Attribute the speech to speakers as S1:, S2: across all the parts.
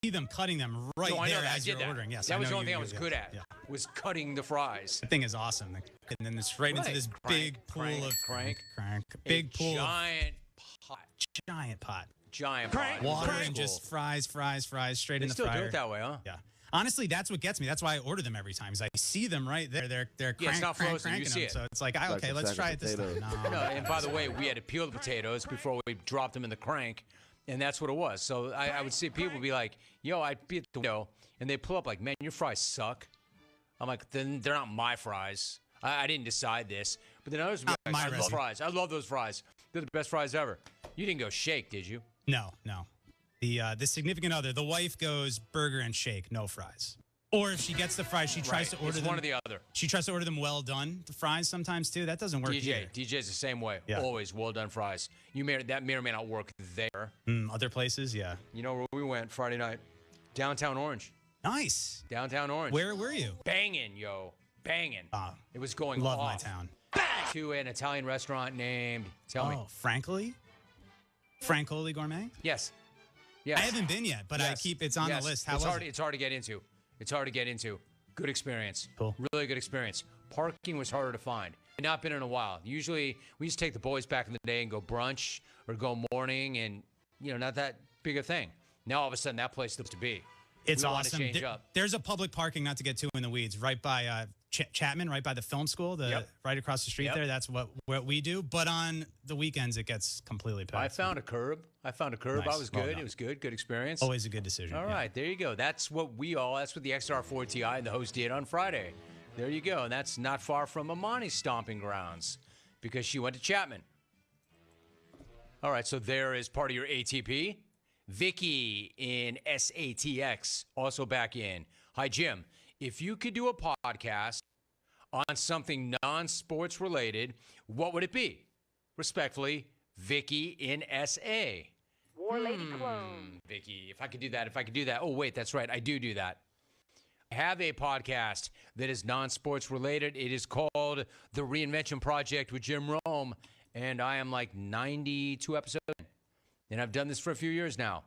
S1: them cutting them right there as you're ordering. Yes,
S2: that was the only thing I was good at, was cutting the fries.
S1: The thing is awesome. And then it's right into this big pool of crank. Big pool. Giant pot. Water and just fries straight in the fryer.
S2: They still do it that way, huh?
S1: Yeah. Honestly, that's what gets me. That's why I order them every time. Because I see them right there. They're cranking
S2: you see
S1: them.
S2: it.
S1: So it's like, okay, let's try it this time.
S2: No, and by the way, we had to peel the potatoes before we dropped them in the crank. And that's what it was. So I would see people be like, yo, I'd be at the window, and they pull up like, man, your fries suck. I'm like, then they're not my fries. I didn't decide this. But then others would be like, I love fries. I love those fries. They're the best fries ever. You didn't go shake, did you?
S1: No. The significant other, the wife goes burger and shake, no fries. Or if she gets the fries, she tries to order them.
S2: one or the other.
S1: She tries to order them well done, the fries sometimes too. That doesn't work either.
S2: DJ's the same way. Yeah. Always well done fries. That may or may not work there.
S1: Other places, yeah.
S2: You know where we went Friday night? Downtown Orange.
S1: Nice.
S2: Downtown Orange.
S1: Where were you?
S2: Banging, yo. Banging. It was going
S1: love
S2: off.
S1: My town.
S2: Bang! To an Italian restaurant named, tell me.
S1: Frankly? Francoli Gourmet?
S2: Yes.
S1: I haven't been yet, but it's on the list. How was it?
S2: It's hard to get into. Good experience.
S1: Cool.
S2: Really good experience. Parking was harder to find. I've not been in a while. Usually, we used to take the boys back in the day and go brunch or go morning and, not that big a thing. Now, all of a sudden, that place looks to be.
S1: It's awesome.
S2: Want to change up.
S1: There's a public parking, not to get too in the weeds, right by Chapman, right by the film school, right across the street there. That's what we do. But on the weekends, it gets completely packed.
S2: I found a curb. Nice. I was good. It was good. Good experience.
S1: Always a good decision.
S2: All right, there you go. That's what the XR4 Ti and the host did on Friday. There you go. And that's not far from Amani's stomping grounds because she went to Chapman. All right, so there is part of your ATP. Vicky in SATX also back in. Hi, Jim. If you could do a podcast on something non-sports related, what would it be? Respectfully, Vicky in SA.
S3: War Lady Clone.
S2: Vicky, if I could do that. Oh, wait, that's right. I do that. I have a podcast that is non-sports related. It is called The Reinvention Project with Jim Rome, and I am like 92 episodes in. And I've done this for a few years now.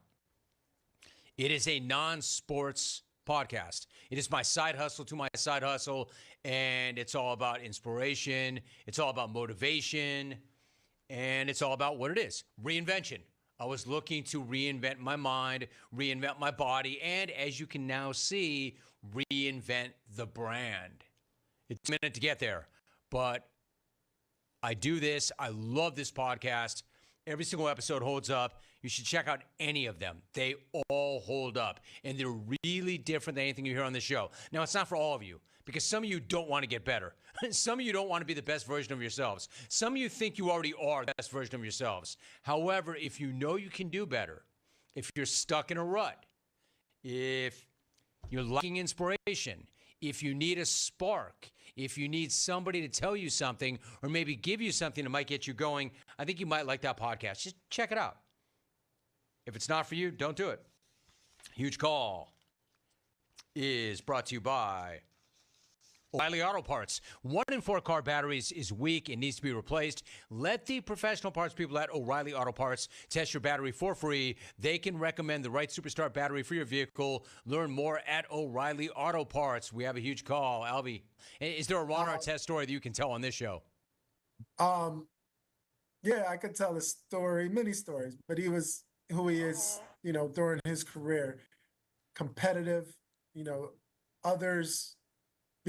S2: It is a non-sports podcast. It is my side hustle to my side hustle, and it's all about inspiration. It's all about motivation, and it's all about what it is, reinvention. I was looking to reinvent my mind, reinvent my body, and as you can now see, reinvent the brand. It's a minute to get there, but I do this. I love this podcast. Every single episode holds up. You should check out any of them. They all hold up, and they're really different than anything you hear on the show. Now, it's not for all of you, because some of you don't want to get better. Some of you don't want to be the best version of yourselves. Some of you think you already are the best version of yourselves. However, if you know you can do better, if you're stuck in a rut, if you're lacking inspiration, if you need a spark, if you need somebody to tell you something or maybe give you something that might get you going, I think you might like that podcast. Just check it out. If it's not for you, don't do it. Huge Call is brought to you by O'Reilly Auto Parts. 1 in 4 car batteries is weak and needs to be replaced. Let the professional parts people at O'Reilly Auto Parts test your battery for free. They can recommend the right Superstar battery for your vehicle. Learn more at O'Reilly Auto Parts. We have a huge call. Albie, is there a Ron Artest story that you can tell on this show?
S4: Yeah, I could tell a story, many stories, but he was who he is, during his career. Competitive, others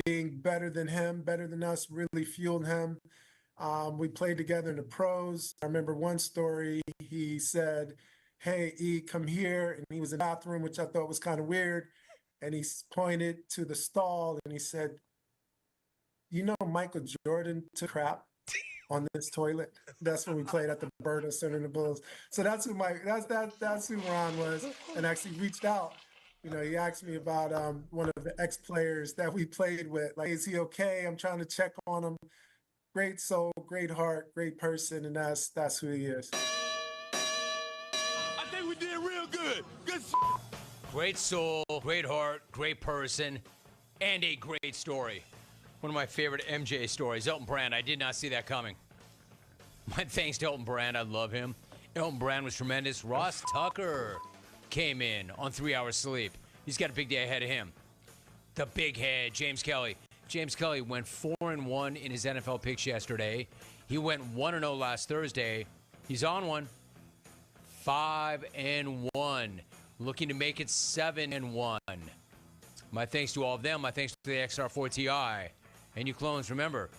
S4: being better than him, better than us, really fueled him. We played together in the pros. I remember one story, he said, "Hey, E, come here." And he was in the bathroom, which I thought was kind of weird. And he pointed to the stall and he said, Michael Jordan took crap on this toilet. That's when we played at the Burton Center in the Bulls. So that's who that's who Ron was, and actually reached out. He asked me about one of the ex-players that we played with. Like, is he okay? I'm trying to check on him. Great soul, great heart, great person, and that's who he is.
S5: I think we did real good. Good.
S2: Great soul, great heart, great person, and a great story. One of my favorite MJ stories, Elton Brand. I did not see that coming. My thanks to Elton Brand. I love him. Elton Brand was tremendous. Ross Tucker came in on 3 hours sleep. He's got a big day ahead of him. The big head, James Kelly. James Kelly went 4-1 in his NFL picks yesterday. He went 1-0 last Thursday. He's on one. 5-1. Looking to make it 7-1. My thanks to all of them. My thanks to the XR4 Ti. And you clones, remember,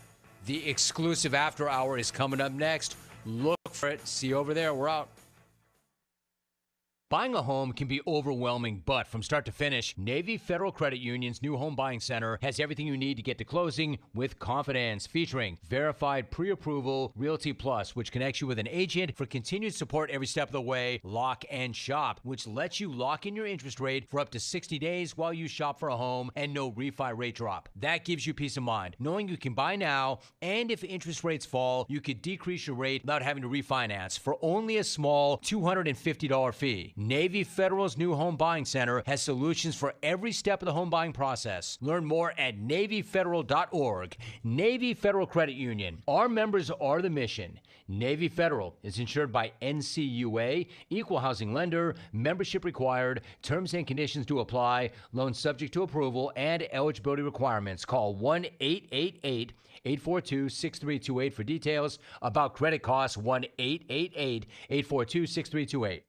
S2: the exclusive after hour is coming up next. Look for it. See you over there. We're out. Buying a home can be overwhelming, but from start to finish, Navy Federal Credit Union's new home buying center has everything you need to get to closing with confidence, featuring verified pre-approval Realty Plus, which connects you with an agent for continued support every step of the way, Lock and Shop, which lets you lock in your interest rate for up to 60 days while you shop for a home, and no refi rate drop. That gives you peace of mind, knowing you can buy now, and if interest rates fall, you could decrease your rate without having to refinance for only a small $250 fee. Navy Federal's new home buying center has solutions for every step of the home buying process. Learn more at NavyFederal.org. Navy Federal Credit Union. Our members are the mission. Navy Federal is insured by NCUA, equal housing lender, membership required, terms and conditions do apply, loan subject to approval, and eligibility requirements. Call 1-888-842-6328 for details about credit costs. 1-888-842-6328.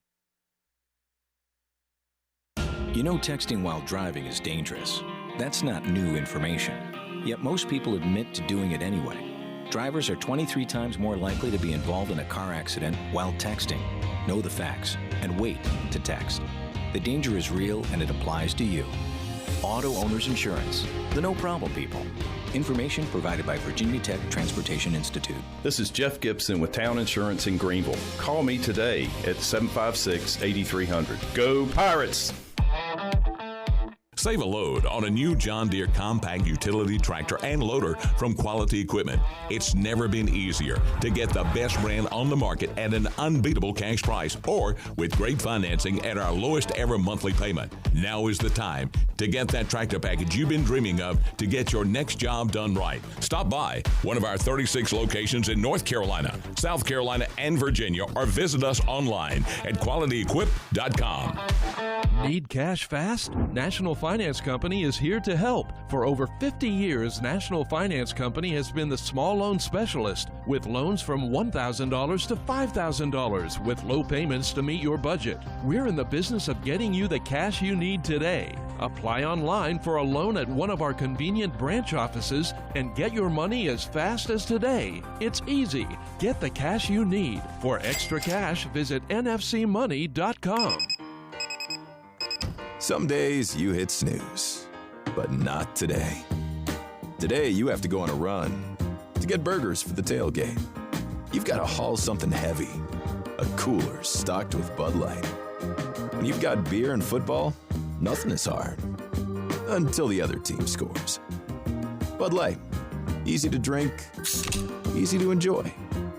S6: You know texting while driving is dangerous. That's not new information. Yet most people admit to doing it anyway. Drivers are 23 times more likely to be involved in a car accident while texting. Know the facts and wait to text. The danger is real and it applies to you. Auto Owners Insurance. The no problem people. Information provided by Virginia Tech Transportation Institute.
S7: This is Jeff Gibson with Town Insurance in Greenville. Call me today at 756-8300. Go Pirates!
S5: Save a load on a new John Deere compact utility tractor and loader from Quality Equipment. It's never been easier to get the best brand on the market at an unbeatable cash price or with great financing at our lowest ever monthly payment. Now is the time to get that tractor package you've been dreaming of to get your next job done right. Stop by one of our 36 locations in North Carolina, South Carolina, and Virginia, or visit us online at QualityEquip.com.
S8: Need cash fast? National Finance Company is here to help. For over 50 years, National Finance Company has been the small loan specialist with loans from $1,000 to $5,000 with low payments to meet your budget. We're in the business of getting you the cash you need today. Apply online for a loan at one of our convenient branch offices and get your money as fast as today. It's easy. Get the cash you need. For extra cash, visit nfcmoney.com.
S9: Some days you hit snooze, but not today. Today you have to go on a run to get burgers for the tailgate. You've got to haul something heavy, a cooler stocked with Bud Light. When you've got beer and football, nothing is hard, until the other team scores. Bud Light, easy to drink, easy to enjoy.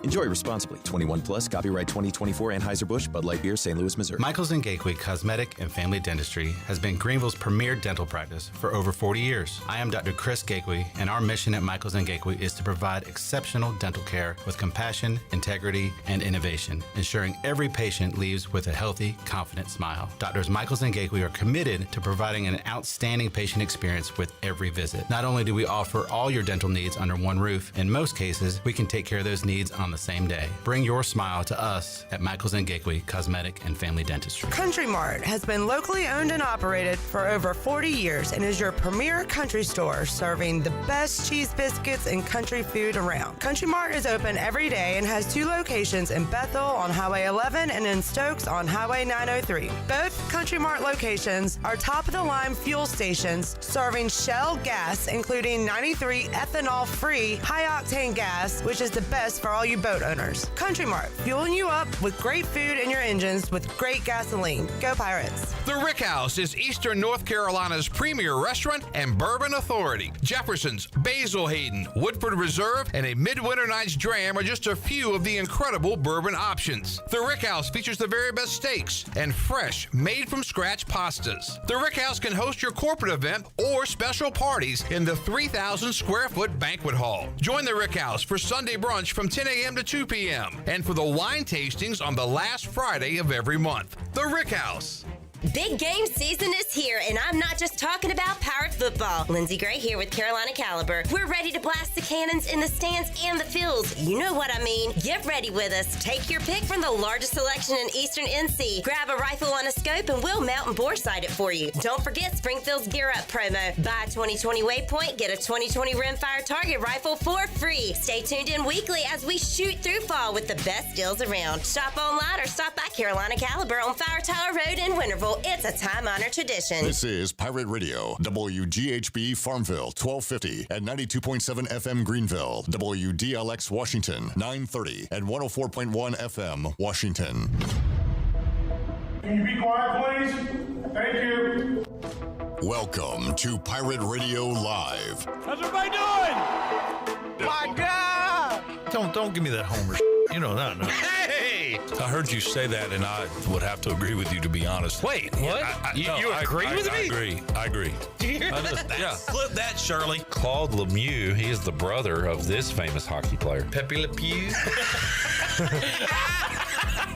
S9: Enjoy responsibly. 21 plus. Copyright 2024 Anheuser-Busch, Bud Light Beer, St. Louis, Missouri.
S10: Michaels & Gateway Cosmetic and Family Dentistry has been Greenville's premier dental practice for over 40 years. I am Dr. Chris Gateway, and our mission at Michaels & Gateway is to provide exceptional dental care with compassion, integrity, and innovation, ensuring every patient leaves with a healthy, confident smile. Doctors Michaels & Gateway are committed to providing an outstanding patient experience with every visit. Not only do we offer all your dental needs under one roof, in most cases, we can take care of those needs on the same day. Bring your smile to us at Michaels & Gateway Cosmetic and Family Dentistry.
S11: Country Mart has been locally owned and operated for over 40 years and is your premier country store serving the best cheese biscuits and country food around. Country Mart is open every day and has 2 locations in Bethel on Highway 11 and in Stokes on Highway 903. Both Country Mart locations are top-of-the-line fuel stations serving Shell gas, including 93 ethanol-free high-octane gas, which is the best for all you boat owners. Country Mart, fueling you up with great food in your engines with great gasoline. Go Pirates.
S12: The Rick House is Eastern North Carolina's premier restaurant and bourbon authority. Jefferson's, Basil Hayden, Woodford Reserve, and a Midwinter Night's Dram are just a few of the incredible bourbon options. The Rick House features the very best steaks and fresh, made-from-scratch pastas. The Rick House can host your corporate event or special parties in the 3,000-square-foot banquet hall. Join the Rick House for Sunday brunch from 10 a.m. to 2 p.m. and for the wine tastings on the last Friday of every month. The Rick House.
S13: Big game season is here, and I'm not just talking about Pirate football. Lindsey Gray here with Carolina Caliber. We're ready to blast the cannons in the stands and the fields. You know what I mean. Get ready with us. Take your pick from the largest selection in Eastern NC. Grab a rifle on a scope, and we'll mount and bore sight it for you. Don't forget Springfield's Gear Up promo. Buy a 2020 Waypoint, get a 2020 Rimfire Target Rifle for free. Stay tuned in weekly as we shoot through fall with the best deals around. Shop online or stop by Carolina Caliber on Fire Tower Road in Winterville. It's a time-honored tradition.
S14: This is Pirate Radio, WGHB Farmville, 1250 at 92.7 FM Greenville, WDLX Washington, 930 and 104.1 FM Washington.
S15: Can you be quiet, please? Thank you.
S14: Welcome to Pirate Radio Live.
S15: How's everybody doing?
S16: My God! Don't give me that Homer. You know that. No. Hey!
S17: I heard you say that, and I would have to agree with you, to be honest.
S16: Wait, what? You agree with me?
S17: I agree.
S16: Did you hear that?
S17: Yeah.
S16: Clip that, Shirley.
S18: Claude Lemieux, he is the brother of this famous hockey player.
S16: Pepe Le Pew.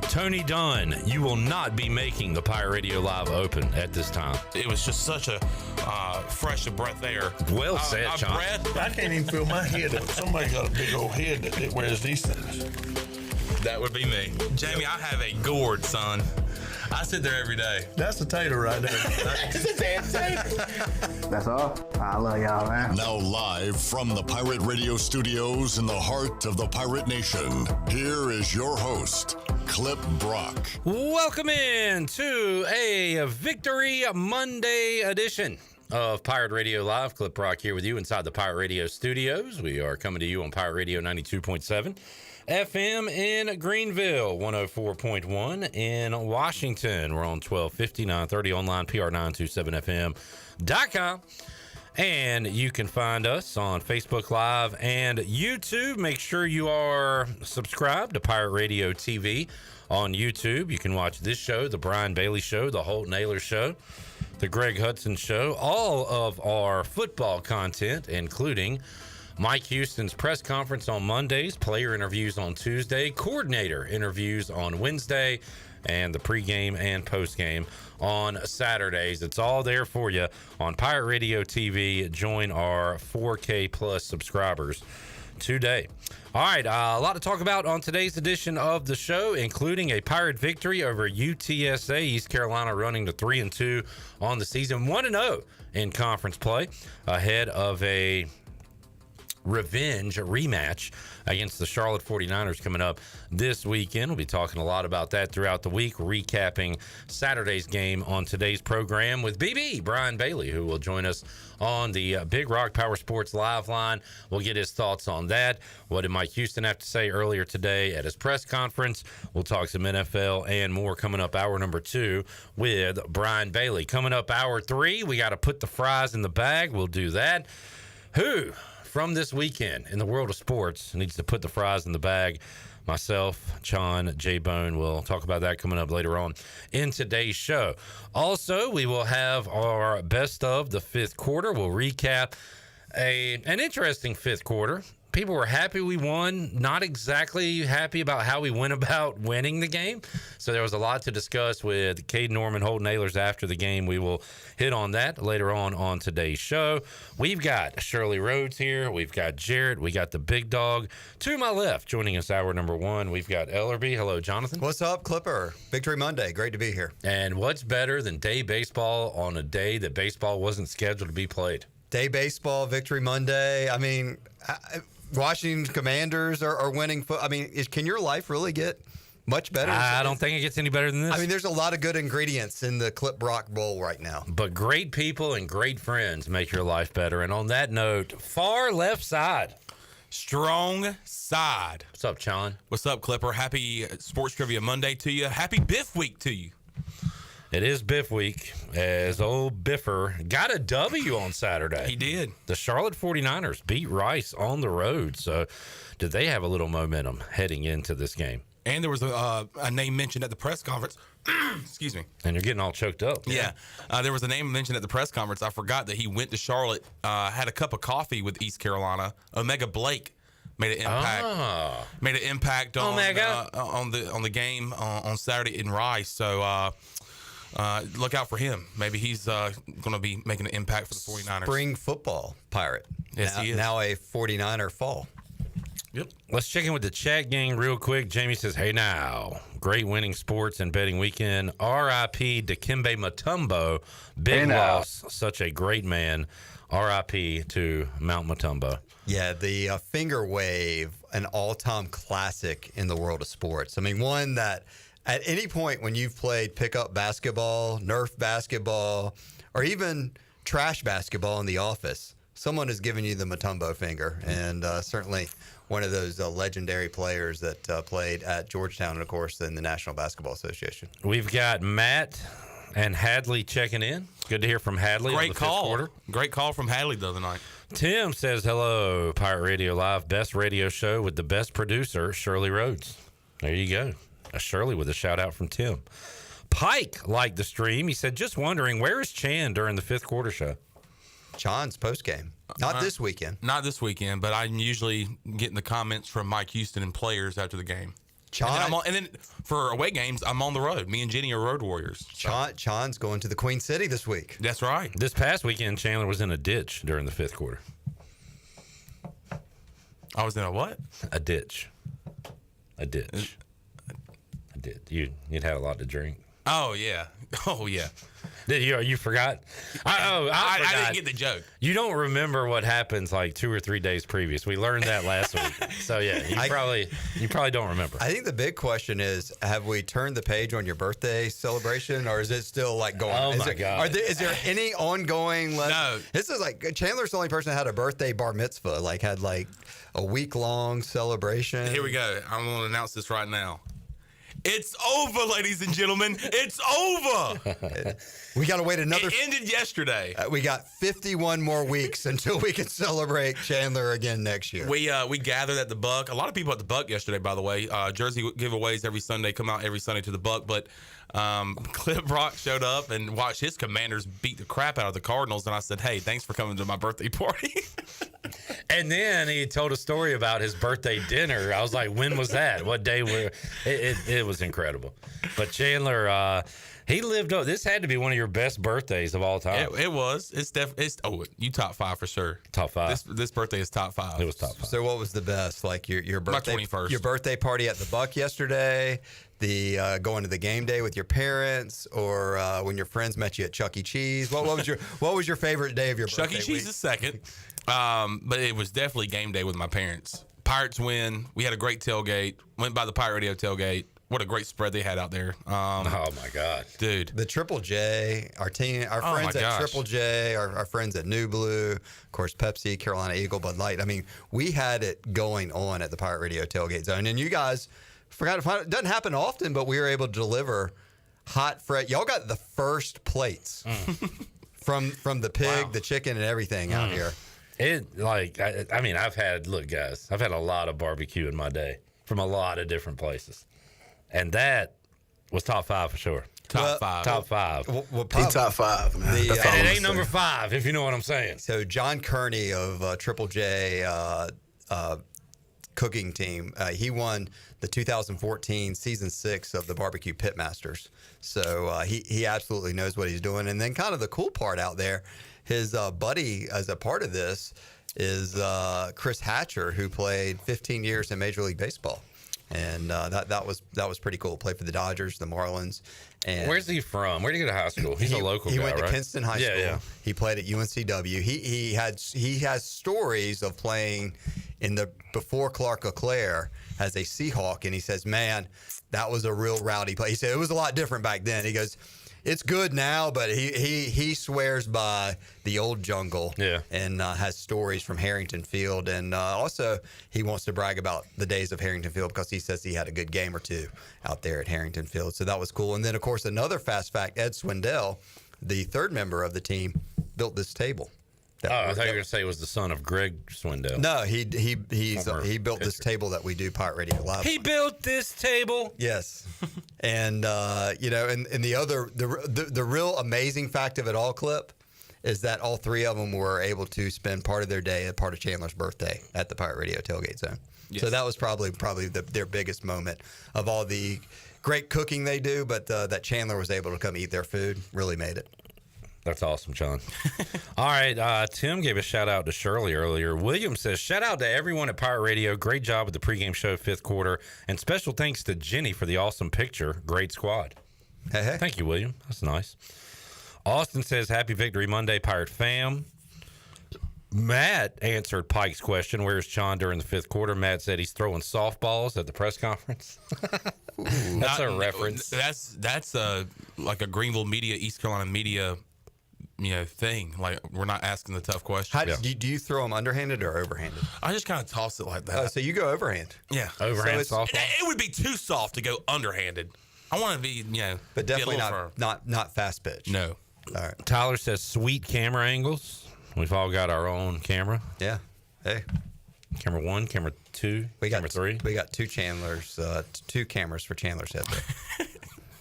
S18: Tony Dunn, you will not be making the Pirate Radio Live Open at this time.
S17: It was just such a fresh of breath air.
S18: Well said, John.
S16: I can't even feel my head. Somebody got a big old head that wears these things.
S17: That would be me. Jamie, I have a gourd, son. I sit there every day.
S16: That's a tater right there.
S19: That's all. I love y'all, man.
S14: Now live from the Pirate Radio studios in the heart of the Pirate Nation, here is your host, Clip Brock.
S18: Welcome in to a Victory Monday edition of Pirate Radio Live. Clip Brock here with you inside the Pirate Radio studios. We are coming to you on Pirate Radio 92.7. FM in Greenville, 104.1 in Washington. We're on 1250, 930 online, PR927FM.com. And you can find us on Facebook Live and YouTube. Make sure you are subscribed to Pirate Radio TV on YouTube. You can watch this show, The Brian Bailey Show, The Holt Naylor Show, The Greg Hudson Show, all of our football content, including Mike Houston's press conference on Mondays, player interviews on Tuesday, coordinator interviews on Wednesday, and the pregame and postgame on Saturdays. It's all there for you on Pirate Radio TV. Join our 4K plus subscribers today. All right, a lot to talk about on today's edition of the show, including a Pirate victory over UTSA. East Carolina running to 3-2 on the season, 1-0 in conference play, ahead of a revenge rematch against the Charlotte 49ers coming up this weekend. We'll be talking a lot about that throughout the week, recapping Saturday's game on today's program with BB, Brian Bailey, who will join us on the Big Rock Power Sports Live line. We'll get his thoughts on that. What did Mike Houston have to say earlier today at his press conference? We'll talk some NFL and more coming up hour number 2 with Brian Bailey. Coming up hour 3, we got to put the fries in the bag. We'll do that. Who from this weekend in the world of sports needs to put the fries in the bag? Myself, John, J-Bone will talk about that coming up later on in today's show. Also, we will have our best of the fifth quarter. We'll recap an interesting fifth quarter. People were happy we won, not exactly happy about how we went about winning the game. So there was a lot to discuss with Cade Norman, Holt Naylors after the game. We will hit on that later on today's show. We've got Shirley Rhodes here. We've got Jarrett. We got the big dog. To my left, joining us hour number 1, we've got Ellerbe. Hello, Jonathan.
S20: What's up, Clipper? Victory Monday. Great to be here.
S18: And what's better than day baseball on a day that baseball wasn't scheduled to be played?
S20: Day baseball, Victory Monday. I mean, Washington Commanders are winning. I mean, can your life really get much better?
S18: I don't think it gets any better than this.
S20: I mean, there's a lot of good ingredients in the Clip Brock Bowl right now.
S18: But great people and great friends make your life better. And on that note, far left side.
S17: Strong side.
S18: What's up, Sean?
S17: What's up, Clipper? Happy Sports Trivia Monday to you. Happy Biff Week to you.
S18: It is Biff Week, as old Biffer got a W on Saturday.
S17: He did.
S18: The Charlotte 49ers beat Rice on the road. So did they have a little momentum heading into this game?
S17: And there was a name mentioned at the press conference. Excuse me.
S18: And you're getting all choked up.
S17: Yeah. There was a name mentioned at the press conference. I forgot that he went to Charlotte, had a cup of coffee with East Carolina. Omega Blake made an impact. Made an impact on the game on Saturday in Rice. So look out for him. Maybe he's going to be making an impact for the 49ers.
S20: Spring football pirate.
S17: Yes, he is.
S20: Now a 49er fall.
S18: Yep. Let's check in with the chat gang real quick. Jamie says, hey now, great winning sports and betting weekend. R.I.P. Dikembe Mutombo. Big loss. Such a great man. R.I.P. to Mount Mutombo.
S20: Yeah, the finger wave, an all-time classic in the world of sports. I mean, one that at any point when you've played pickup basketball, Nerf basketball, or even trash basketball in the office, someone has given you the Mutombo finger, and certainly one of those legendary players that played at Georgetown and, of course, in the National Basketball Association.
S18: We've got Matt and Hadley checking in. Good to hear from Hadley.
S17: Great call. Great call from Hadley the other night.
S18: Tim says, hello, Pirate Radio Live, best radio show with the best producer, Shirley Rhodes. There you go. Shirley with a shout out from Tim. Pike liked the stream. He said, just wondering, where is Chan during the fifth quarter show?
S20: Chan's postgame. Not this weekend.
S17: Not this weekend, but I'm usually getting the comments from Mike Houston and players after the game. And then for away games, I'm on the road. Me and Jenny are road warriors. So.
S20: Chan's going to the Queen City this week.
S17: That's right.
S18: This past weekend, Chandler was in a ditch during the fifth quarter.
S17: I was in a what?
S18: A ditch. You'd had a lot to drink.
S17: Oh, yeah. Oh, yeah.
S18: Did you forgot? I
S17: didn't get the joke.
S18: You don't remember what happens like 2 or 3 days previous. We learned that last week. So yeah, you probably don't remember.
S20: I think the big question is: have we turned the page on your birthday celebration, or is it still like going?
S18: Oh my God!
S20: Is there any ongoing?
S17: No.
S20: This is like Chandler's the only person that had a birthday bar mitzvah. Like had like a week-long celebration.
S17: Here we go. I'm going to announce this right now. It's over, ladies and gentlemen. It's over.
S20: We got to wait another.
S17: It ended yesterday.
S20: We got 51 more weeks until we can celebrate Chandler again next year.
S17: We gathered at the Buck. A lot of people at the Buck yesterday, by the way. Jersey giveaways every Sunday. Come out every Sunday to the Buck. But Cliff Brock showed up and watched his Commanders beat the crap out of the Cardinals. And I said, hey, thanks for coming to my birthday party.
S18: And then he told a story about his birthday dinner. I was like, when was that? What day were it was incredible. But Chandler, he lived up. This had to be one of your best birthdays of all time.
S17: It was. It's you top 5 for sure.
S18: Top 5.
S17: This birthday is top 5.
S18: It was top 5.
S20: So what was the best? Like your birthday,
S17: my 21st.
S20: Your birthday party at the Buck yesterday, the going to the game day with your parents, or when your friends met you at Chuck E. Cheese. What was your favorite day of your birthday?
S17: Chuck E. Cheese is second. But it was definitely game day with my parents. Pirates win. We had a great tailgate. Went by the Pirate Radio tailgate. What a great spread they had out there.
S18: Oh my God,
S17: dude!
S20: The Triple J, our friends at Triple J, our friends at New Blue, of course Pepsi, Carolina Eagle, Bud Light. I mean, we had it going on at the Pirate Radio tailgate zone, and you guys forgot to find it. Doesn't happen often, but we were able to deliver hot, fresh. Y'all got the first plates from the pig, the chicken, and everything out here.
S18: I've had a lot of barbecue in my day from a lot of different places. And that was top 5 for sure.
S17: Top 5.
S18: Top 5.
S16: He top 5, man.
S18: And it ain't number 5, if you know what I'm saying.
S20: So John Kearney of Triple J cooking team, he won the 2014 season 6 of the Barbecue Pitmasters. So he absolutely knows what he's doing. And then kind of the cool part out there, his buddy as a part of this is Chris Hatcher, who played 15 years in Major League Baseball. And that was pretty cool. Played for the Dodgers, the Marlins. And
S18: where's he from? Where did he go to high school? He's a local guy,
S20: He went to
S18: right?
S20: Kinston High School.
S18: Yeah.
S20: He played at UNCW. He has stories of playing in the before Clark LeClaire as a Seahawk, and he says, "Man, that was a real rowdy play." He said it was a lot different back then. He goes, it's good now, but he swears by the old jungle, and has stories from Harrington Field, and also he wants to brag about the days of Harrington Field because he says he had a good game or two out there at Harrington Field. So that was cool. And then, of course, another fast fact: Ed Swindell, the third member of the team, built this table.
S18: I thought you were going to say it was the son of Greg Swindell.
S20: No, he built this table that we do Pirate Radio Live.
S18: He built this table.
S20: Yes, and and the real amazing fact of it all, Clip, is that all three of them were able to spend part of their day at part of Chandler's birthday at the Pirate Radio Tailgate Zone. Yes. So that was probably their biggest moment of all the great cooking they do, but that Chandler was able to come eat their food really made it.
S18: That's awesome, John. All right, Tim gave a shout-out to Shirley earlier. William says, shout-out to everyone at Pirate Radio. Great job with the pregame show, fifth quarter. And special thanks to Jenny for the awesome picture. Great squad.
S20: Hey.
S18: Thank you, William. That's nice. Austin says, happy Victory Monday, Pirate fam. Matt answered Pike's question, where's John during the fifth quarter? Matt said he's throwing softballs at the press conference. That's a reference.
S17: That's like a Greenville media, East Carolina media thing. Like, we're not asking the tough questions.
S20: Do you throw them underhanded or overhanded?
S17: I just kind of toss it like that.
S20: Oh, so you go overhand?
S17: Yeah.
S18: Overhand softball?
S17: It would be too soft to go underhanded. I want to be,
S20: but definitely
S17: firm.
S20: not fast pitch.
S17: No.
S20: All right.
S18: Tyler says sweet camera angles. We've all got our own camera.
S20: Yeah. Hey.
S18: Camera 1, camera 2, camera 3.
S20: We got two Chandlers, two cameras for Chandler's head there.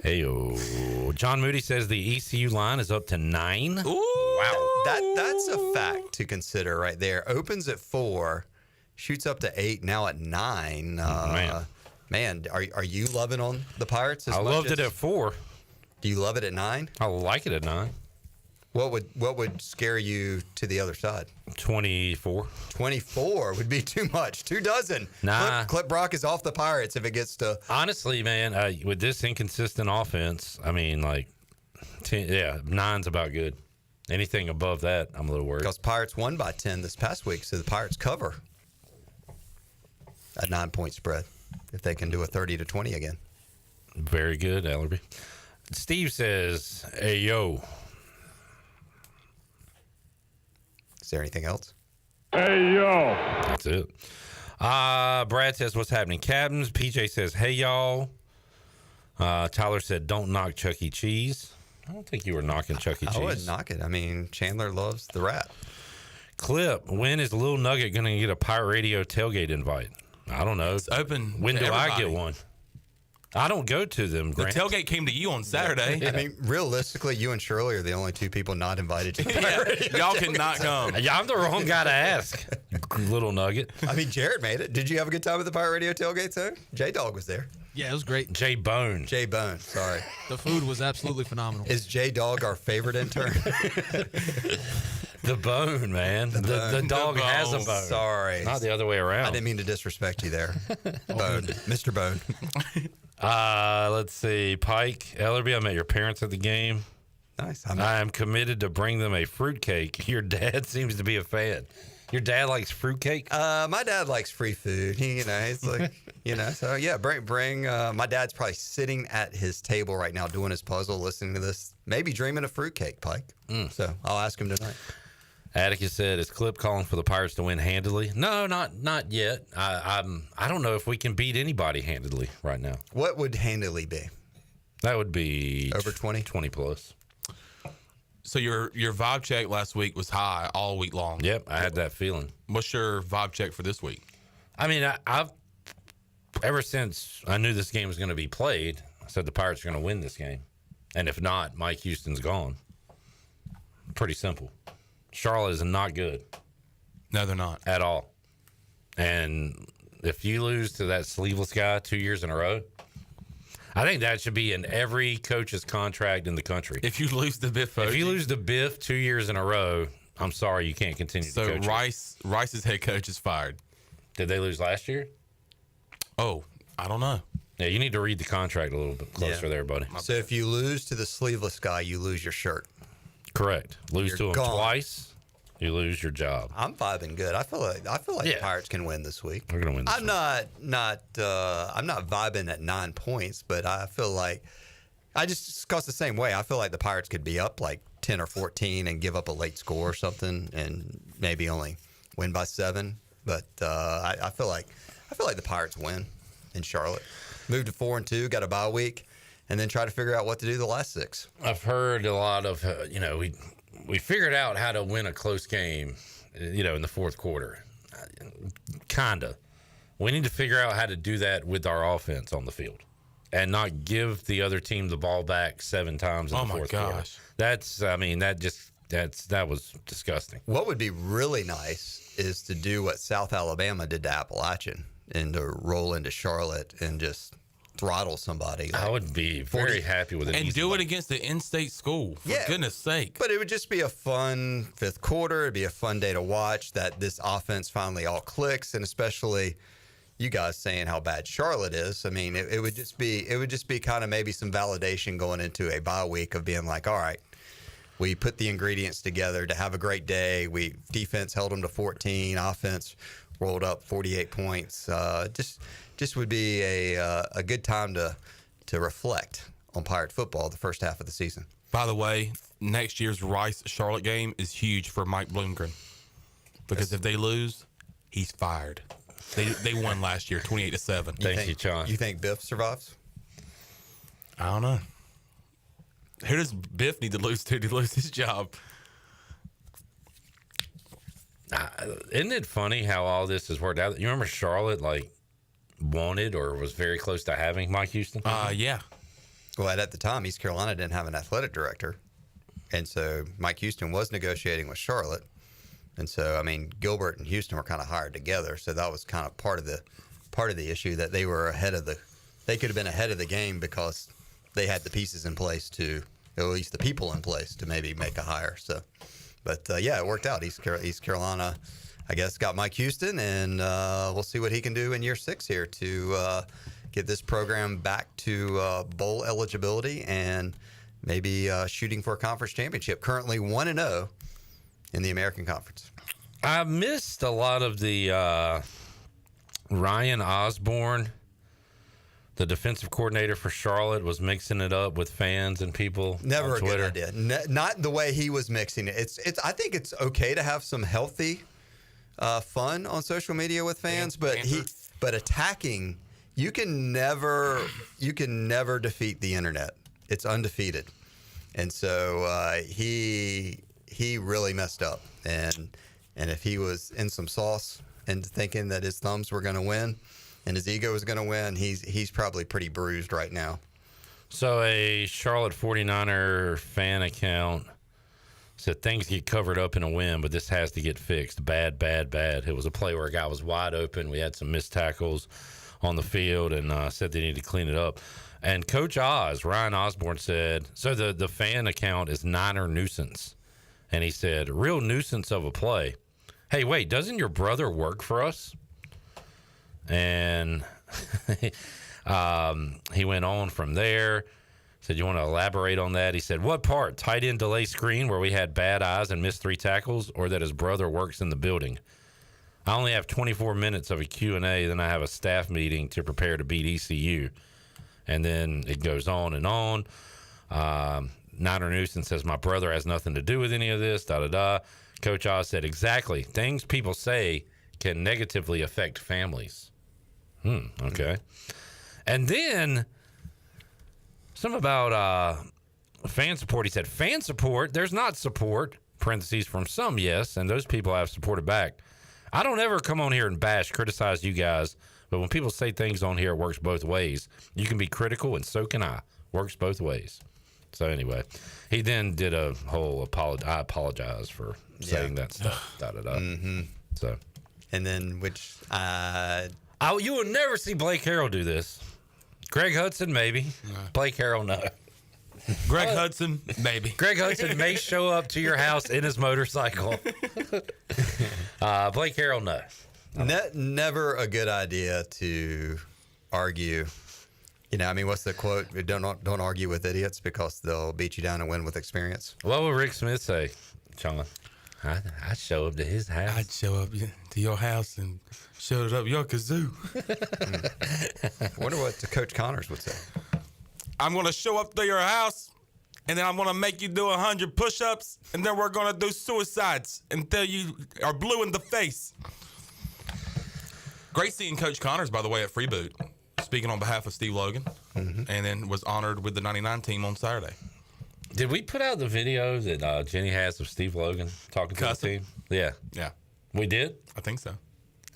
S18: Heyo. John Moody says the ECU line is up to 9.
S20: Ooh. Wow. That's a fact to consider right there. Opens at 4, shoots up to 8, now at 9. Man, are you loving on the Pirates as much?
S18: I loved it at 4.
S20: Do you love it at 9?
S18: I like it at 9.
S20: What would scare you to the other side?
S18: 24.
S20: 24 would be too much. 2 dozen.
S18: Nah.
S20: Clip Brock is off the Pirates if it gets to.
S18: Honestly, man, with this inconsistent offense, I mean, 9's about good. Anything above that, I'm a little worried.
S20: Because Pirates won by 10 this past week, so the Pirates cover a 9-point spread if they can do a 30-20 again.
S18: Very good, Ellerbe. Steve says, hey, yo.
S20: Is there anything else?
S15: Hey, yo.
S18: That's it. Brad says, what's happening, Captains? PJ says, hey, y'all. Tyler said, don't knock Chuck E. Cheese. I don't think you were knocking Chuck E. Cheese.
S20: I wouldn't knock it. I mean, Chandler loves the rat.
S18: Clip, when is Lil Nugget going to get a Pirate Radio tailgate invite? I don't know.
S17: It's open.
S18: When do
S17: everybody.
S18: I get one? I don't go to them, Grant.
S17: The tailgate came to you on Saturday.
S20: Yeah. I mean, realistically, you and Shirley are the only two people not invited to the
S17: Y'all cannot come.
S18: Yeah, I'm the wrong guy to ask, Little Nugget.
S20: I mean, Jared made it. Did you have a good time at the Pirate Radio tailgate, sir? J-Dog was there.
S1: Yeah, it was great.
S18: J-Bone,
S20: sorry.
S1: The food was absolutely phenomenal.
S20: Is J-Dog our favorite intern?
S18: The bone, man. The dog has a bone.
S20: Sorry.
S18: Not the other way around.
S20: I didn't mean to disrespect you there. Bone. Mr. Bone.
S18: Let's see. Pike, Ellerbe, I met your parents at the game.
S20: Nice.
S18: I am committed to bring them a fruitcake. Your dad seems to be a fan. Your dad likes fruitcake?
S20: My dad likes free food. He's like, so yeah, bring. My dad's probably sitting at his table right now doing his puzzle, listening to this, maybe dreaming of fruitcake, Pike. So I'll ask him tonight.
S18: Atticus said, is Clip calling for the Pirates to win handily? No, not yet. I don't know if we can beat anybody handedly right now.
S20: What would handily be?
S18: That would be
S20: over 20?
S18: 20 plus.
S17: So your vibe check last week was high all week long.
S18: Yep, I had that feeling.
S17: What's your vibe check for this week?
S18: I mean, I've ever since I knew this game was going to be played, I said the Pirates are going to win this game. And if not, Mike Houston's gone. Pretty simple. Charlotte is not good.
S17: No, they're not.
S18: At all. And if you lose to that sleeveless guy 2 years in a row, I think that should be in every coach's contract in the country.
S17: If you lose to Biff,
S18: if you lose to Biff 2 years in a row, I'm sorry, you can't continue to coach.
S17: So Rice's head coach is fired.
S18: Did they lose last year?
S17: Oh, I don't know.
S18: Yeah, you need to read the contract a little bit closer there, buddy.
S20: So if you lose to the sleeveless guy, you lose your shirt.
S18: Correct. Lose to him twice, you lose your job.
S20: I'm vibing good. I feel like the Pirates can win this week.
S18: We're gonna win.
S20: I'm not vibing at 9 points, but I feel like I just discussed the same way. I feel like the Pirates could be up like 10 or 14 and give up a late score or something, and maybe only win by 7. But I feel like the Pirates win in Charlotte. Move to 4-2, got a bye week, and then try to figure out what to do the last 6.
S18: I've heard a lot of we figured out how to win a close game, in the fourth quarter. Kinda. We need to figure out how to do that with our offense on the field, and not give the other team the ball back 7 times in the fourth quarter.
S17: Gosh.
S18: That just that was disgusting.
S20: What would be really nice is to do what South Alabama did to Appalachian and to roll into Charlotte and just throttle somebody.
S18: I would be very happy with it.
S17: And do it against the in-state school, for goodness sake.
S20: But it would just be a fun fifth quarter. It'd be a fun day to watch that this offense finally all clicks, and especially you guys saying how bad Charlotte is. I mean, it would just be kind of maybe some validation going into a bye week of being like, all right, we put the ingredients together to have a great day. Defense held them to 14. Offense rolled up 48 points. Just would be a good time to reflect on Pirate football the first half of the season.
S17: By the way, next year's Rice-Charlotte game is huge for Mike Bloomgren because if they lose, he's fired. They won last year, 28-7.
S18: Thank you, John.
S20: You think Biff survives?
S17: I don't know. Who does Biff need to lose to lose his job?
S18: Isn't it funny how all this has worked out? You remember Charlotte, wanted or was very close to having Mike Houston?
S17: Yeah.
S20: Well, at the time, East Carolina didn't have an athletic director. And so Mike Houston was negotiating with Charlotte. And so, I mean, Gilbert and Houston were kind of hired together. So that was kind of part of the issue that they were they could have been ahead of the game because they had the pieces in place at least the people in place to maybe make a hire. So, but yeah, it worked out. East Carolina, I guess, got Mike Houston, and we'll see what he can do in year 6 here to get this program back to bowl eligibility and maybe shooting for a conference championship. Currently 1-0 in the American Conference.
S18: I missed a lot of the Ryan Osborne, the defensive coordinator for Charlotte, was mixing it up with fans and people
S20: Never
S18: on Twitter.
S20: A good idea. Not the way he was mixing it. I think it's okay to have some healthy fun on social media with fans, but attacking, you can never defeat the internet. It's undefeated, and so he really messed up. And if he was in some sauce and thinking that his thumbs were going to win and his ego was going to win, he's probably pretty bruised right now.
S18: So a Charlotte 49er fan account said things get covered up in a win, but this has to get fixed. Bad. It was a play where a guy was wide open. We had some missed tackles on the field, and said they need to clean it up. And Coach Oz, Ryan Osborne, said, so the fan account is Niner Nuisance. And he said, real nuisance of a play. Hey, wait, doesn't your brother work for us? And he went on from there. Said, you want to elaborate on that? He said, what part? Tight end delay screen where we had bad eyes and missed 3 tackles, or that his brother works in the building? I only have 24 minutes of a Q&A, then I have a staff meeting to prepare to beat ECU. And then it goes on and on. Niner Newsom says, my brother has nothing to do with any of this, Coach Oz said, exactly. Things people say can negatively affect families. Okay. And then something about fan support. He said, fan support, there's not support, parentheses, from some, yes, and those people have supported back. I don't ever come on here and criticize you guys, but when people say things on here, it works both ways. You can be critical, and so can I. Works both ways. So anyway, he then did a whole I apologize for saying that stuff.
S20: Mm-hmm.
S18: So,
S20: and then
S18: you will never see Blake Harrell do this. Greg Hudson, maybe. Blake Harrell, no.
S17: Greg Hudson, maybe.
S18: Greg Hudson may show up to your house in his motorcycle. Blake Harrell, no.
S20: Never a good idea to argue. You know, I mean, what's the quote? Don't argue with idiots because they'll beat you down and win with experience.
S18: What would Rick Smith say, John? I'd show up to his house.
S17: I'd show up to your house and show it up your kazoo.
S20: I wonder what Coach Connors would say.
S17: I'm going to show up to your house, and then I'm going to make you do 100 push-ups, and then we're going to do suicides until you are blue in the face. Great seeing Coach Connors, by the way, at Freeboot, speaking on behalf of Steve Logan, and then was honored with the 99 team on Saturday.
S18: Did we put out the video that Jenny has of Steve Logan talking to the team? Yeah.
S17: Yeah.
S18: We did?
S17: I think so.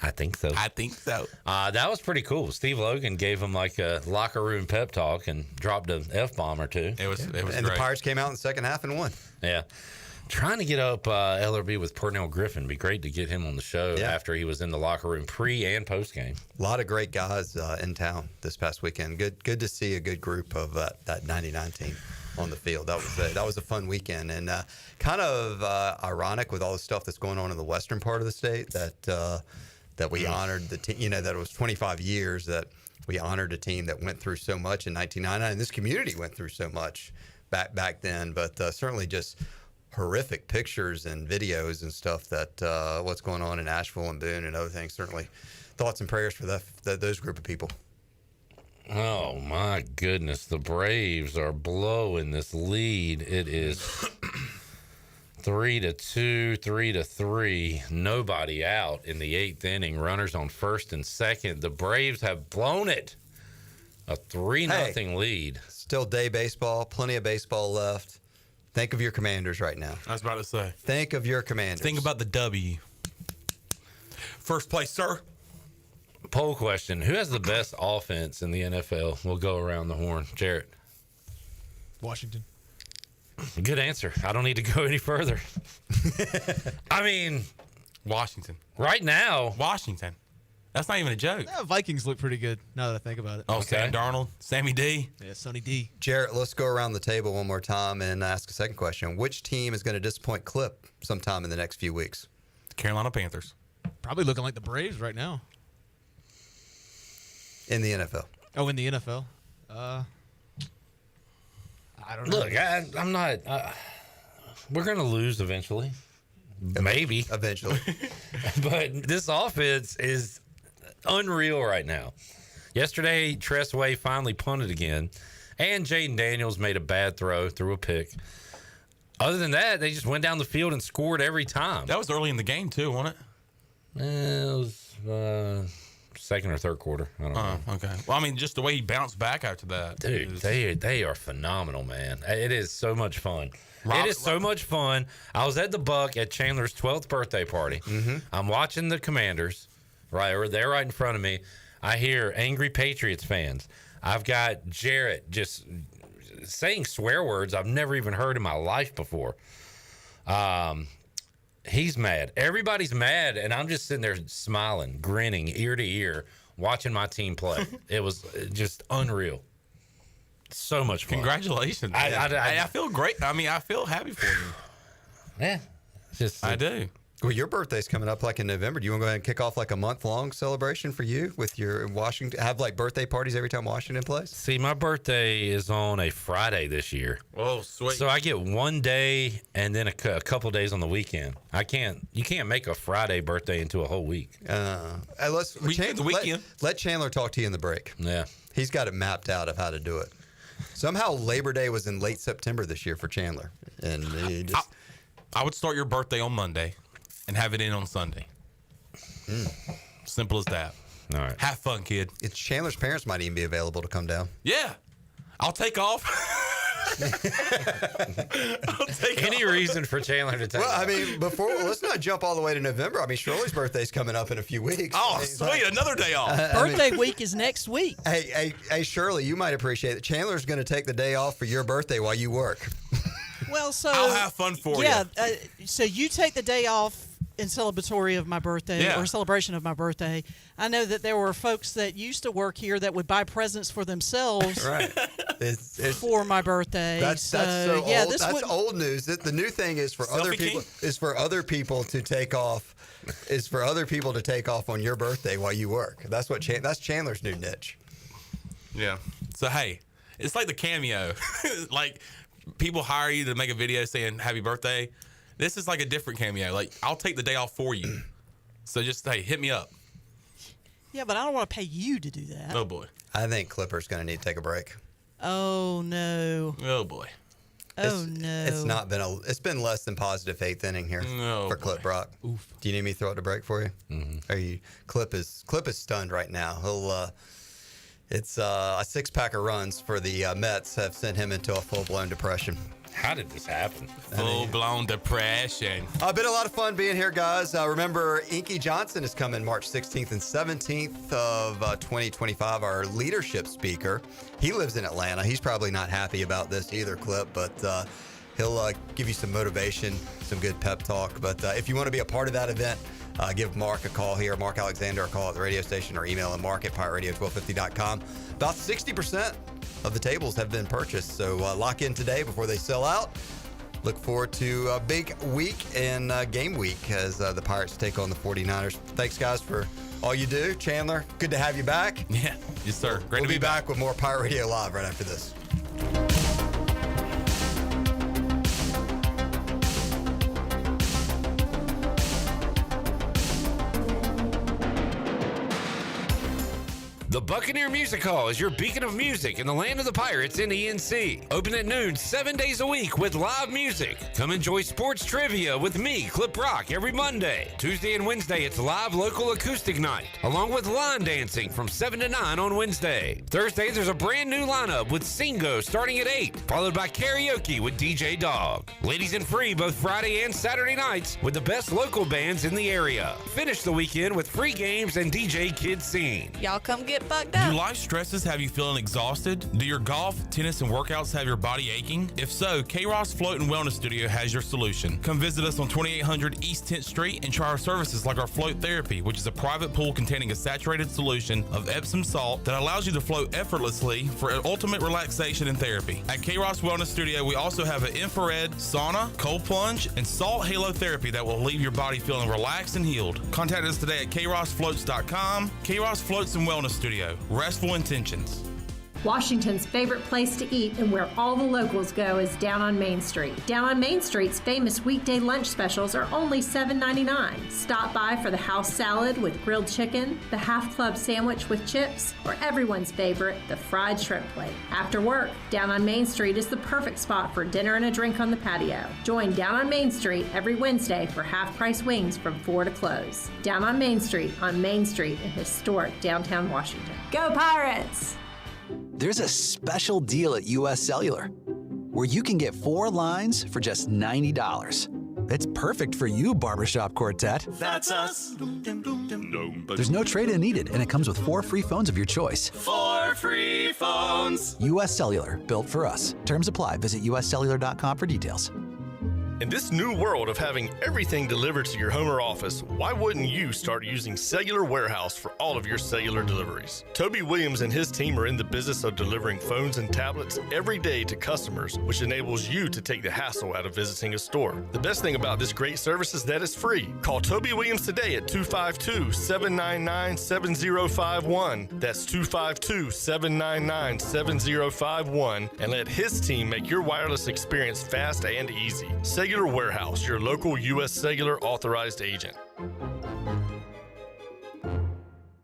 S18: That was pretty cool. Steve Logan gave him like a locker room pep talk and dropped an F-bomb or two.
S17: It was
S20: and
S17: great.
S20: The Pirates came out in the second half and won.
S18: Yeah. Trying to get up Ellerbe with Pernell Griffin. Be great to get him on the show after he was in the locker room pre and post game.
S20: A lot of great guys in town this past weekend. Good to see a good group of that 99 team on the field. That was a fun weekend, and kind of ironic with all the stuff that's going on in the western part of the state that we honored the team. That it was 25 years that we honored a team that went through so much in 1999, and this community went through so much back then. But certainly just horrific pictures and videos and stuff that what's going on in Asheville and Boone and other things. Certainly thoughts and prayers for those group of people.
S18: Oh my goodness, the Braves are blowing this lead. It is 3-2, 3-3. Nobody out in the 8th inning. Runners on first and second. The Braves have blown it. A 3-0 lead.
S20: Still day baseball, plenty of baseball left. Think of your Commanders right now.
S17: I was about to say.
S20: Think of your Commanders.
S17: Think about the W. First place, sir.
S18: Poll question. Who has the best offense in the NFL? We'll go around the horn. Jarrett.
S1: Washington.
S18: Good answer. I don't need to go any further. I mean,
S17: Washington.
S18: Right now.
S17: Washington. That's not even a joke.
S1: Yeah, Vikings look pretty good now that I think about it.
S17: Oh, okay. Sam Darnold, Sammy D.
S1: Yeah, Sonny D.
S20: Jarrett, let's go around the table one more time and ask a second question. Which team is going to disappoint Clip sometime in the next few weeks?
S17: The Carolina Panthers.
S1: Probably looking like the Braves right now.
S20: In the NFL.
S1: Oh, in the NFL. I don't know.
S18: Look, I'm not. We're going to lose eventually. Maybe.
S20: Eventually.
S18: But this offense is unreal right now. Yesterday, Tressway finally punted again, and Jaden Daniels made a bad threw a pick. Other than that, they just went down the field and scored every time.
S17: That was early in the game, too, wasn't it?
S18: It was second or third quarter. I don't know.
S17: Okay. Well, I mean, just the way he bounced back after that.
S18: Dude, they are phenomenal, man. It is so much fun. It is so much fun. I was at the Buck at Chandler's 12th birthday party. Mm-hmm. I'm watching the Commanders. Right, they're right in front of me. I hear angry Patriots fans. I've got Jarrett just saying swear words I've never even heard in my life before. He's mad. Everybody's mad, and I'm just sitting there smiling, grinning, ear to ear, watching my team play. It was just unreal. So much fun.
S17: Congratulations. I feel great. I mean, I feel happy for you.
S18: Yeah.
S17: I do.
S20: Well, your birthday's coming up like in November. Do you want to go ahead and kick off like a month-long celebration for you with your Washington? Have like birthday parties every time Washington plays?
S18: See, my birthday is on a Friday this year.
S17: Oh, sweet.
S18: So I get one day and then a couple days on the weekend. You can't make a Friday birthday into a whole week.
S20: Let Chandler talk to you in the break.
S18: Yeah.
S20: He's got it mapped out of how to do it. Somehow Labor Day was in late September this year for Chandler. And
S17: I would start your birthday on Monday and have it in on Sunday. Simple as that.
S18: All right.
S17: Have fun, kid.
S20: It's Chandler's parents might even be available to come down.
S17: Yeah. I'll take off.
S18: Any reason for Chandler to take off?
S20: I mean, let's not jump all the way to November. I mean, Shirley's birthday's coming up in a few weeks.
S17: Oh, sweet. Another day off.
S2: Birthday week is next week.
S20: Hey, Shirley, you might appreciate it. Chandler's going to take the day off for your birthday while you work.
S2: Well, so
S17: I'll have fun for you.
S2: Yeah. So you take the day off in celebratory of my birthday or celebration of my birthday. I know that there were folks that used to work here that would buy presents for themselves for my birthday.
S20: That's old news. The new thing is for other people to take off. Is for other people to take off on your birthday while you work. That's Chandler's new niche.
S17: Yeah. So hey, it's like the cameo. Like people hire you to make a video saying happy birthday. This is like a different cameo. Like, I'll take the day off for you. So just, hey, hit me up.
S2: Yeah, but I don't want to pay you to do that.
S17: Oh, boy.
S20: I think Clipper's going to need to take a break.
S2: Oh, no.
S17: Oh, boy.
S2: No.
S20: It's been less than positive 8th inning here for Clip Brock.
S1: Oof.
S20: Do you need me to throw it a break for you?
S18: Mm-hmm.
S20: Clip is stunned right now. It's a 6-pack of runs for the Mets have sent him into a full-blown depression.
S18: How did this happen?
S17: Full-blown depression.
S20: Been a lot of fun being here, guys. Remember, Inky Johnson is coming March 16th and 17th of 2025, our leadership speaker. He lives in Atlanta. He's probably not happy about this either, Clip, but He'll give you some motivation, some good pep talk. But if you want to be a part of that event, give Mark a call here, Mark Alexander, a call at the radio station, or email him, Mark at pirateradio1250.com. About 60% of the tables have been purchased, so lock in today before they sell out. Look forward to a big week and game week as the Pirates take on the 49ers. Thanks, guys, for all you do. Chandler, good to have you back.
S17: Yeah, yes, sir. Great
S20: we'll
S17: to be
S20: back with more Pirate Radio Live right after this.
S18: The Buccaneer Music Hall is your beacon of music in the land of the Pirates in ENC. Open at noon 7 days a week with live music. Come enjoy sports trivia with me, Clip Rock, every Monday. Tuesday and Wednesday, it's live local acoustic night, along with line dancing from 7 to 9 on Wednesday. Thursday, there's a brand new lineup with Singo starting at 8, followed by karaoke with DJ Dog. Ladies and free both Friday and Saturday nights with the best local bands in the area. Finish the weekend with free games and DJ Kids Scene.
S21: Y'all come get fucked up.
S17: Do life stresses have you feeling exhausted? Do your golf, tennis, and workouts have your body aching? If so, K-Ross Float and Wellness Studio has your solution. Come visit us on 2800 East 10th Street and try our services like our Float Therapy, which is a private pool containing a saturated solution of Epsom salt that allows you to float effortlessly for ultimate relaxation and therapy. At K-Ross Wellness Studio, we also have an infrared, sauna, cold plunge, and salt halo therapy that will leave your body feeling relaxed and healed. Contact us today at krossfloats.com. K-Ross Floats and Wellness Studio. Restful intentions.
S22: Washington's favorite place to eat and where all the locals go is down on Main Street. Down on Main Street's famous weekday lunch specials are only $7.99. Stop by for the house salad with grilled chicken, the half club sandwich with chips, or everyone's favorite, the fried shrimp plate. After work, Down on Main Street is the perfect spot for dinner and a drink on the patio. Join Down on Main Street every Wednesday for half-price wings from 4 to close. Down on Main Street in historic downtown Washington. Go Pirates!
S23: There's a special deal at U.S. Cellular where you can get 4 lines for just $90. It's perfect for you, Barbershop Quartet.
S24: That's us.
S23: There's no trade-in needed, and it comes with 4 free phones of your choice.
S24: 4 free phones.
S23: U.S. Cellular, built for us. Terms apply. Visit uscellular.com for details.
S25: In this new world of having everything delivered to your home or office, why wouldn't you start using Cellular Warehouse for all of your cellular deliveries? Toby Williams and his team are in the business of delivering phones and tablets every day to customers, which enables you to take the hassle out of visiting a store. The best thing about this great service is that it's free. Call Toby Williams today at 252-799-7051. That's 252-799-7051, and let his team make your wireless experience fast and easy. Cellular Warehouse, your local U.S. Cellular authorized agent.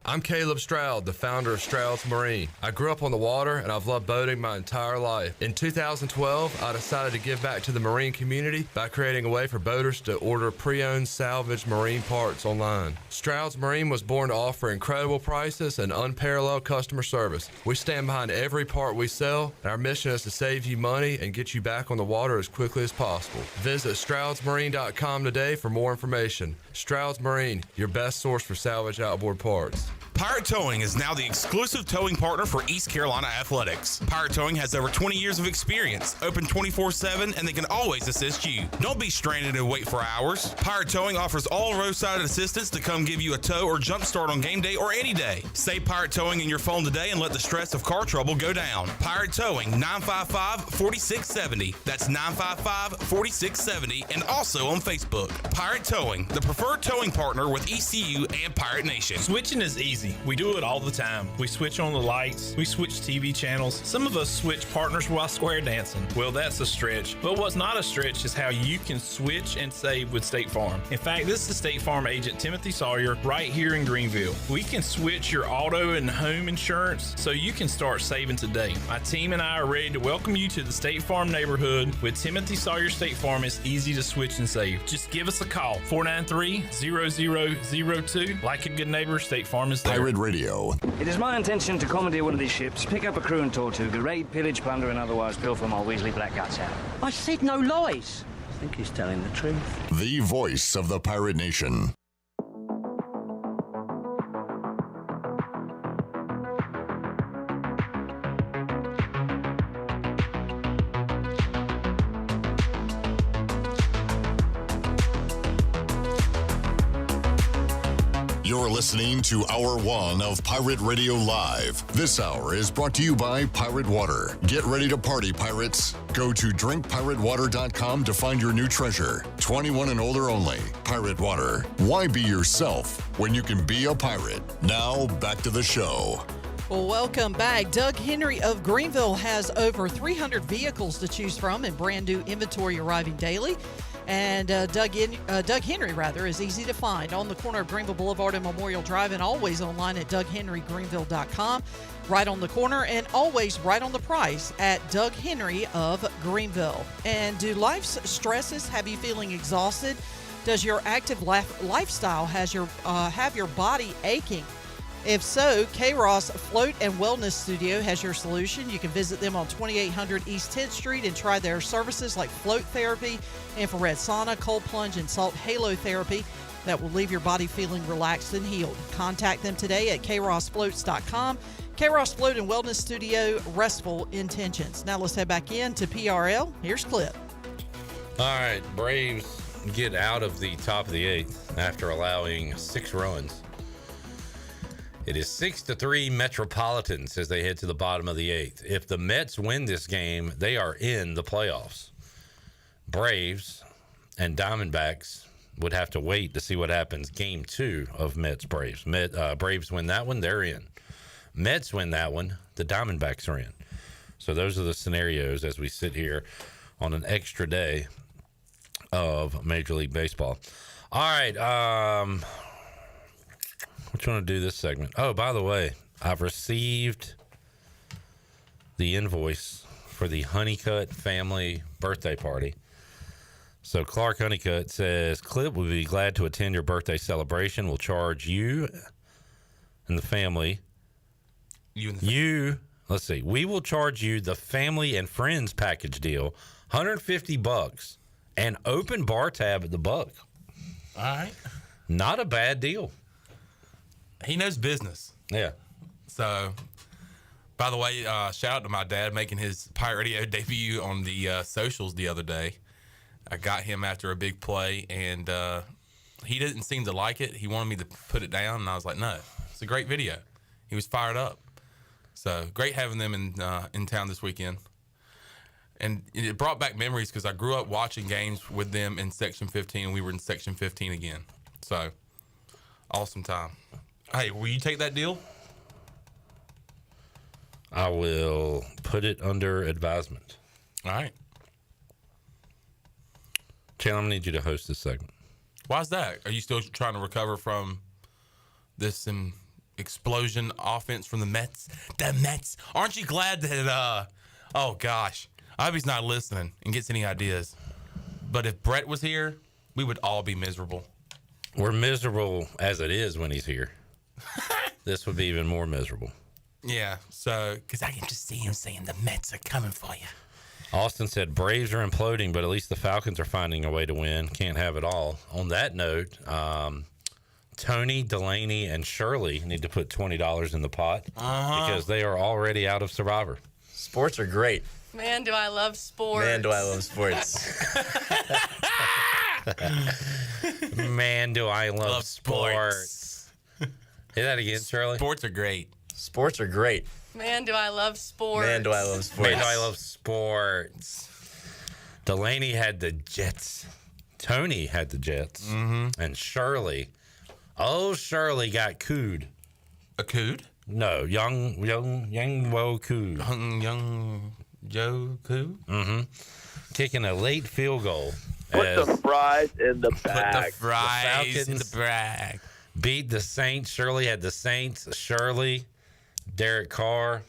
S26: I'm Caleb Stroud, the founder of Stroud's Marine. I grew up on the water and I've loved boating my entire life. In 2012, I decided to give back to the marine community by creating a way for boaters to order pre-owned salvage marine parts online. Stroud's Marine was born to offer incredible prices and unparalleled customer service. We stand behind every part we sell, and our mission is to save you money and get you back on the water as quickly as possible. Visit stroudsmarine.com today for more information. Stroud's Marine, your best source for salvage outboard parts.
S17: Pirate Towing is now the exclusive towing partner for East Carolina Athletics. Pirate Towing has over 20 years of experience, open 24/7, and they can always assist you. Don't be stranded and wait for hours. Pirate Towing offers all roadside assistance to come give you a tow or jump start on game day or any day. Save Pirate Towing in your phone today and let the stress of car trouble go down. Pirate Towing, 955-4670. That's 955-4670, and also on Facebook. Pirate Towing, the preferred towing partner with ECU and Pirate Nation.
S27: Switching is easy. We do it all the time. We switch on the lights. We switch TV channels. Some of us switch partners while square dancing. Well, that's a stretch. But what's not a stretch is how you can switch and save with State Farm. In fact, this is State Farm agent Timothy Sawyer right here in Greenville. We can switch your auto and home insurance so you can start saving today. My team and I are ready to welcome you to the State Farm neighborhood. With Timothy Sawyer State Farm, it's easy to switch and save. Just give us a call, 493-0002. Like a good neighbor, State Farm is there.
S14: Pirate Radio.
S28: It is my intention to commandeer one of these ships, pick up a crew and Tortuga, raid, pillage, plunder, and otherwise pilfer my Weasley black guts out.
S29: I said no lies. I think he's telling the truth.
S14: The voice of the Pirate Nation. You're listening to Hour 1 of Pirate Radio Live. This hour is brought to you by Pirate Water. Get ready to party, pirates. Go to drinkpiratewater.com to find your new treasure. 21 and older only. Pirate Water. Why be yourself when you can be a pirate? Now, back to the show.
S3: Well, welcome back. Doug Henry of Greenville has over 300 vehicles to choose from and brand new inventory arriving daily. And Doug Henry is easy to find on the corner of Greenville Boulevard and Memorial Drive, and always online at DougHenryGreenville.com. Right on the corner and always right on the price at Doug Henry of Greenville. And do life's stresses have you feeling exhausted? Does your active lifestyle have your body aching? If so, K-Ross Float and Wellness Studio has your solution. You can visit them on 2800 East 10th Street and try their services like float therapy, infrared sauna, cold plunge, and salt halo therapy that will leave your body feeling relaxed and healed. Contact them today at krossfloats.com. K-Ross Float and Wellness Studio, restful intentions. Now let's head back in to PRL. Here's Clip.
S18: All right, Braves get out of the top of the eighth after allowing 6 runs. It is 6-3 Metropolitans as they head to the bottom of the eighth. If the Mets win this game, they are in the playoffs. Braves and Diamondbacks would have to wait to see what happens game 2 of Mets-Braves. Braves win that one, they're in. Mets win that one, the Diamondbacks are in. So those are the scenarios as we sit here on an extra day of Major League Baseball. All right, what you want to do this segment? Oh, by the way, I've received the invoice for the Honeycutt family birthday party. So Clark Honeycutt says, Clip will be glad to attend your birthday celebration. We'll charge you and the family. Let's see. We will charge you the family and friends package deal, $150 and open bar tab at the Buck.
S17: All right.
S18: Not a bad deal.
S17: He knows business.
S18: Yeah.
S17: So, by the way, shout out to my dad making his Pirate Radio debut on the socials the other day. I got him after a big play, and he didn't seem to like it. He wanted me to put it down, and I was like, no, it's a great video. He was fired up. So, great having them in town this weekend. And it brought back memories because I grew up watching games with them in Section 15, and we were in Section 15 again. So, awesome time. Hey, will you take that deal?
S18: I will put it under advisement.
S17: All right.
S18: Chandler, I'm going to need you to host this segment.
S17: Why's that? Are you still trying to recover from this explosion offense from the Mets? The Mets. Aren't you glad that, oh, gosh. I hope he's not listening and gets any ideas. But if Brett was here, we would all be miserable.
S18: We're miserable as it is when he's here. This would be even more miserable.
S17: Yeah, so, because I can just see him saying the Mets are coming for you.
S18: Austin said, Braves are imploding, but at least the Falcons are finding a way to win. Can't have it all. On that note, Tony, Delaney, and Shirley need to put $20 in the pot because they are already out of Survivor.
S4: Sports are great.
S5: Man, do I love sports.
S4: Man, do I love sports.
S18: Man, do I love sports. Say that again, Shirley.
S17: Sports are great.
S4: Sports are great.
S5: Man, do I love sports.
S4: Man, do I love sports.
S18: Man, do I love sports. Delaney had the Jets. Tony had the Jets. Mm-hmm. And Shirley. Oh, Shirley got cooed.
S17: A cooed?
S18: No, young Wo coo.
S17: Young Joe coo?
S18: Mm-hmm. Kicking a late field goal.
S6: Put the fries in the bag.
S17: Put the fries in the bag.
S18: Beat the Saints. Shirley had the Saints. Shirley, Derek Carr,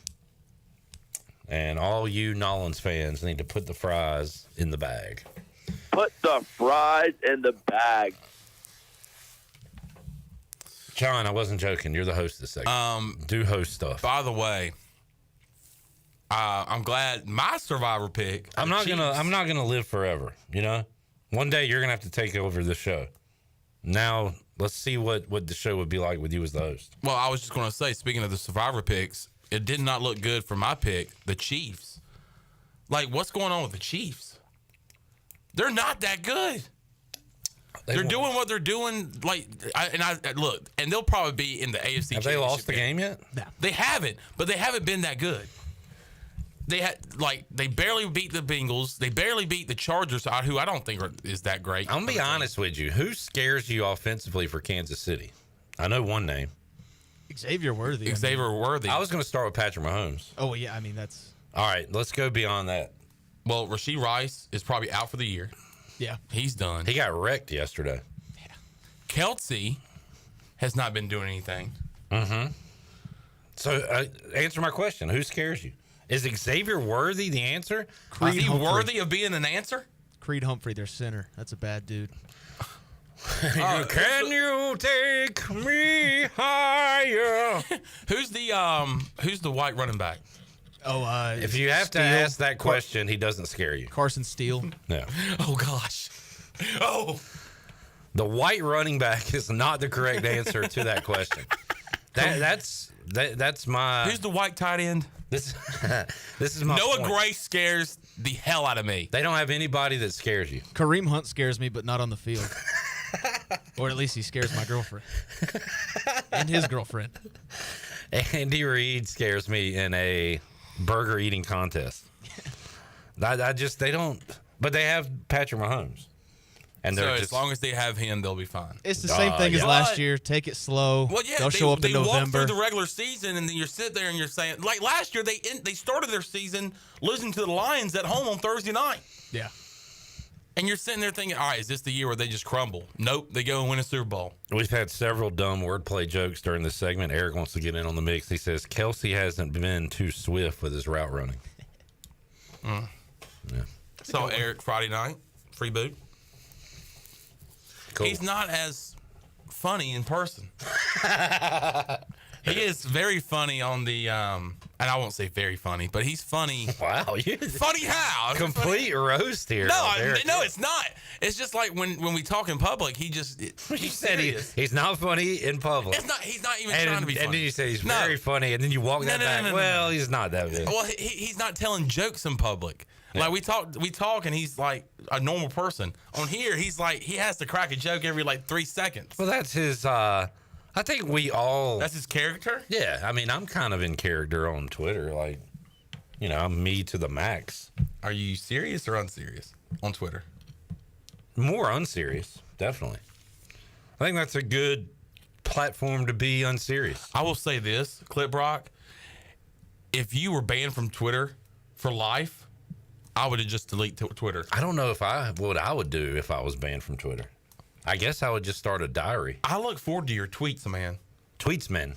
S18: and all you Nolans fans need to put the fries in the bag.
S6: Put the fries in the bag.
S18: John, I wasn't joking. You're the host of this segment. Do host stuff.
S17: By the way, I'm glad my Survivor pick.
S18: I'm not gonna live forever. You know, one day you're gonna have to take over the show. Now let's see what the show would be like with you as the host.
S17: Well, I was just gonna say, speaking of the Survivor picks, it did not look good for my pick, the Chiefs. Like, what's going on with the Chiefs? They're not that good. They're doing what they're doing. Look, and they'll probably be in the AFC.
S18: Have they lost the game yet?
S1: No,
S17: they haven't. But they haven't been that good. They barely beat the Bengals. They barely beat the Chargers, who I don't think is that great.
S18: I'm gonna be honest with you. Who scares you offensively for Kansas City? I know one name.
S1: Xavier Worthy.
S17: Worthy.
S18: I was going to start with Patrick Mahomes.
S1: Oh yeah, I mean that's.
S18: All right, let's go beyond that.
S17: Well, Rashee Rice is probably out for the year.
S1: Yeah,
S17: he's done.
S18: He got wrecked yesterday.
S17: Yeah. Kelsey has not been doing anything.
S18: Mm-hmm. So answer my question. Who scares you? Is Xavier Worthy the answer?
S17: Is he worthy of being an answer?
S1: Creed Humphrey, their center. That's a bad dude.
S18: Can you take me higher?
S17: Who's the white running back?
S1: Oh,
S18: if you have
S1: Steele.
S18: to ask that question, he doesn't scare you.
S1: Carson Steele.
S18: No.
S17: Oh gosh. Oh.
S18: The white running back is not the correct answer to that question. That's my.
S17: Who's the white tight end?
S18: This is my
S17: Noah
S18: point.
S17: Gray scares the hell out of me.
S18: They don't have anybody that scares you.
S1: Kareem Hunt scares me, but not on the field. Or at least he scares my girlfriend and his girlfriend.
S18: Andy Reid scares me in a burger eating contest. They don't. But they have Patrick Mahomes. And
S17: so
S18: they're
S17: as long as they have him, they'll be fine.
S1: It's the same thing as last year. Take it slow.
S17: Well, yeah,
S1: they'll show up in November.
S17: Walk through the regular season, and then you're sitting there and you're saying, like last year, they started their season losing to the Lions at home on Thursday night.
S1: Yeah.
S17: And you're sitting there thinking, all right, is this the year where they just crumble? Nope, they go and win a Super Bowl.
S18: We've had several dumb wordplay jokes during this segment. Eric wants to get in on the mix. He says Kelsey hasn't been too swift with his route running.
S17: Yeah. So Eric, Friday night, free boot.
S18: Cool.
S17: He's not as funny in person. He is very funny on the, and I won't say very funny, but he's funny.
S18: Wow.
S17: Funny how?
S18: Complete roast here.
S17: No, it's not. It's just like when we talk in public, he just.
S18: You said he's not funny in public.
S17: He's not even trying to be funny.
S18: And then you say he's very funny, and then you walk that back. Well, he's not that good.
S17: Well, he's not telling jokes in public. Yeah. Like we talk, and he's like a normal person. On here, he's like he has to crack a joke every like 3 seconds.
S18: Well, that's his. I think we all.
S17: That's his character.
S18: Yeah, I mean, I'm kind of in character on Twitter. Like, I'm me to the max.
S17: Are you serious or unserious on Twitter?
S18: More unserious, definitely. I think that's a good platform to be unserious.
S17: I will say this, Clip Brock. If you were banned from Twitter for life, I would have just delete Twitter.
S18: I don't know what I would do if I was banned from Twitter. I guess I would just start a diary.
S17: I look forward to your tweets, man.
S18: Tweetsman.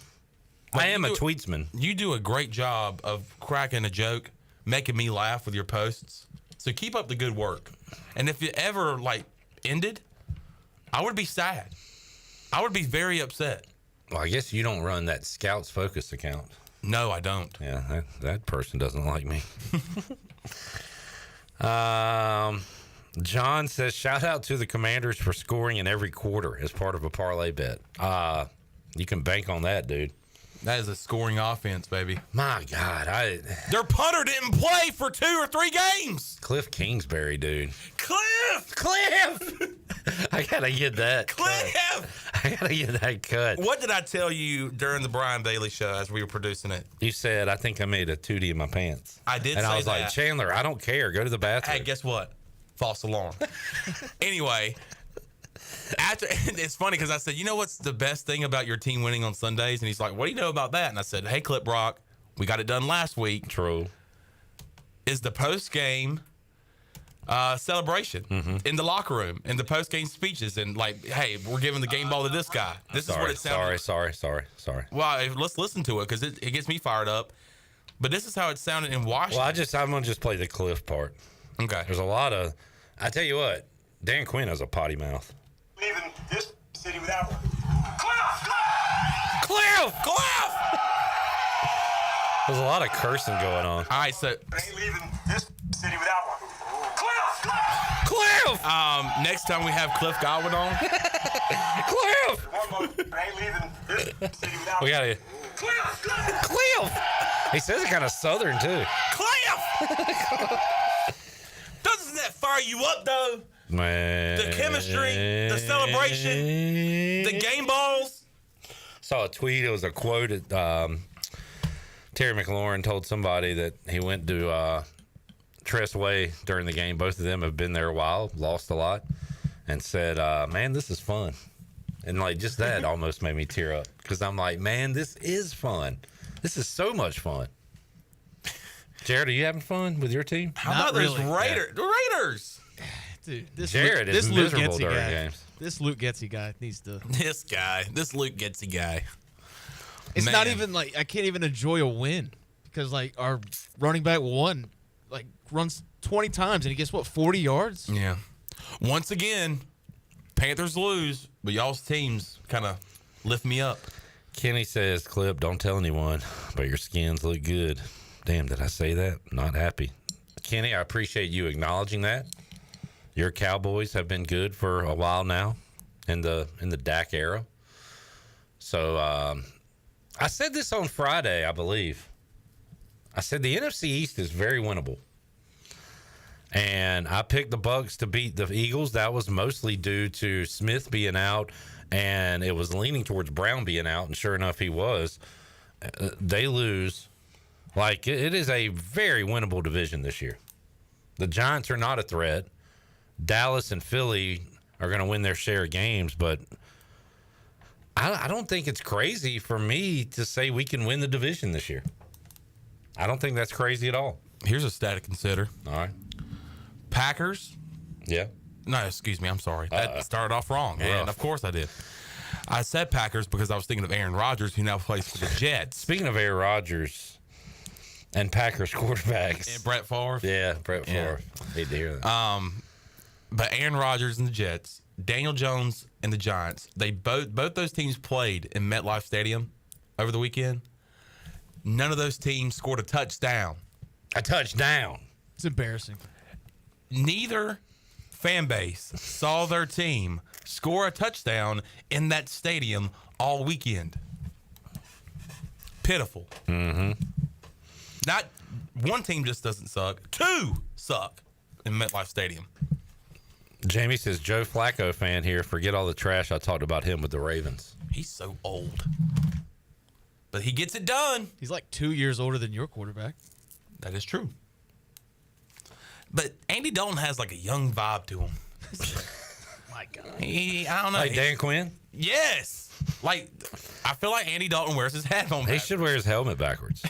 S18: I am a tweetsman.
S17: You do a great job of cracking a joke, making me laugh with your posts. So keep up the good work. And if it ever ended, I would be sad. I would be very upset.
S18: Well, I guess you don't run that Scouts Focus account.
S17: No, I don't.
S18: Yeah, that person doesn't like me. John says, shout out to the Commanders for scoring in every quarter as part of a parlay bet. You can bank on that, dude.
S17: That is a scoring offense, baby.
S18: My God.
S17: Their punter didn't play for 2 or 3 games.
S18: Cliff Kingsbury, dude.
S17: Cliff!
S18: I got to get that.
S17: Cliff!
S18: I got to get that cut.
S17: What did I tell you during the Brian Bailey show as we were producing it?
S18: You said, I think I made a 2D in my pants.
S17: I did say that.
S18: And I was like, Chandler, I don't care. Go to the bathroom.
S17: Hey, guess what? False alarm. Anyway, it's funny because I said, you know what's the best thing about your team winning on Sundays? And he's like, what do you know about that? And I said, hey, Clip Brock, we got it done last week.
S18: True.
S17: Is the post-game celebration in the locker room, and the post-game speeches, and hey, we're giving the game ball to this guy. This is what it sounded.
S18: Sorry.
S17: Well, let's listen to it because it gets me fired up. But this is how it sounded in Washington.
S18: Well, I'm going to just play the Cliff part.
S17: Okay.
S18: There's a lot of, I tell you what, Dan Quinn has a potty mouth.
S15: Leaving this city without one.
S17: Cliff!
S18: There's a lot of cursing going on.
S17: All right, so.
S15: Ain't leaving this city without one.
S18: Cliff!
S17: Next time we have Cliff Godwin on.
S18: Cliff!
S15: One more. Ain't leaving this city without
S18: We got to. Cliff! He says it kind of southern, too.
S17: Cliff! Doesn't that fire you up, though?
S18: Man.
S17: The chemistry, the celebration, the game balls.
S18: Saw a tweet. It was a quote. Terry McLaurin told somebody that he went to Tressway during the game. Both of them have been there a while, lost a lot, and said, man, this is fun. And like just that almost made me tear up because I'm like, man, this is fun. This is so much fun. Jared, are you having fun with your team?
S17: How about those Raiders? The Raiders.
S1: Dude, this
S18: Jared is miserable during games.
S1: This Luke Getsy guy needs to.
S17: This Luke Getsy guy.
S1: It's not even like I can't even enjoy a win because like our running back runs 20 times and he gets 40 yards.
S17: Yeah. Once again, Panthers lose, but y'all's teams kind of lift me up.
S18: Kenny says, "Clip, don't tell anyone, but your skins look good." Damn, did I say that? Not happy. Kenny, I appreciate you acknowledging that. Your Cowboys have been good for a while now in the Dak era. So I said this on Friday, I believe. I said the NFC East is very winnable. And I picked the Bucs to beat the Eagles. That was mostly due to Smith being out, and it was leaning towards Brown being out, and sure enough, he was. They lose. Like, it is a very winnable division this year. The Giants are not a threat. Dallas and Philly are going to win their share of games, but I don't think it's crazy for me to say we can win the division this year. I don't think that's crazy at all.
S17: Here's a stat to consider.
S18: All right.
S17: Packers.
S18: Yeah.
S17: No, excuse me. I'm sorry. That started off wrong. And of course I did. I said Packers because I was thinking of Aaron Rodgers, who now plays for the Jets.
S18: Speaking of Aaron Rodgers and Packers quarterbacks.
S17: And Brett Favre.
S18: Yeah, Brett Favre. Hate to hear that.
S17: But Aaron Rodgers and the Jets, Daniel Jones and the Giants, they both those teams played in MetLife Stadium over the weekend. None of those teams scored a touchdown.
S18: A touchdown.
S1: It's embarrassing.
S17: Neither fan base saw their team score a touchdown in that stadium all weekend. Pitiful.
S18: Mm-hmm.
S17: Not one team just doesn't suck. Two suck in MetLife Stadium.
S18: Jamie says, Joe Flacco fan here. Forget all the trash I talked about him with the Ravens.
S17: He's so old. But he gets it done.
S1: He's like 2 years older than your quarterback.
S17: That is true. But Andy Dalton has like a young vibe to him.
S1: My God.
S17: I don't know.
S18: Like Dan Quinn?
S17: Yes. Like, I feel like Andy Dalton wears his hat on backwards.
S18: He should wear his helmet backwards.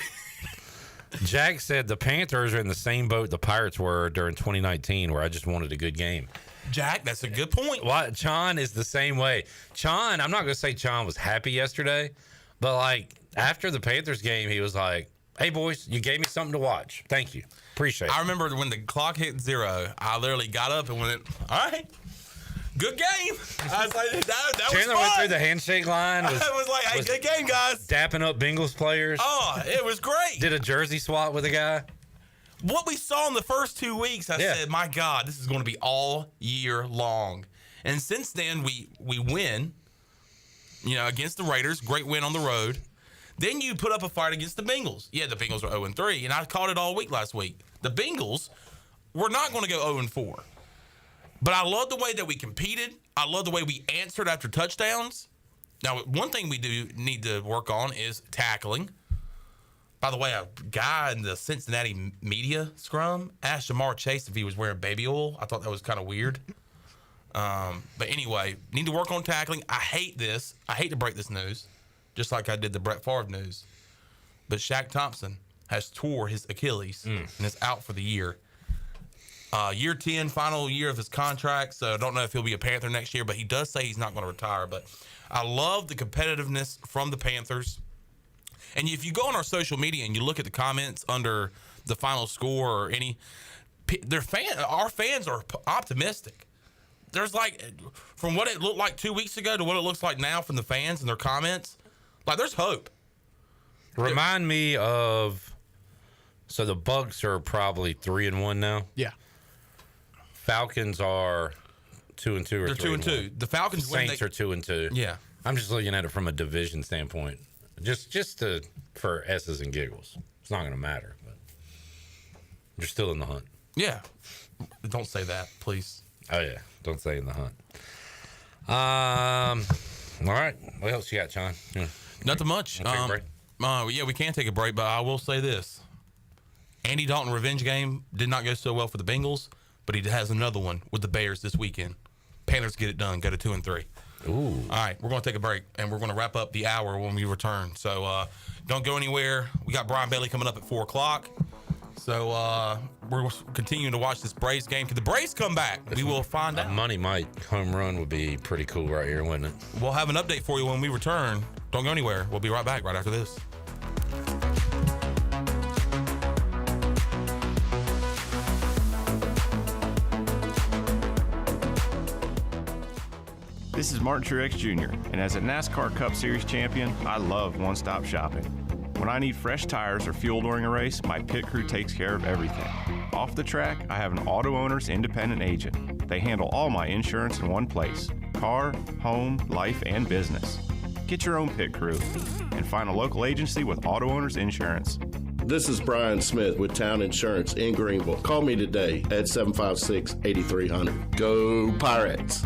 S18: Jack said the Panthers are in the same boat the Pirates were during 2019, where I just wanted a good game.
S17: Jack, that's a good point.
S18: Chon is the same way. Chon, I'm not going to say Chon was happy yesterday, but like after the Panthers game, he was like, hey, boys, you gave me something to watch. Thank you. Appreciate it.
S17: I remember when the clock hit 0, I literally got up and went, all right, good game. I was like, that was
S18: Chandler
S17: fun.
S18: went through the handshake line.
S17: I was like, hey, good game, guys.
S18: Dapping up Bengals players.
S17: Oh, it was great.
S18: Did a jersey swap with a guy.
S17: What we saw in the first 2 weeks, I said, my God, this is going to be all year long. And since then, we win, against the Raiders. Great win on the road. Then you put up a fight against the Bengals. Yeah, the Bengals are 0-3, and I called it all week last week. The Bengals were not going to go 0-4. But I love the way that we competed. I love the way we answered after touchdowns. Now, one thing we do need to work on is tackling. By the way, a guy in the Cincinnati media scrum asked Jamar Chase if he was wearing baby oil. I thought that was kind of weird. But anyway, need to work on tackling. I hate this. I hate to break this news, just like I did the Brett Favre news. But Shaq Thompson has tore his Achilles and is out for the year. Year 10, final year of his contract, so I don't know if he'll be a Panther next year, but he does say he's not going to retire. But I love the competitiveness from the Panthers. And if you go on our social media and you look at the comments under the final score or our fans are optimistic. There's like, from what it looked like 2 weeks ago to what it looks like now from the fans and their comments, like there's hope.
S18: Remind me of, so the Bucs are probably 3-1 now.
S1: Yeah.
S18: Falcons are 2-2 or 3-1.
S17: They're 2-2. The Falcons
S18: Saints are 2-2.
S17: Yeah.
S18: I'm just looking at it from a division standpoint. Just for S's and giggles. It's not going to matter, but you're still in the hunt.
S17: Yeah. Don't say that, please.
S18: Oh, yeah. Don't say in the hunt. All right. What else you got, John? Yeah.
S17: Nothing much.
S18: Take a break.
S17: Yeah, we can take a break, but I will say this. Andy Dalton revenge game did not go so well for the Bengals, but he has another one with the Bears this weekend. Panthers get it done. Go to 2-3.
S18: Ooh.
S17: All right, we're going to take a break, and we're going to wrap up the hour when we return. So don't go anywhere. We got Brian Bailey coming up at 4 o'clock. So we're continuing to watch this Braves game. Could the Braves come back? We will find out.
S18: Money Mike home run would be pretty cool right here, wouldn't it?
S17: We'll have an update for you when we return. Don't go anywhere. We'll be right back right after this.
S7: This is Martin Truex Jr., and as a NASCAR Cup Series champion, I love one-stop shopping. When I need fresh tires or fuel during a race, my pit crew takes care of everything. Off the track, I have an Auto Owners independent agent. They handle all my insurance in one place: car, home, life, and business. Get your own pit crew and find a local agency with Auto Owners Insurance.
S8: This is Brian Smith with Town Insurance in Greenville. Call me today at 756-8300. Go Pirates!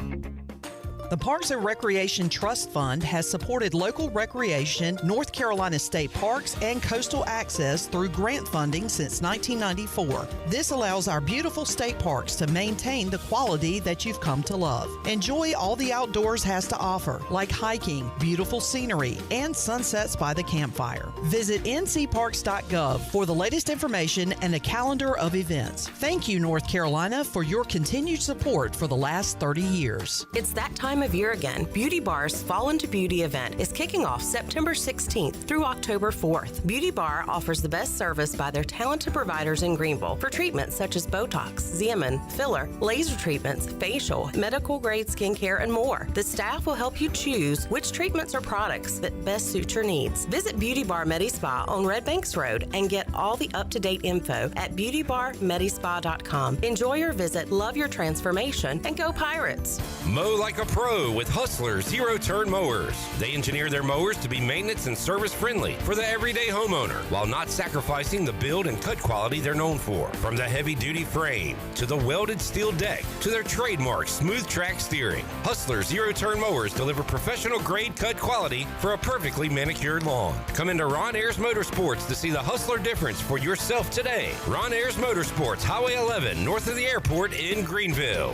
S3: The Parks and Recreation Trust Fund has supported local recreation, North Carolina state parks, and coastal access through grant funding since 1994. This allows our beautiful state parks to maintain the quality that you've come to love. Enjoy all the outdoors has to offer, like hiking, beautiful scenery, and sunsets by the campfire. Visit ncparks.gov for the latest information and a calendar of events. Thank you, North Carolina, for your continued support for the last 30 years.
S9: It's that time of year again. Beauty Bar's Fall into Beauty event is kicking off September 16th through October 4th. Beauty Bar offers the best service by their talented providers in Greenville for treatments such as Botox, Xeomin, filler, laser treatments, facial, medical grade skincare, and more. The staff will help you choose which treatments or products that best suit your needs. Visit Beauty Bar Medi-Spa on Red Banks Road and get all the up-to-date info at beautybarmedispa.com. Enjoy your visit, love your transformation, and go Pirates!
S18: Mow like a pro with Hustler zero-turn mowers. They engineer their mowers to be maintenance and service friendly for the everyday homeowner while not sacrificing the build and cut quality they're known for. From the heavy-duty frame to the welded steel deck to their trademark smooth track steering, Hustler zero-turn mowers deliver professional grade cut quality for a perfectly manicured lawn. Come into Ron Ayers Motorsports to see the Hustler difference for yourself today. Ron Ayers Motorsports, Highway 11, north of the airport in Greenville.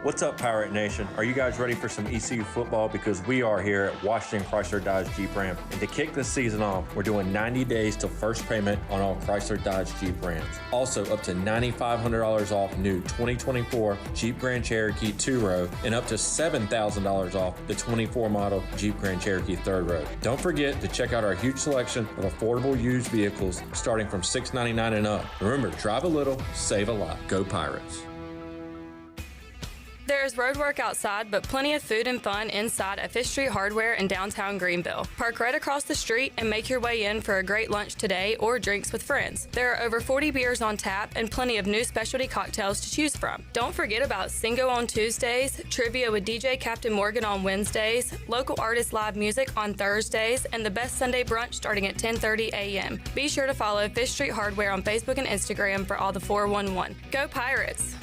S10: What's up, Pirate Nation? Are you guys ready for some ECU football? Because we are here at Washington Chrysler Dodge Jeep Ram. And to kick this season off, we're doing 90 days till first payment on all Chrysler Dodge Jeep Rams. Also, up to $9,500 off new 2024 Jeep Grand Cherokee 2-row and up to $7,000 off the 24 model Jeep Grand Cherokee 3rd-row. Don't forget to check out our huge selection of affordable used vehicles starting from $699 and up. Remember, drive a little, save a lot. Go Pirates.
S11: There is road work outside, but plenty of food and fun inside at Fish Street Hardware in downtown Greenville. Park right across the street and make your way in for a great lunch today or drinks with friends. There are over 40 beers on tap and plenty of new specialty cocktails to choose from. Don't forget about Singo on Tuesdays, trivia with DJ Captain Morgan on Wednesdays, local artist live music on Thursdays, and the best Sunday brunch starting at 10:30 a.m. Be sure to follow Fish Street Hardware on Facebook and Instagram for all the 411. Go Pirates!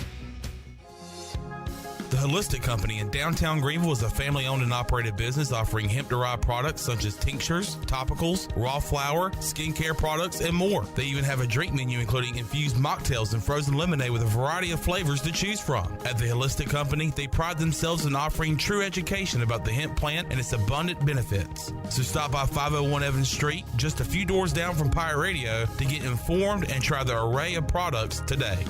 S17: The Holistic Company in downtown Greenville is a family-owned and operated business offering hemp-derived products such as tinctures, topicals, raw flour, skincare products, and more. They even have a drink menu including infused mocktails and frozen lemonade with a variety of flavors to choose from. At the Holistic Company, they pride themselves in offering true education about the hemp plant and its abundant benefits. So stop by 501 Evans Street, just a few doors down from Pirate Radio, to get informed and try their array of products today.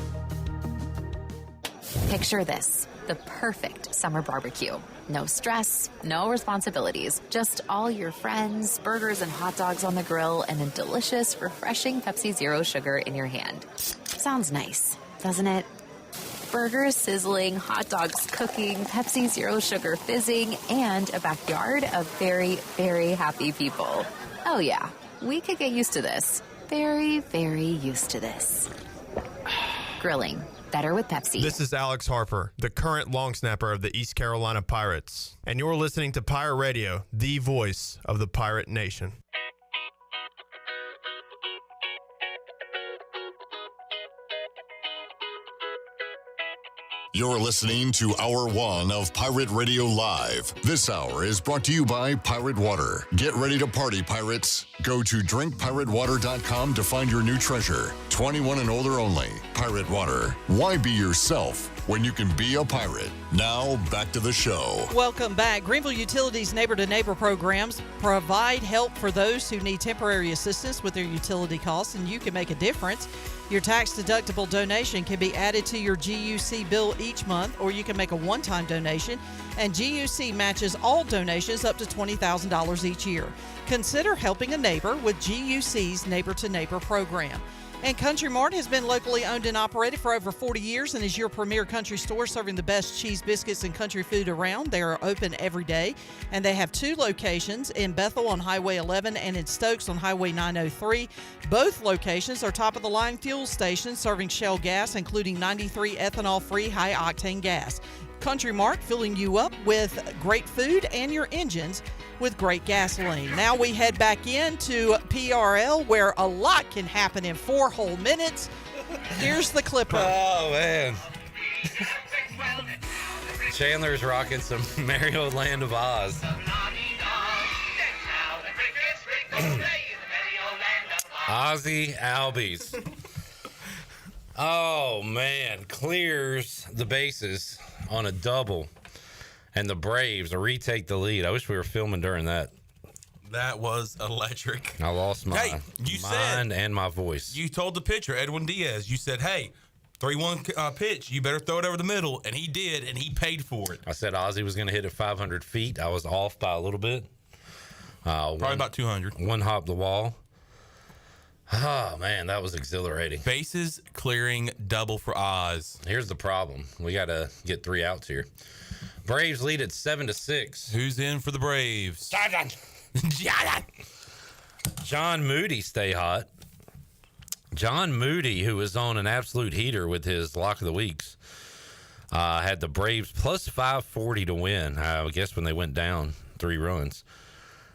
S12: Picture this. The perfect summer barbecue. No stress, no responsibilities, just all your friends, burgers and hot dogs on the grill, and a delicious, refreshing Pepsi Zero Sugar in your hand. Sounds nice, doesn't it? Burgers sizzling, hot dogs cooking, Pepsi Zero Sugar fizzing, and a backyard of very, very happy people. Oh yeah, we could get used to this. Very, very used to this. Grilling. Better with Pepsi.
S13: This is Alex Harper, the current long snapper of the East Carolina Pirates. And you're listening to Pirate Radio, the voice of the Pirate Nation.
S14: You're listening to Hour 1 of Pirate Radio Live. This hour is brought to you by Pirate Water. Get ready to party, pirates. Go to drinkpiratewater.com to find your new treasure. 21 and older only. Pirate Water. Why be yourself when you can be a pirate? Now, back to the show.
S3: Welcome back. Greenville Utilities neighbor-to-neighbor programs provide help for those who need temporary assistance with their utility costs, and you can make a difference. Your tax-deductible donation can be added to your GUC bill each month, or you can make a one-time donation, and GUC matches all donations up to $20,000 each year. Consider helping a neighbor with GUC's Neighbor-to-Neighbor program. And Country Mart has been locally owned and operated for over 40 years and is your premier country store serving the best cheese, biscuits, and country food around. They are open every day, and they have 2 locations in Bethel on Highway 11 and in Stokes on Highway 903. Both locations are top-of-the-line fuel stations serving Shell gas, including 93 ethanol-free high-octane gas. Country Mart filling you up with great food and your engines with great gasoline. Now we head back into PRL where a lot can happen in 4 whole minutes. Here's the clip.
S18: Oh, man. Chandler's rocking some Mario Land of Oz. Ozzy Albies. Oh, man. Clears the bases on a double. And the Braves retake the lead. I wish we were filming during that.
S17: That was electric.
S18: I lost my mind and my voice.
S17: You told the pitcher, Edwin Diaz, you said, hey, 3-1 pitch, you better throw it over the middle. And he did, and he paid for it.
S18: I said Ozzy was going to hit it 500 feet. I was off by a little bit.
S17: Probably about 200.
S18: One hop the wall. Oh, man, that was exhilarating.
S17: Bases clearing double for Oz.
S18: Here's the problem. We got to get 3 outs here. Braves lead at 7-6.
S17: Who's in for the Braves?
S18: John Moody stay hot. John Moody, who was on an absolute heater with his lock of the weeks, had the Braves plus 540 to win. I guess when they went down 3 runs.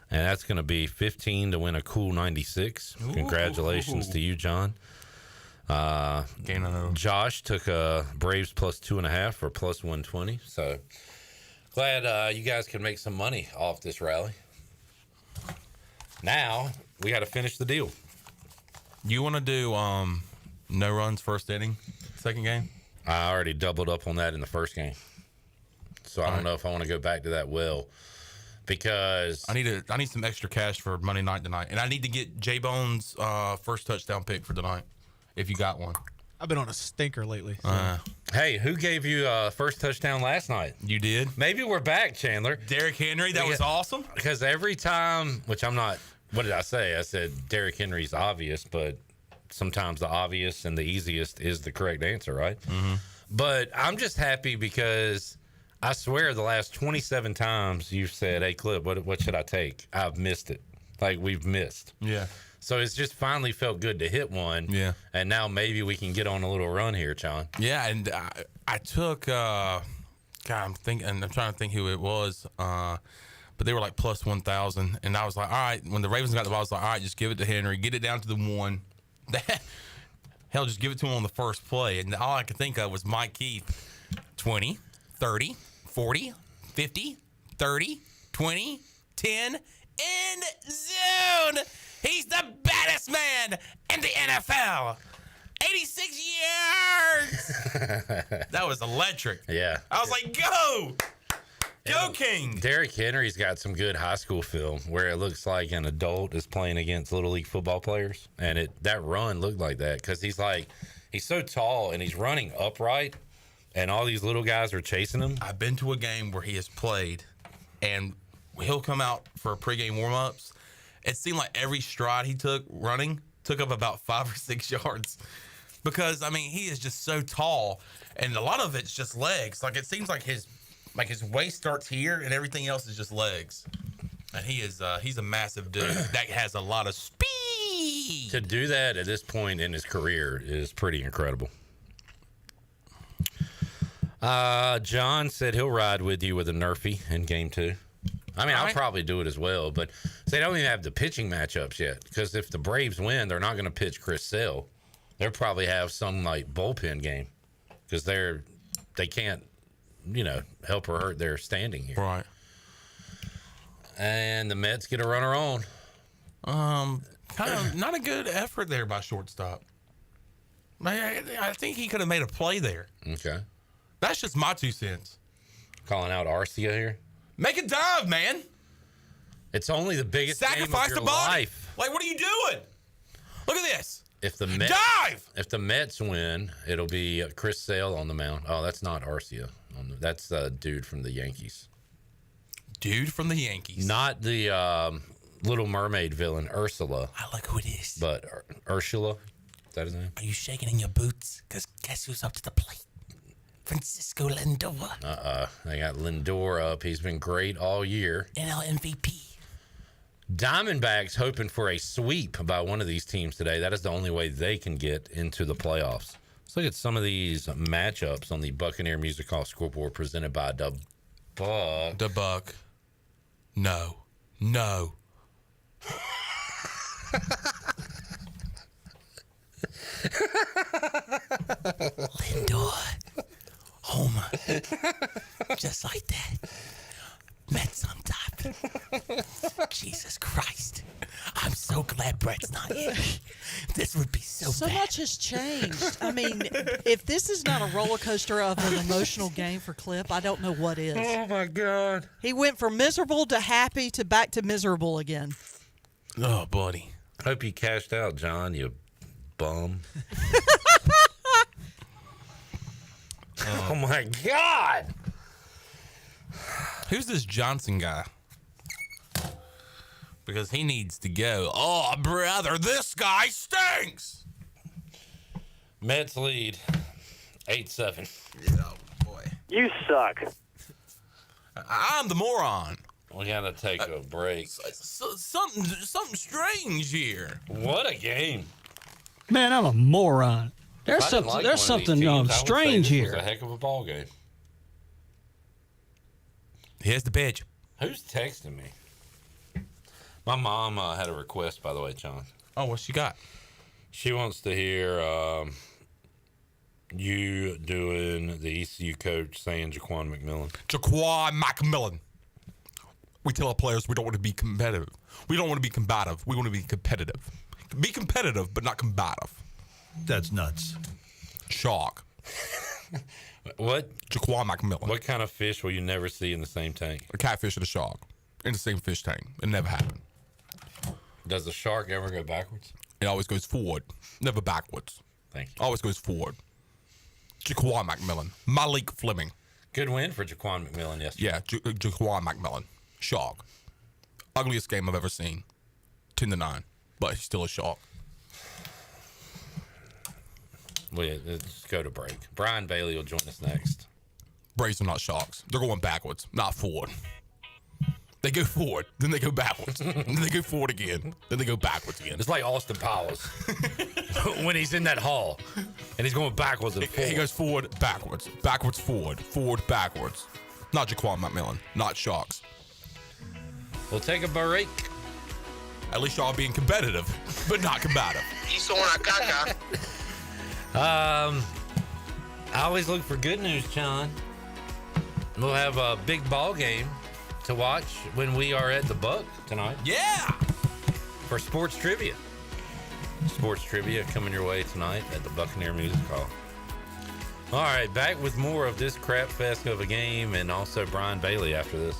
S18: And that's going to be 15 to win a cool 96. Congratulations to you, John. Josh took a Braves plus 2.5 for plus 120. So glad you guys can make some money off this rally. Now we got to finish the deal.
S17: You want to do no runs first inning, second game?
S18: I already doubled up on that in the first game. So I don't know if I want to go back to that well. Because
S17: I need some extra cash for Monday night tonight, and I need to get J-Bone's first touchdown pick for tonight, if you got one.
S1: I've been on a stinker lately. So.
S18: Hey, who gave you first touchdown last night?
S17: You did.
S18: Maybe we're back, Chandler.
S17: Derrick Henry, that was awesome.
S18: Because every time, which I'm not, what did I say? I said Derrick Henry's obvious, but sometimes the obvious and the easiest is the correct answer, right?
S17: Mm-hmm.
S18: But I'm just happy because I swear the last 27 times you've said, hey, Clip, what should I take? I've missed it. Like, we've missed.
S17: Yeah.
S18: So it's just finally felt good to hit one.
S17: Yeah.
S18: And now maybe we can get on a little run here, John.
S17: Yeah, and I took, I'm trying to think who it was, but they were like plus 1,000. And I was like, all right, when the Ravens got the ball, I was like, all right, just give it to Henry. Get it down to the 1. Hell, just give it to him on the first play. And all I could think of was Mike Keith, 20, 30, 40, 50, 30, 20, 10, end zone. He's the baddest man in the NFL. 86 yards. That was electric.
S18: Yeah.
S17: I was like, go. Go, King.
S18: Derrick Henry's got some good high school film where it looks like an adult is playing against Little League football players. And that run looked like that because he's so tall and he's running upright. And all these little guys are chasing him.
S17: I've been to a game where he has played, and he'll come out for pregame warm-ups. It seemed like every stride he took running took up about 5 or 6 yards because, I mean, he is just so tall, and a lot of it's just legs. Like, it seems like his waist starts here, and everything else is just legs. And he's a massive dude that has a lot of speed.
S18: To do that at this point in his career is pretty incredible. John said he'll ride with you with a Nerfy in game 2. I mean, I'll probably do it as well, but they don't even have the pitching matchups yet. Because if the Braves win, they're not going to pitch Chris Sale. They'll probably have some like bullpen game because they're they can't, help or hurt their standing here.
S17: Right.
S18: And the Mets get a runner on.
S17: Kind of not a good effort there by shortstop. I think he could have made a play there.
S18: Okay.
S17: That's just my 2 cents.
S18: Calling out Arcia here.
S17: Make a dive, man.
S18: It's only the biggest
S17: Sacrifice
S18: game of
S17: the
S18: your
S17: body.
S18: life.
S17: Like, what are you doing? Look at this.
S18: If the Mets,
S17: dive!
S18: If the Mets win, it'll be Chris Sale on the mound. Oh, that's not Arcia. That's the dude from the Yankees.
S17: Dude from the Yankees.
S18: Not the Little Mermaid villain, Ursula.
S1: I like who it is.
S18: But Ursula, is that his name?
S1: Are you shaking in your boots? Because guess who's up to the plate? Francisco Lindor.
S18: They got Lindor up. He's been great all year.
S1: NL MVP.
S18: Diamondbacks hoping for a sweep by one of these teams today. That is the only way they can get into the playoffs. Let's look at some of these matchups on the Buccaneer Music Hall scoreboard presented by the Buck.
S17: The Buck. No.
S1: Lindor. Homer. Just like that. Mets on top. Jesus Christ. I'm so glad Brett's not here. This would be so bad.
S3: Much has changed. I mean, if this is not a roller coaster of an emotional game for Clip, I don't know what is.
S18: Oh, my God.
S3: He went from miserable to happy to back to miserable again.
S17: Oh, buddy.
S18: Hope you cashed out, John, you bum. Oh, my God.
S17: Who's this Johnson guy? Because he needs to go. Oh, brother, this guy stinks.
S18: Mets lead 8-7.
S17: Oh, boy.
S6: You suck.
S17: I'm the moron.
S18: We got to take a break.
S17: Something strange here.
S18: What a game.
S29: Man, I'm a moron. There's something strange here.
S18: It was a heck of a ball game.
S17: Here's the pitch.
S18: Who's texting me? My mom had a request, by the way, John.
S17: Oh, what she got?
S18: She wants to hear you doing the ECU coach saying Jaquan McMillan.
S17: Jaquan McMillan. We tell our players we don't want to be competitive. We don't want to be combative. We want to be competitive. Be competitive, but not combative.
S2: That's nuts.
S17: Shark.
S18: What?
S17: Jaquan McMillan.
S18: What kind of fish will you never see in the same tank?
S17: A catfish and a shark in the same fish tank. It never happened.
S18: Does the shark ever go backwards?
S17: It always goes forward, never backwards.
S18: Thank you.
S17: Always goes forward. Jaquan McMillan. Malik Fleming.
S18: Good win for Jaquan McMillan yesterday.
S17: Yeah, Jaquan McMillan. Shark. Ugliest game I've ever seen. 10-9. But he's still a shark.
S18: Let's go to break. Brian Bailey will join us next.
S17: Braves are not sharks. They're going backwards, not forward. They go forward, then they go backwards. Then they go forward again, then they go backwards again.
S18: It's like Austin Powers when he's in that hall and he's going backwards and forward.
S17: He goes forward, backwards, backwards, forward, forward, backwards. Not Jaquan McMillan, not sharks.
S18: We'll take a break.
S17: At least y'all being competitive, but not combative.
S18: I always look for good news, John. We'll have a big ball game to watch when we are at the Buck tonight.
S17: Yeah!
S18: For sports trivia. Sports trivia coming your way tonight at the Buccaneer Music Hall. All right, back with more of this crap fest of a game and also Brian Bailey after this.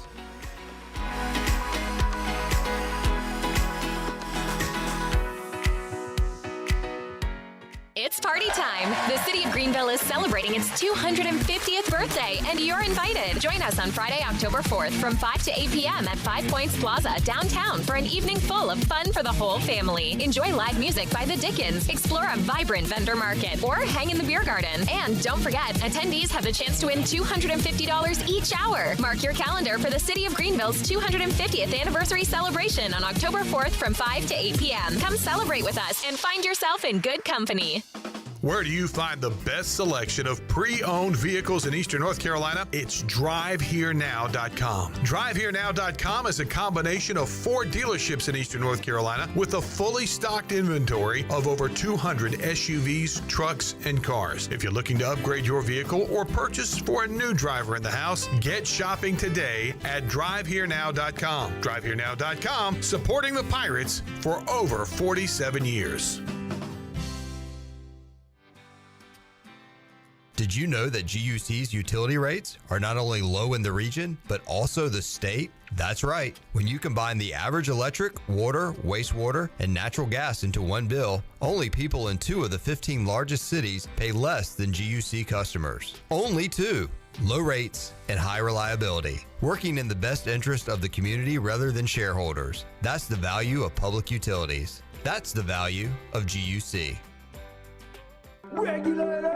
S16: It's party time. The city of Greenville is celebrating its 250th birthday, and you're invited. Join us on Friday, October 4th from 5 to 8 p.m. at 5 Points Plaza downtown for an evening full of fun for the whole family. Enjoy live music by the Dickens, explore a vibrant vendor market, or hang in the beer garden. And don't forget, attendees have the chance to win $250 each hour. Mark your calendar for the city of Greenville's 250th anniversary celebration on October 4th from 5 to 8 p.m. Come celebrate with us and find yourself in good company.
S2: Where do you find the best selection of pre-owned vehicles in Eastern North Carolina? It's DriveHereNow.com. DriveHereNow.com is a combination of 4 dealerships in Eastern North Carolina with a fully stocked inventory of over 200 SUVs, trucks, and cars. If you're looking to upgrade your vehicle or purchase for a new driver in the house, get shopping today at DriveHereNow.com. DriveHereNow.com, supporting the Pirates for over 47 years.
S19: Did you know that GUC's utility rates are not only low in the region, but also the state? That's right. When you combine the average electric, water, wastewater, and natural gas into one bill, only people in 2 of the 15 largest cities pay less than GUC customers. Only 2. Low rates and high reliability. Working in the best interest of the community rather than shareholders. That's the value of public utilities. That's the value of GUC.
S20: Regulators!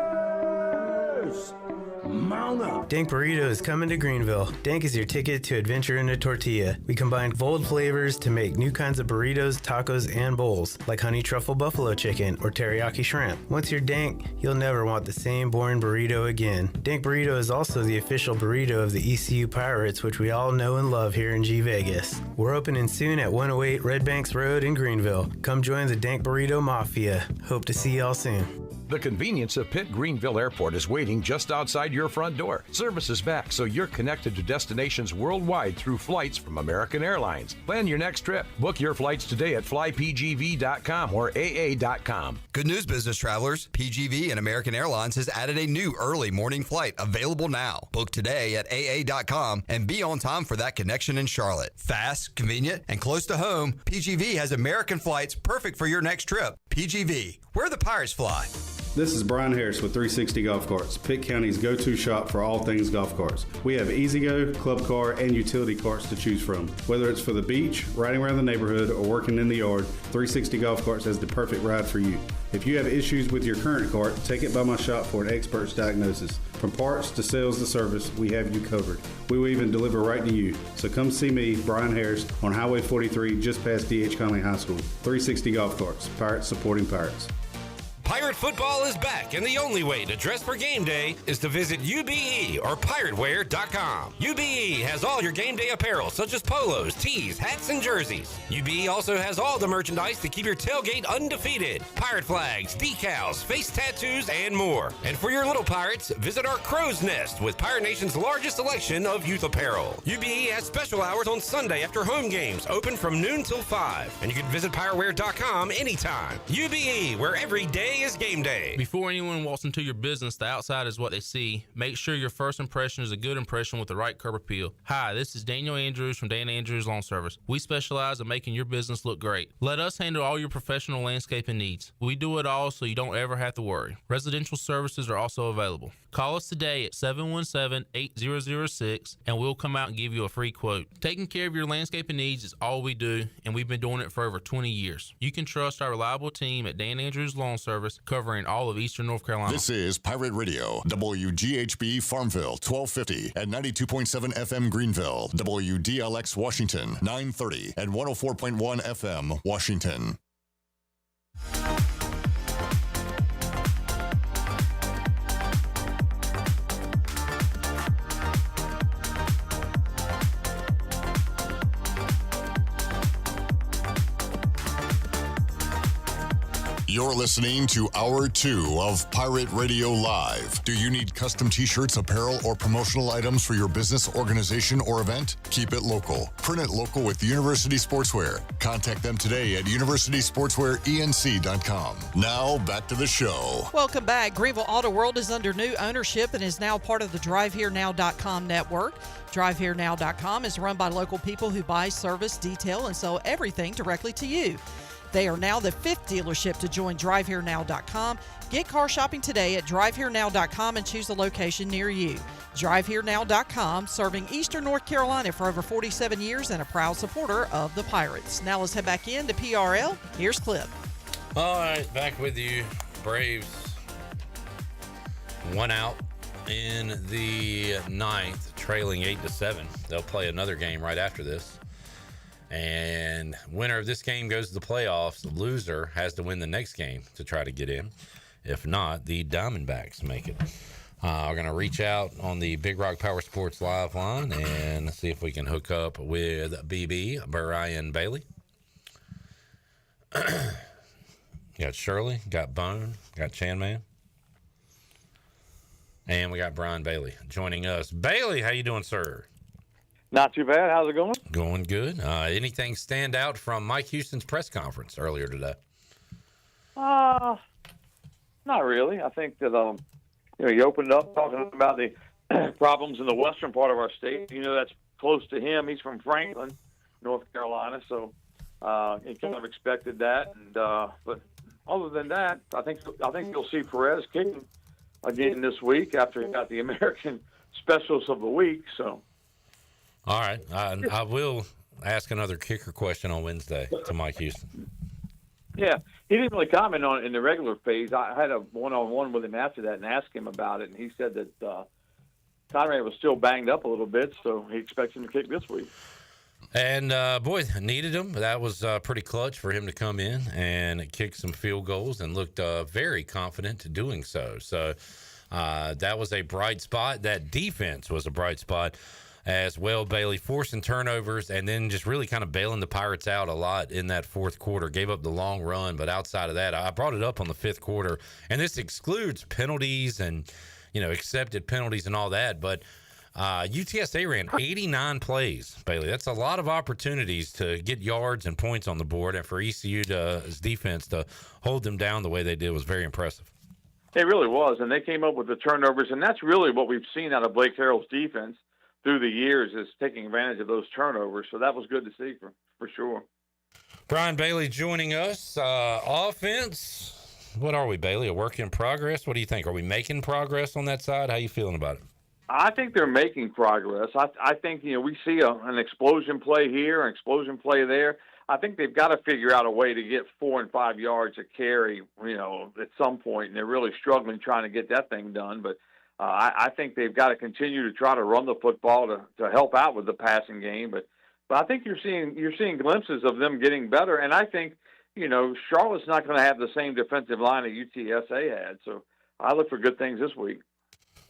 S20: Mount up! Dank Burrito is coming to Greenville. Dank is your ticket to adventure in a tortilla. We combine bold flavors to make new kinds of burritos, tacos, and bowls, like honey truffle buffalo chicken or teriyaki shrimp. Once you're Dank, you'll never want the same boring burrito again. Dank Burrito is also the official burrito of the ECU Pirates, which we all know and love here in G Vegas. We're opening soon at 108 Red Banks Road in Greenville. Come join the Dank Burrito Mafia. Hope to see y'all soon.
S21: The convenience of Pitt Greenville Airport is waiting just outside your front door. Service is back, so you're connected to destinations worldwide through flights from American Airlines. Plan your next trip. Book your flights today at flypgv.com or aa.com.
S19: Good news, business travelers. PGV and American Airlines has added a new early morning flight available now. Book today at aa.com and be on time for that connection in Charlotte. Fast, convenient, and close to home, PGV has American flights perfect for your next trip. PGV, where the Pirates fly.
S22: This is Brian Harris with 360 Golf Carts, Pitt County's go-to shop for all things golf carts. We have E-Z-Go, club car, and utility carts to choose from. Whether it's for the beach, riding around the neighborhood, or working in the yard, 360 Golf Carts has the perfect ride for you. If you have issues with your current cart, take it by my shop for an expert's diagnosis. From parts to sales to service, we have you covered. We will even deliver right to you. So come see me, Brian Harris, on Highway 43, just past D.H. Conley High School. 360 Golf Carts, Pirates supporting Pirates.
S18: Pirate football is back, and the only way to dress for game day is to visit UBE or pirateware.com. UBE has all your game day apparel, such as polos, tees, hats, and jerseys. UBE also has all the merchandise to keep your tailgate undefeated. Pirate flags, decals, face tattoos, and more. And for your little pirates, visit our Crow's Nest with Pirate Nation's largest selection of youth apparel. UBE has special hours on Sunday after home games, open from noon till 5. And you can visit pirateware.com anytime. UBE, where every day is game day.
S17: Before anyone walks into your business, the outside is what they see. Make sure your first impression is a good impression with the right curb appeal. Hi, this is Daniel Andrews from Dan Andrews Lawn Service. We specialize in making your business look great. Let us handle all your professional landscaping needs. We do it all so you don't ever have to worry. Residential services are also available. Call us today at 717-8006 and we'll come out and give you a free quote. Taking care of your landscaping needs is all we do, and we've been doing it for over 20 years. You can trust our reliable team at Dan Andrews Lawn Service, covering all of Eastern North Carolina.
S14: This is Pirate Radio, WGHB Farmville, 1250 and 92.7 FM Greenville, WDLX Washington, 930 and 104.1 FM Washington. You're listening to Hour 2 of Pirate Radio Live. Do you need custom t-shirts, apparel, or promotional items for your business, organization, or event? Keep it local. Print it local with University Sportswear. Contact them today at universitysportswearenc.com. Now, back to the show.
S3: Welcome back. Greenville Auto World is under new ownership and is now part of the DriveHereNow.com network. DriveHereNow.com is run by local people who buy, service, detail, and sell everything directly to you. They are now the 5th dealership to join DriveHereNow.com. Get car shopping today at DriveHereNow.com and choose a location near you. DriveHereNow.com, serving Eastern North Carolina for over 47 years and a proud supporter of the Pirates. Now let's head back into PRL. Here's Clip.
S18: All right, back with you. Braves 1 out in the 9th, trailing 8-7. They'll play another game right after this. And winner of this game goes to the playoffs. The loser has to win the next game to try to get in. If not, the Diamondbacks make it. We're going to reach out on the Big Rock Power Sports Live line and see if we can hook up with BB, Brian Bailey. Got Shirley, got Bone, got Chanman. And we got Brian Bailey joining us. Bailey, how you doing, sir?
S4: Not too bad. How's it going?
S18: Going good. Anything stand out from Mike Houston's press conference earlier today?
S4: Not really. I think that he opened up talking about the problems in the western part of our state. That's close to him. He's from Franklin, North Carolina, so he kind of expected that. And but other than that, I think you'll see Perez kicking again this week after he got the American Specialist of the Week. So.
S18: All right. I will ask another kicker question on Wednesday to Mike Houston.
S4: Yeah, he didn't really comment on it in the regular phase. I had a one-on-one with him after that and asked him about it, and he said that Conrad was still banged up a little bit, so he expects him to kick this week.
S18: And, boy, needed him. That was pretty clutch for him to come in and kick some field goals and looked very confident doing so. So that was a bright spot. That defense was a bright spot as well, Bailey, forcing turnovers and then just really kind of bailing the Pirates out a lot in that fourth quarter. Gave up the long run, but outside of that, I brought it up on the fifth quarter, and this excludes penalties and, accepted penalties and all that, but UTSA ran 89 plays, Bailey. That's a lot of opportunities to get yards and points on the board, and for ECU's defense to hold them down the way they did was very impressive.
S4: It really was, and they came up with the turnovers, and that's really what we've seen out of Blake Harrell's defense through the years, is taking advantage of those turnovers. So that was good to see for sure.
S18: Brian Bailey joining us. Offense, what are we, Bailey? A work in progress? What do you think? Are we making progress on that side? How you feeling about it?
S4: I think they're making progress. I think, we see an explosion play here, an explosion play there. I think they've got to figure out a way to get 4 and 5 yards a carry, at some point, and they're really struggling trying to get that thing done. But I think they've got to continue to try to run the football to help out with the passing game. But I think you're seeing glimpses of them getting better. And I think, Charlotte's not going to have the same defensive line that UTSA had. So I look for good things this week.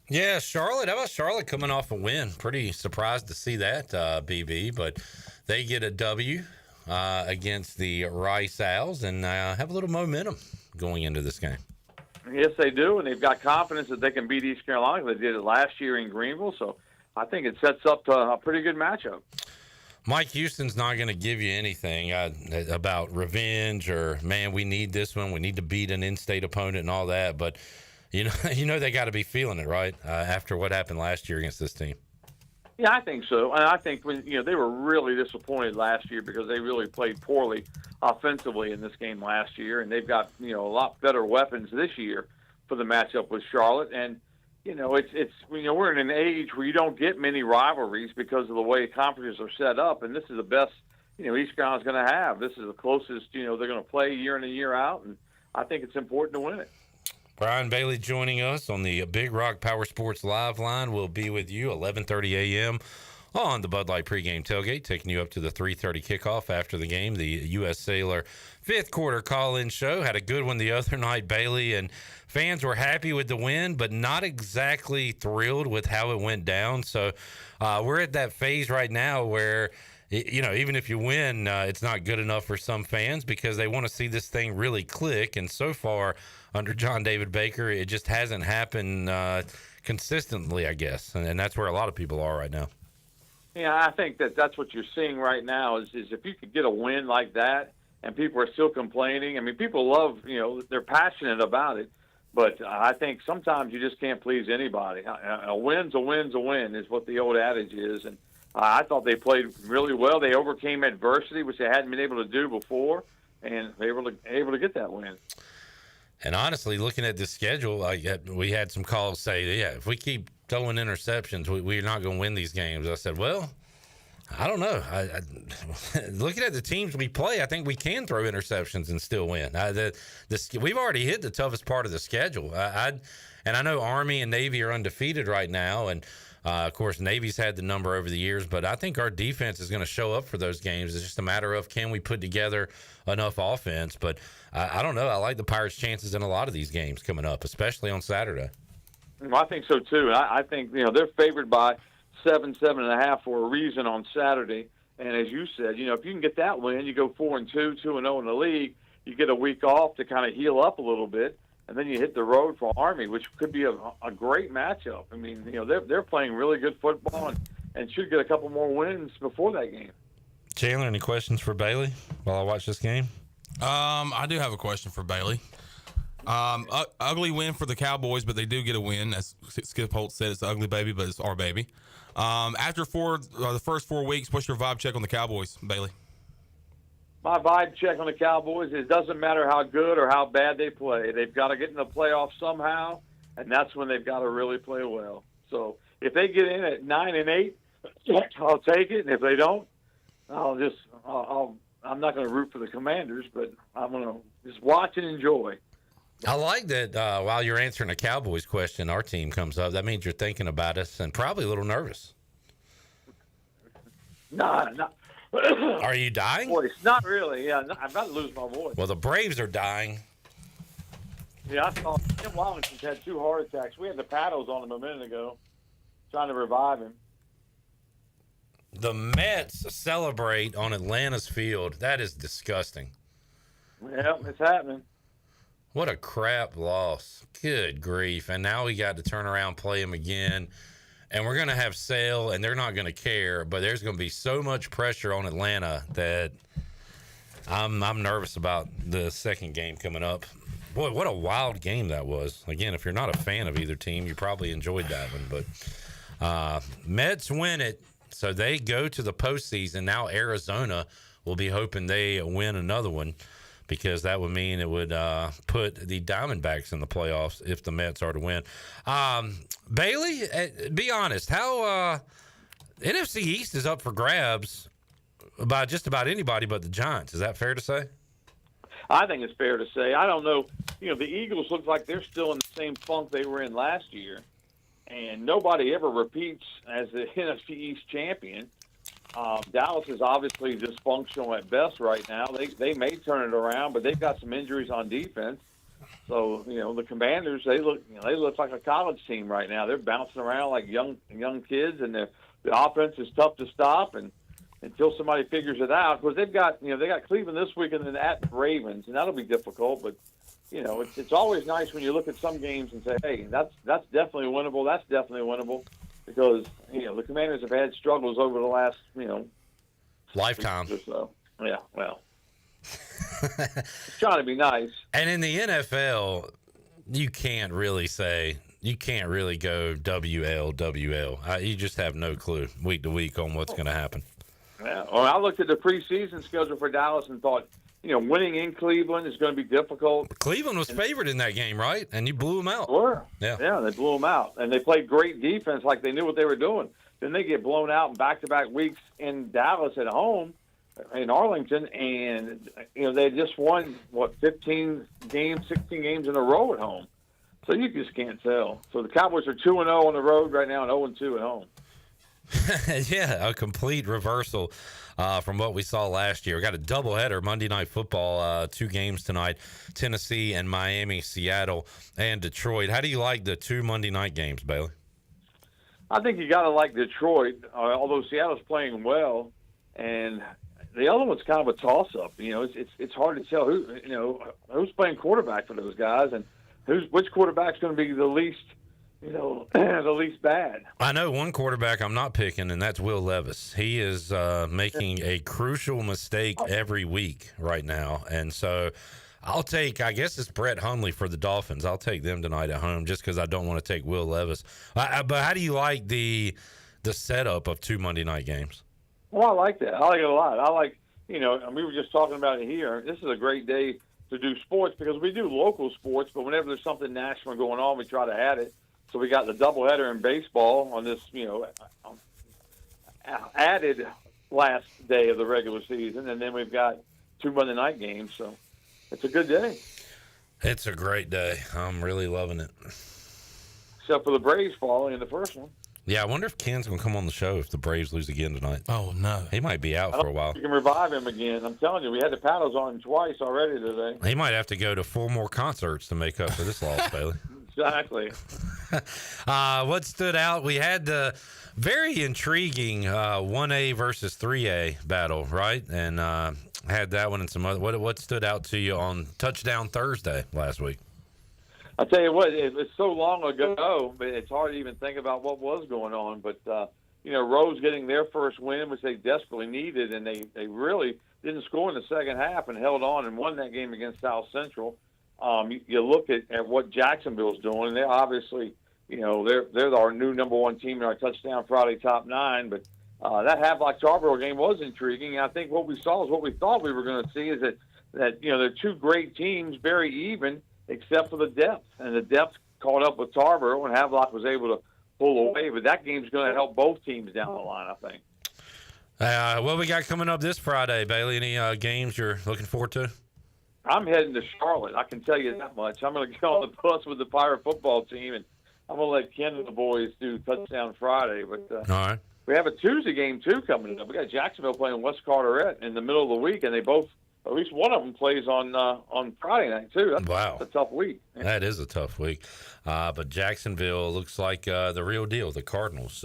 S18: Yeah, Charlotte. How about Charlotte coming off a win? Pretty surprised to see that, BB. But they get a W against the Rice Owls and have a little momentum going into this game.
S4: Yes, they do, and they've got confidence that they can beat East Carolina. They did it last year in Greenville, so I think it sets up to a pretty good matchup.
S18: Mike Houston's not going to give you anything about revenge or, man, we need this one, we need to beat an in-state opponent and all that, but you know they got to be feeling it, right, after what happened last year against this team.
S4: Yeah, I think so. And I think they were really disappointed last year because they really played poorly offensively in this game last year, and they've got a lot better weapons this year for the matchup with Charlotte. And it's we're in an age where you don't get many rivalries because of the way conferences are set up, and this is the best East Carolina's going to have. This is the closest they're going to play year in and year out, and I think it's important to win it.
S18: Brian Bailey joining us on the Big Rock Power Sports Live line. We'll be with you 11:30 a.m. on the Bud Light pregame tailgate, taking you up to the 3:30 kickoff after the game. The U.S. Sailor fifth quarter call-in show had a good one the other night, Bailey, and fans were happy with the win, but not exactly thrilled with how it went down. So we're at that phase right now where even if you win, it's not good enough for some fans because they want to see this thing really click. And so far, under John David Baker, it just hasn't happened consistently, I guess. And that's where a lot of people are right now.
S4: Yeah, I think that's what you're seeing right now is if you could get a win like that and people are still complaining. I mean, people love, they're passionate about it. But I think sometimes you just can't please anybody. A win's a win's a win is what the old adage is. And I thought they played really well. They overcame adversity, which they hadn't been able to do before, and they were able to get that win.
S18: And honestly, looking at the schedule, we had some calls say, yeah, if we keep throwing interceptions, we're not going to win these games. I said, well, I don't know. Looking at the teams we play, I think we can throw interceptions and still win. We've already hit the toughest part of the schedule. And I know Army and Navy are undefeated right now, and Of course, Navy's had the number over the years, but I think our defense is going to show up for those games. It's just a matter of can we put together enough offense. But I don't know. I like the Pirates' chances in a lot of these games coming up, especially on Saturday.
S4: Well, I think so too. I think they're favored by 7.5 for a reason on Saturday. And as you said, if you can get that win, you go 4-2, 2-0 in the league. You get a week off to kind of heal up a little bit. And then you hit the road for Army, which could be a great matchup. I mean, they're playing really good football and should get a couple more wins before that game.
S18: Chandler, any questions for Bailey while I watch this game?
S17: I do have a question for Bailey. Ugly win for the Cowboys, but they do get a win. As Skip Holt said, it's the ugly baby, but it's our baby. After the first 4 weeks, what's your vibe check on the Cowboys, Bailey?
S4: My vibe check on the Cowboys is it doesn't matter how good or how bad they play. They've got to get in the playoffs somehow, and that's when they've got to really play well. So if they get in at 9-8, I'll take it. And if they don't, I'm not going to root for the Commanders, but I'm going to just watch and enjoy.
S18: I like that while you're answering a Cowboys question, our team comes up. That means you're thinking about us and probably a little nervous.
S4: Nah.
S18: Are you dying?
S4: Voice. Not really. Yeah, I'm about to lose my voice.
S18: Well, the Braves are dying.
S4: Yeah, I saw Tim Wallington's had 2 heart attacks. We had the paddles on him a minute ago, trying to revive him.
S18: The Mets celebrate on Atlanta's field. That is disgusting.
S4: Yeah, it's happening.
S18: What a crap loss. Good grief. And now we got to turn around and play them again. And we're going to have Sale, and they're not going to care. But there's going to be so much pressure on Atlanta that I'm nervous about the second game coming up. Boy, what a wild game that was. Again, if you're not a fan of either team, you probably enjoyed that one. But Mets win it, so they go to the postseason. Now Arizona will be hoping they win another one, because that would mean it would put the Diamondbacks in the playoffs if the Mets are to win. Bailey, be honest, how NFC East is up for grabs by just about anybody but the Giants. Is that fair to say?
S4: I think it's fair to say. I don't know. The Eagles look like they're still in the same funk they were in last year, and nobody ever repeats as the NFC East champion. Dallas is obviously dysfunctional at best right now. They may turn it around, but they've got some injuries on defense. So the Commanders, they look like a college team right now. They're bouncing around like young kids, and the offense is tough to stop. And until somebody figures it out, because they got Cleveland this week and then at the Ravens, and that'll be difficult. But it's always nice when you look at some games and say, hey, that's definitely winnable. That's definitely winnable. Because the Commanders have had struggles over the last
S18: lifetime
S4: or so. Yeah, well, trying to be nice.
S18: And in the NFL, you can't really go WL. You just have no clue week to week on what's going to happen.
S4: Yeah. Well, I looked at the preseason schedule for Dallas and thought, winning in Cleveland is going to be difficult.
S18: Cleveland was favored in that game, right? And you blew them out.
S4: Sure.
S18: Yeah,
S4: they blew them out. And they played great defense like they knew what they were doing. Then they get blown out in back-to-back weeks in Dallas at home, in Arlington, and, they just won, 16 games in a row at home. So you just can't tell. So the Cowboys are 2-0 on the road right now and 0-2 at home.
S18: Yeah, a complete reversal from what we saw last year. We got a doubleheader, Monday Night Football, 2 games tonight, Tennessee and Miami, Seattle and Detroit. How do you like the 2 Monday night games, Bailey?
S4: I think you got to like Detroit, although Seattle's playing well, and the other one's kind of a toss-up. It's hard to tell who's playing quarterback for those guys, and which quarterback's going to be the least the least bad.
S18: I know one quarterback I'm not picking, and that's Will Levis. He is making a crucial mistake every week right now. And so I'll take, I guess it's Brett Hundley for the Dolphins. I'll take them tonight at home just because I don't want to take Will Levis. But how do you like the setup of 2 Monday night games?
S4: Well, I like that. I like it a lot. I like, and we were just talking about it here. This is a great day to do sports because we do local sports, but whenever there's something national going on, we try to add it. So we got the doubleheader in baseball on this, added last day of the regular season, and then we've got 2 Monday night games. So it's a good day.
S18: It's a great day. I'm really loving it.
S4: Except for the Braves falling in the first one.
S18: Yeah, I wonder if Ken's going to come on the show if the Braves lose again tonight.
S17: Oh, no.
S18: He might be out for a while.
S4: You can revive him again. I'm telling you, we had the paddles on him twice already today.
S18: He might have to go to 4 more concerts to make up for this loss, Bailey.
S4: Exactly.
S18: What stood out? We had the very intriguing 1A versus 3A battle, right? And had that one and some other. What stood out to you on Touchdown Thursday last week?
S4: I tell you what, it was so long ago, but it's hard to even think about what was going on. But Rose getting their first win, which they desperately needed, and they really didn't score in the second half and held on and won that game against South Central. You look at what Jacksonville's doing, and they're obviously, they're our new number 1 team in our Touchdown Friday top 9. But that Havelock-Tarboro game was intriguing. And I think what we saw is what we thought we were going to see is that they're 2 great teams, very even, except for the depth. And the depth caught up with Tarboro, and Havelock was able to pull away. But that game's going to help both teams down the line, I think.
S18: What we got coming up this Friday, Bailey? Any games you're looking forward to?
S4: I'm heading to Charlotte. I can tell you that much. I'm going to get on the bus with the Pirate football team, and I'm going to let Ken and the boys do Touchdown Friday. But
S18: all right.
S4: We have a Tuesday game, too, coming up. We got Jacksonville playing West Carteret in the middle of the week, and they both, at least one of them, plays on Friday night, too. That's a tough week.
S18: That is a tough week. But Jacksonville looks like the real deal, the Cardinals.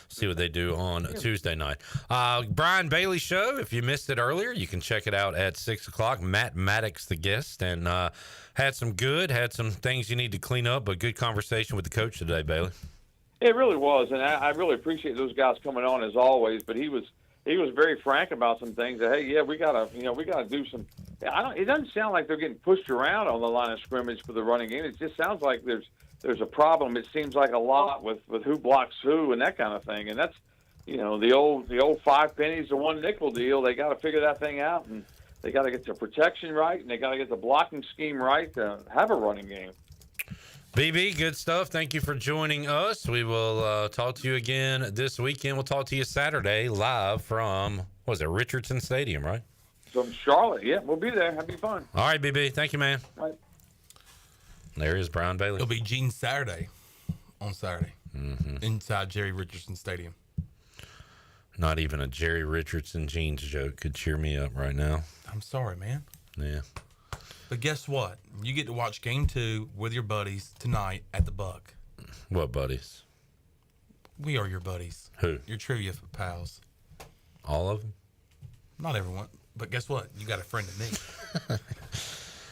S18: See what they do on Tuesday night. Brian Bailey Show, if you missed it earlier, you can check it out at 6 o'clock. Matt Maddox, the guest, and had some things you need to clean up, but good conversation with the coach today, Bailey.
S4: It really was, and I really appreciate those guys coming on as always. But he was very frank about some things. That hey, yeah, we gotta do some. It doesn't sound like they're getting pushed around on the line of scrimmage for the running game. It just sounds like there's a problem. It seems like a lot with who blocks who and that kind of thing. And that's the old 5 pennies to 1 nickel deal. They got to figure that thing out, and they got to get the protection right, and they got to get the blocking scheme right to have a running game.
S18: BB, good stuff. Thank you for joining us. We will talk to you again this weekend. We'll talk to you Saturday live from, Richardson Stadium, right?
S4: From Charlotte. Yeah, we'll be there. That'll be fun.
S18: All right, BB. Thank you, man.
S4: All right.
S18: There is Brian Bailey.
S17: It'll be Gene Saturday on Saturday inside Jerry Richardson Stadium.
S18: Not even a Jerry Richardson jeans joke could cheer me up right now.
S17: I'm sorry, man.
S18: Yeah.
S17: But guess what? You get to watch Game 2 with your buddies tonight at the Buck.
S18: What buddies?
S17: We are your buddies.
S18: Who?
S17: Your trivia pals.
S18: All of them?
S17: Not everyone. But guess what? You got a friend in me.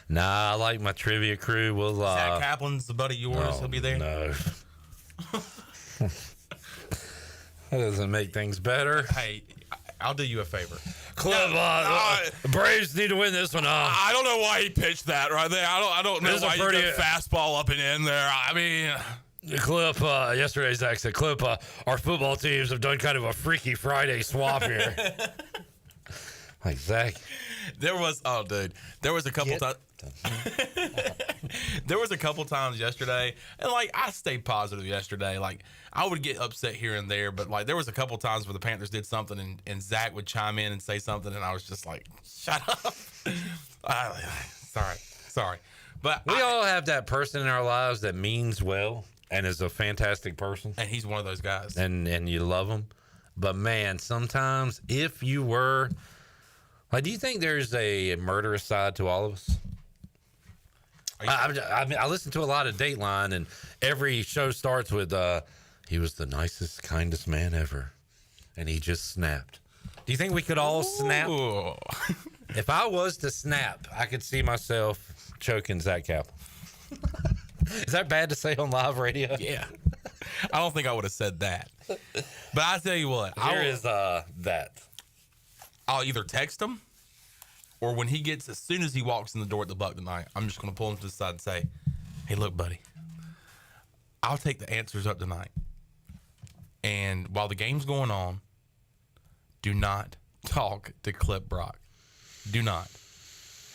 S18: Nah, I like my trivia crew. We'll
S17: Zach Kaplan's a buddy of yours. He'll be there.
S18: No. That doesn't make things better.
S17: Hey, I'll do you a favor.
S18: Clip, Braves need to win this one.
S17: I don't know why he pitched that right there. I don't know why you put fastball up and in there. I mean,
S18: the Clip, yesterday, Zach said, Clip, our football teams have done kind of a Freaky Friday swap here. Like, Zach.
S17: There was a couple times. There was a couple times yesterday, and I stayed positive yesterday. I would get upset here and there, but there was a couple times where the Panthers did something, and Zach would chime in and say something, and I was just like, "Shut up!" Sorry, but
S18: we all have that person in our lives that means well and is a fantastic person,
S17: and he's one of those guys,
S18: and you love him. But man, sometimes if you were, do you think there's a murderous side to all of us? I listen to a lot of Dateline, and every show starts with, he was the nicest, kindest man ever, and he just snapped. Do you think we could all snap? If I was to snap, I could see myself choking Zach Kaplan. Is that bad to say on live radio?
S17: Yeah. I don't think I would have said that. But I tell you what.
S18: Here is that.
S17: I'll either text him, or when he gets, as soon as he walks in the door at the Buck tonight, I'm just going to pull him to the side and say, hey, look, buddy, I'll take the answers up tonight. And while the game's going on, do not talk to Clip Brock. Do not.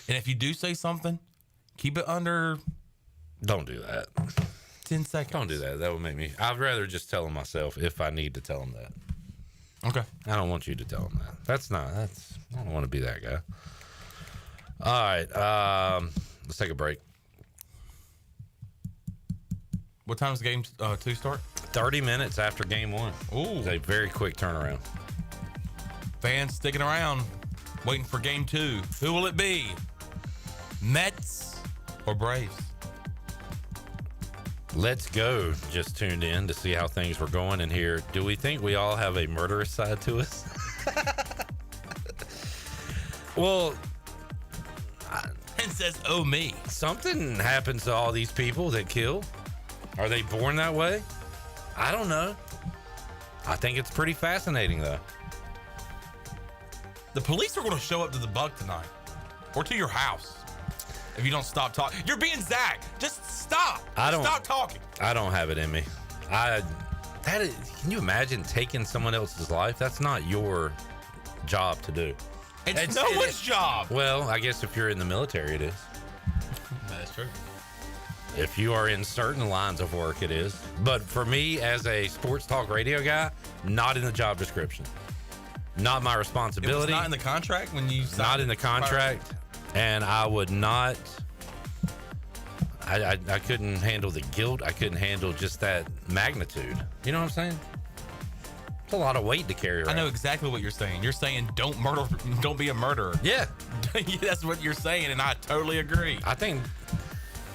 S17: And if you do say something, keep it under.
S18: Don't do that.
S17: 10 seconds.
S18: Don't do that. That would make me. I'd rather just tell him myself if I need to tell him that.
S17: Okay.
S18: I don't want you to tell him that. I don't want to be that guy. All right. Let's take a break.
S17: What time does game 2 start?
S18: 30 minutes after game one.
S17: Ooh.
S18: It's a very quick turnaround.
S17: Fans sticking around, waiting for game 2. Who will it be? Mets or Braves?
S18: Let's Go just tuned in to see how things were going in here. Do we think we all have a murderous side to us? Well,
S17: and says, "Oh me."
S18: Something happens to all these people that kill. Are they born that way? I don't know. I think it's pretty fascinating, though.
S17: The police are going to show up to the Buck tonight, or to your house, if you don't stop talking. You're being Zach. Just stop. Stop talking.
S18: I don't have it in me. Can you imagine taking someone else's life? That's not your job to do.
S17: It's no one's job.
S18: Well, I guess if you're in the military, it is.
S17: That's true.
S18: If you are in certain lines of work, it is. But for me, as a sports talk radio guy, not in the job description. Not my responsibility.
S17: It was not in the contract when you signed.
S18: Not in the contract. And I would not. I couldn't handle the guilt. I couldn't handle just that magnitude. You know what I'm saying? It's a lot of weight to carry around.
S17: I know exactly what you're saying. You're saying don't be a murderer.
S18: Yeah.
S17: That's what you're saying, and I totally agree.
S18: I think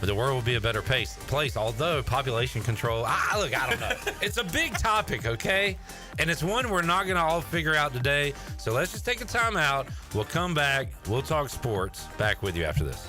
S18: the world will be a better place, although population control, look, I don't know. It's a big topic, okay? And it's one we're not going to all figure out today. So let's just take a time out. We'll come back. We'll talk sports. Back with you after this.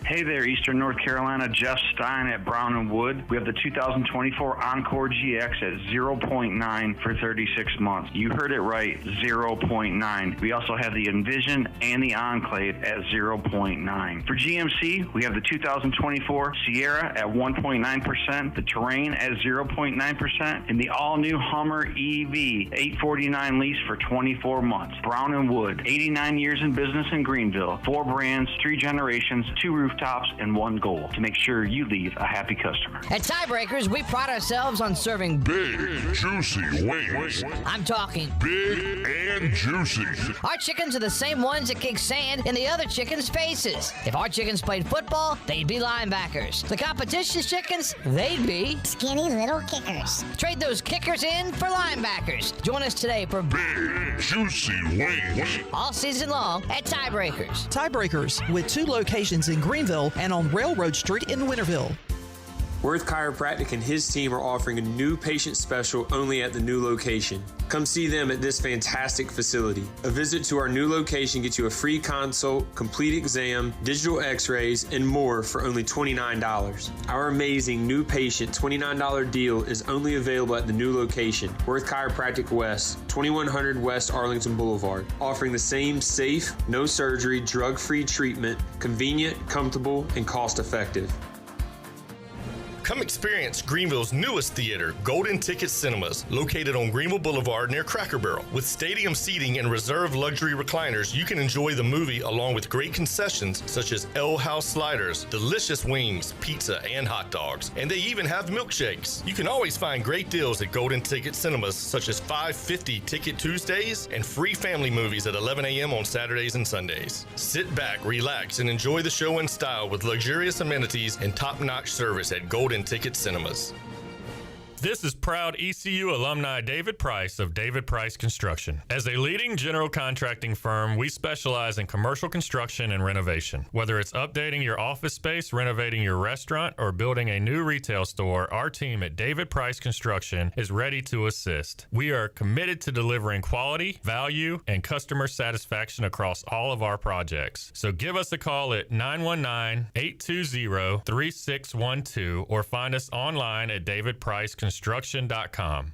S5: Hey there, Eastern North Carolina. Jeff Stein at Brown and Wood. We have the 2024 Encore GX at 0.9 for 36 months. You heard it right, 0.9. We also have the Envision and the Enclave at 0.9. For GMC, we have the 2024 Sierra at 1.9%, the Terrain at 0.9%, and the all-new Hummer EV 849 lease for 24 months. Brown and Wood, 89 years in business in Greenville. 4 brands, 3 generations, 2 rooftops, and 1 goal: to make sure you leave a happy customer.
S7: At Tiebreakers, we pride ourselves on serving
S14: big, juicy wings.
S7: I'm talking
S14: big and juicy.
S7: Our chickens are the same ones that kick sand in the other chickens' faces. If our chickens played football, they'd be linebackers. The competition's chickens, they'd be
S15: skinny little kickers.
S7: Trade those kickers in for linebackers. Join us today for
S14: big, juicy wings.
S7: All season long at Tiebreakers.
S3: Tiebreakers, with 2 locations in Greenville and on Railroad Street in Winterville.
S23: Worth Chiropractic and his team are offering a new patient special only at the new location. Come see them at this fantastic facility. A visit to our new location gets you a free consult, complete exam, digital x-rays, and more for only $29. Our amazing new patient $29 deal is only available at the new location, Worth Chiropractic West, 2100 West Arlington Boulevard, offering the same safe, no surgery, drug-free treatment, convenient, comfortable, and cost-effective.
S24: Come experience Greenville's newest theater, Golden Ticket Cinemas, located on Greenville Boulevard near Cracker Barrel. With stadium seating and reserved luxury recliners, you can enjoy the movie along with great concessions such as L House sliders, delicious wings, pizza, and hot dogs. And they even have milkshakes. You can always find great deals at Golden Ticket Cinemas, such as $5.50 Ticket Tuesdays and free family movies at 11 a.m. on Saturdays and Sundays. Sit back, relax, and enjoy the show in style with luxurious amenities and top-notch service at Golden Ticket Cinemas.
S25: This is proud ECU alumni David Price of David Price Construction. As a leading general contracting firm, we specialize in commercial construction and renovation. Whether it's updating your office space, renovating your restaurant, or building a new retail store, our team at David Price Construction is ready to assist. We are committed to delivering quality, value, and customer satisfaction across all of our projects. So give us a call at 919-820-3612 or find us online at davidpriceconstruction.com.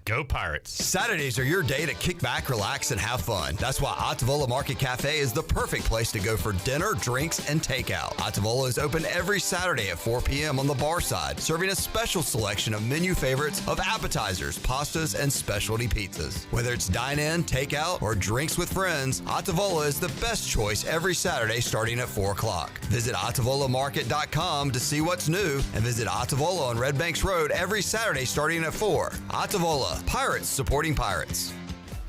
S25: Go Pirates.
S19: Saturdays are your day to kick back, relax, and have fun. That's why Ottavola Market Cafe is the perfect place to go for dinner, drinks, and takeout. Ottavola is open every Saturday at 4 p.m. on the bar side, serving a special selection of menu favorites of appetizers, pastas, and specialty pizzas. Whether it's dine-in, takeout, or drinks with friends, Ottavola is the best choice every Saturday starting at 4 o'clock. Visit OttavolaMarket.com to see what's new, and visit Ottavola on Red Banks Road every Saturday starting at 4. Ottavola, Pirates supporting Pirates.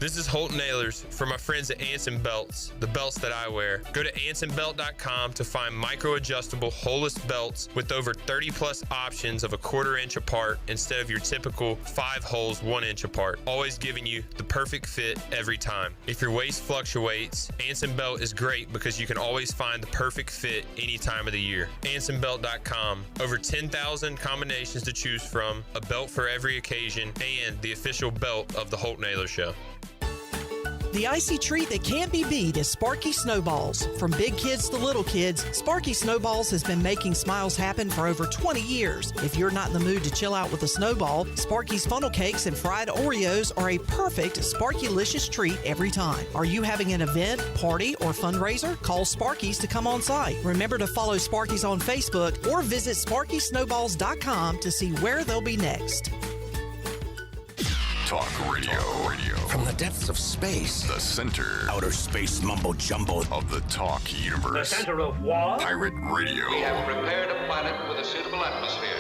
S23: This is Holt Nailers for my friends at Anson Belts, the belts that I wear. Go to ansonbelt.com to find micro-adjustable holeless belts with over 30 plus options of a 1/4 inch apart instead of your typical 5 holes 1 inch apart, always giving you the perfect fit every time. If your waist fluctuates, Anson Belt is great because you can always find the perfect fit any time of the year. AnsonBelt.com. Over 10,000 combinations to choose from, a belt for every occasion, and the official belt of the Holt Nailor Show.
S3: The icy treat that can't be beat is Sparky Snowballs. From big kids to little kids, Sparky Snowballs has been making smiles happen for over 20 years. If you're not in the mood to chill out with a snowball, Sparky's funnel cakes and fried Oreos are a perfect Sparky-licious treat every time. Are you having an event, party, or fundraiser? Call Sparky's to come on site. Remember to follow Sparky's on Facebook or visit SparkySnowballs.com to see where they'll be next.
S14: Talk radio.
S1: From the depths of space.
S14: The center.
S1: Outer space mumbo jumbo.
S14: Of the talk universe.
S1: The center of what?
S14: Pirate Radio.
S8: We have prepared a planet with a suitable atmosphere.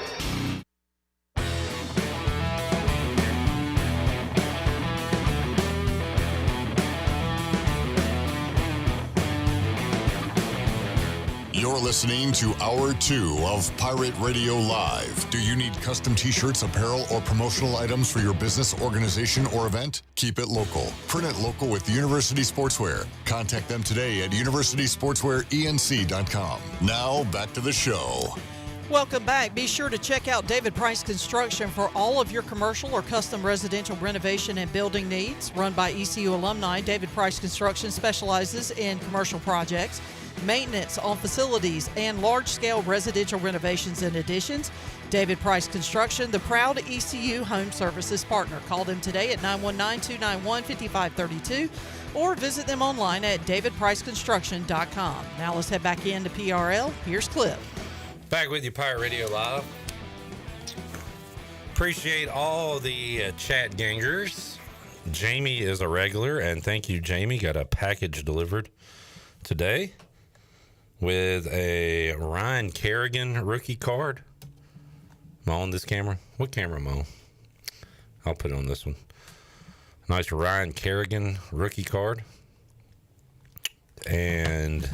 S14: You're listening to Hour 2 of Pirate Radio Live. Do you need custom t-shirts, apparel, or promotional items for your business, organization, or event? Keep it local. Print it local with University Sportswear. Contact them today at universitysportswearenc.com. Now, back to the show.
S3: Welcome back. Be sure to check out David Price Construction for all of your commercial or custom residential renovation and building needs. Run by ECU alumni, David Price Construction specializes in commercial projects, maintenance on facilities, and large-scale residential renovations and additions. David Price Construction, the proud ECU Home Services partner. Call them today at 919-291-5532 or visit them online at davidpriceconstruction.com. Now let's head back into PRL. Here's Cliff.
S18: Back with you, Pirate Radio Live. Appreciate all the chat gangers. Jamie is a regular, and thank you, Jamie. Got a package delivered today with a Ryan Kerrigan rookie card. Am I on this camera? What camera am I on? I'll put it on this one. Nice Ryan Kerrigan rookie card. And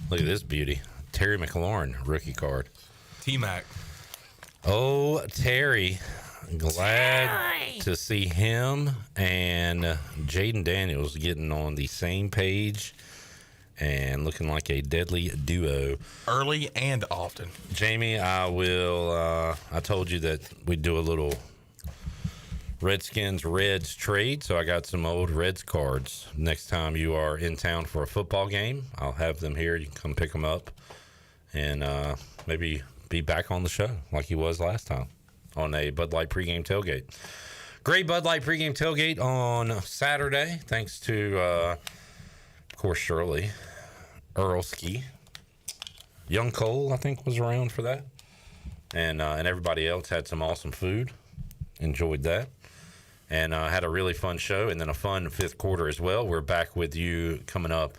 S18: look at this beauty. Terry McLaurin rookie card.
S17: T-Mac.
S18: Oh, Terry. Glad to see him and Jaden Daniels getting on the same page and looking like a deadly duo.
S17: Early and often.
S18: Jamie, I told you that we'd do a little Redskins Reds trade, so I got some old Reds cards. Next time you are in town for a football game, I'll have them here. You can come pick them up and maybe be back on the show like he was last time on a Bud Light pregame tailgate. Great Bud Light pregame tailgate on Saturday, thanks to, of course, Shirley, Earlski, Young Cole, I think, was around for that, and everybody else had some awesome food. Enjoyed that, and had a really fun show, and then a fun fifth quarter as well. We're back with you coming up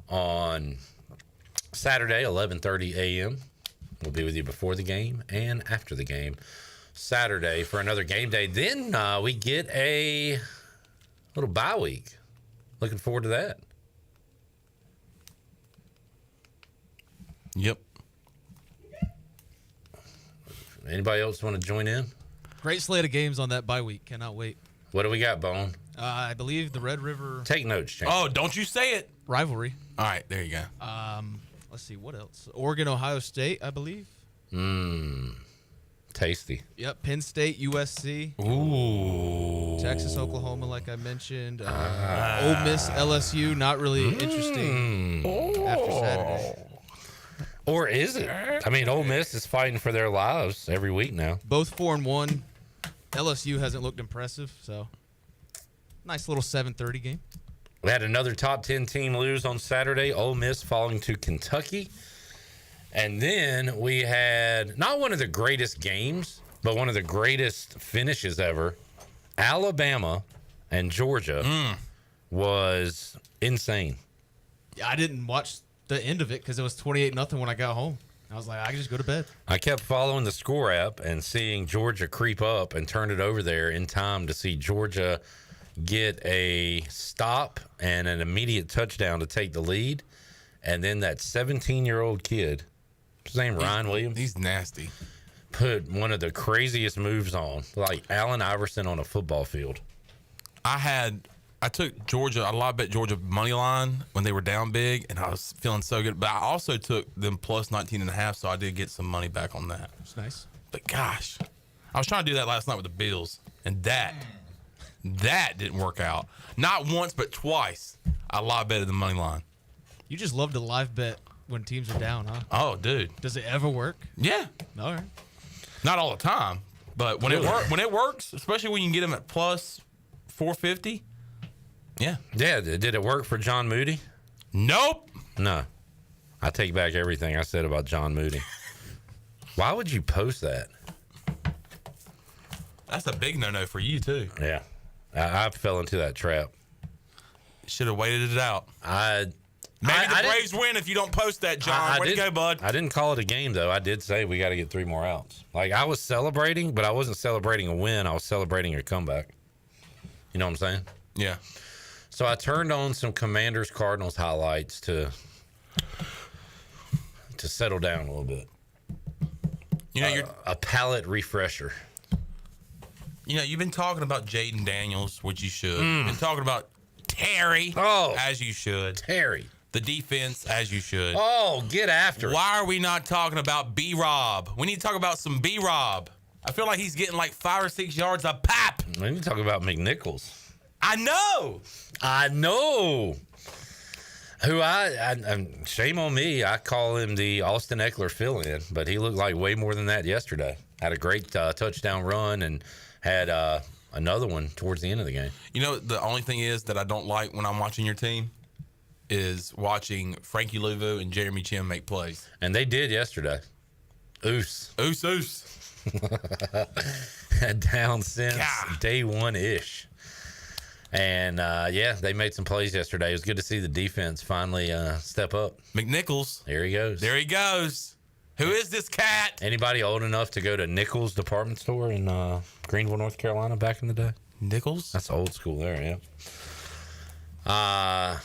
S18: on Saturday, 11:30 a.m. We'll be with you before the game and after the game Saturday for another game day. Then we get a little bye week. Looking forward to that.
S17: Yep.
S18: Anybody else want to join in?
S9: Great slate of games on that bye week. Cannot wait.
S18: What do we got, Bone?
S9: I believe the Red River.
S18: Take notes, James.
S17: Oh, don't you say it.
S9: Rivalry.
S17: All right, there you go.
S9: Let's see, what else? Oregon, Ohio State, I believe.
S18: Tasty.
S9: Yep, Penn State, USC.
S18: Ooh.
S9: Texas, Oklahoma, like I mentioned. Ole Miss, LSU, not really interesting after Saturday.
S18: Or is it? I mean, Ole Miss is fighting for their lives every week now.
S9: Both 4-1. LSU hasn't looked impressive, so nice little 7:30 game.
S18: We had another top 10 team lose on Saturday, Ole Miss falling to Kentucky. And then we had not one of the greatest games, but one of the greatest finishes ever. Alabama and Georgia was insane.
S9: Yeah, I didn't watch the end of it because it was 28-0 when I got home. I was like, I can just go to bed.
S18: I kept following the score app and seeing Georgia creep up and turn it over there in time to see Georgia get a stop and an immediate touchdown to take the lead. And then that 17-year-old kid, his name Ryan Williams.
S17: He's nasty.
S18: Put one of the craziest moves on, like Allen Iverson on a football field.
S17: I took Georgia. I bet Georgia money line when they were down big, and I was feeling so good. But I also took them plus 19.5, so I did get some money back on that.
S9: That's nice.
S17: But gosh, I was trying to do that last night with the Bills, and that didn't work out. Not once, but twice. I live betted the money line.
S9: You just love to live bet when teams are down, huh?
S17: Oh, dude.
S9: Does it ever work?
S17: Yeah.
S9: All right.
S17: Not all the time, but when it works, especially when you can get them at plus 450. Yeah.
S18: Yeah. Did it work for John Moody?
S17: Nope.
S18: No. I take back everything I said about John Moody. Why would you post that?
S17: That's a big no-no for you, too.
S18: Yeah. I fell into that trap.
S17: Should have waited it out. Maybe the Braves win if you don't post that, John. Way to go, bud.
S18: I didn't call it a game, though. I did say we got to get 3 more outs. Like, I was celebrating, but I wasn't celebrating a win. I was celebrating a comeback. You know what I'm saying?
S17: Yeah.
S18: So I turned on some Commanders-Cardinals highlights to settle down a little bit.
S17: You know,
S18: a palate refresher.
S17: You know, you've been talking about Jaden Daniels, which you should. You've been talking about Terry, as you should.
S18: Terry.
S17: The defense, as you should.
S18: Oh, get after it.
S17: Why are we not talking about B-Rob? We need to talk about some B-Rob. I feel like he's getting like 5 or 6 yards a pop.
S18: We need to talk about McNichols.
S17: I know.
S18: Who shame on me. I call him the Austin Eckler fill-in, but he looked like way more than that yesterday. Had a great touchdown run and had another one towards the end of the game.
S17: You know, the only thing is that I don't like when I'm watching your team is watching Frankie Louvu and Jeremy Chim make plays.
S18: And they did yesterday. Oos. Down since day one-ish. And, they made some plays yesterday. It was good to see the defense finally step up.
S17: McNichols.
S18: There he goes.
S17: Who is this cat?
S18: Anybody old enough to go to Nichols department store in Greenville, North Carolina back in the day?
S17: Nichols?
S18: That's old school there, yeah.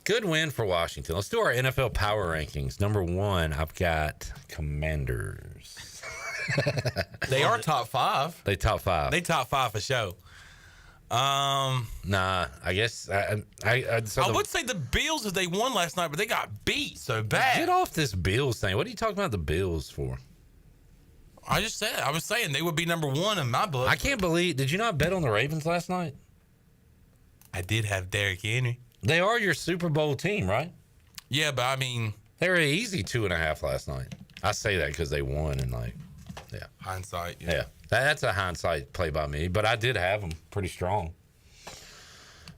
S18: Good win for Washington. Let's do our NFL power rankings. Number 1, I've got Commanders.
S17: They are top 5.
S18: They top 5.
S17: They top 5 for sure.
S18: Nah, I guess I
S17: would say the Bills if they won last night, but they got beat so bad.
S18: Get off this Bills thing. What are you talking about the Bills for?
S17: I was saying they would be number 1 in my book.
S18: I can't believe. Did you not bet on the Ravens last night?
S17: I did have Derrick Henry.
S18: They are your Super Bowl team, right?
S17: Yeah, but I mean,
S18: they were an easy 2.5 last night. I say that because they won and
S17: hindsight.
S18: Yeah. That's a hindsight play by me, but I did have them pretty strong.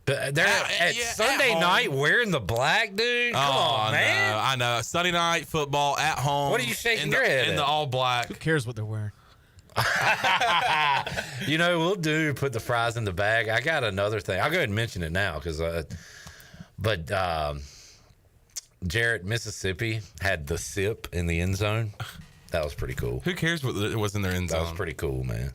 S18: But they're at Sunday night wearing the black, dude. Come on, man.
S17: I know. Sunday night football at home.
S18: What are you shaking your head
S17: in the all black?
S9: Who cares what they're wearing?
S18: We'll put the fries in the bag. I got another thing. I'll go ahead and mention it now because, Jarrett, Mississippi had the sip in the end zone. That was pretty cool.
S17: Who cares what it was in their end zone?
S18: That was pretty cool, man.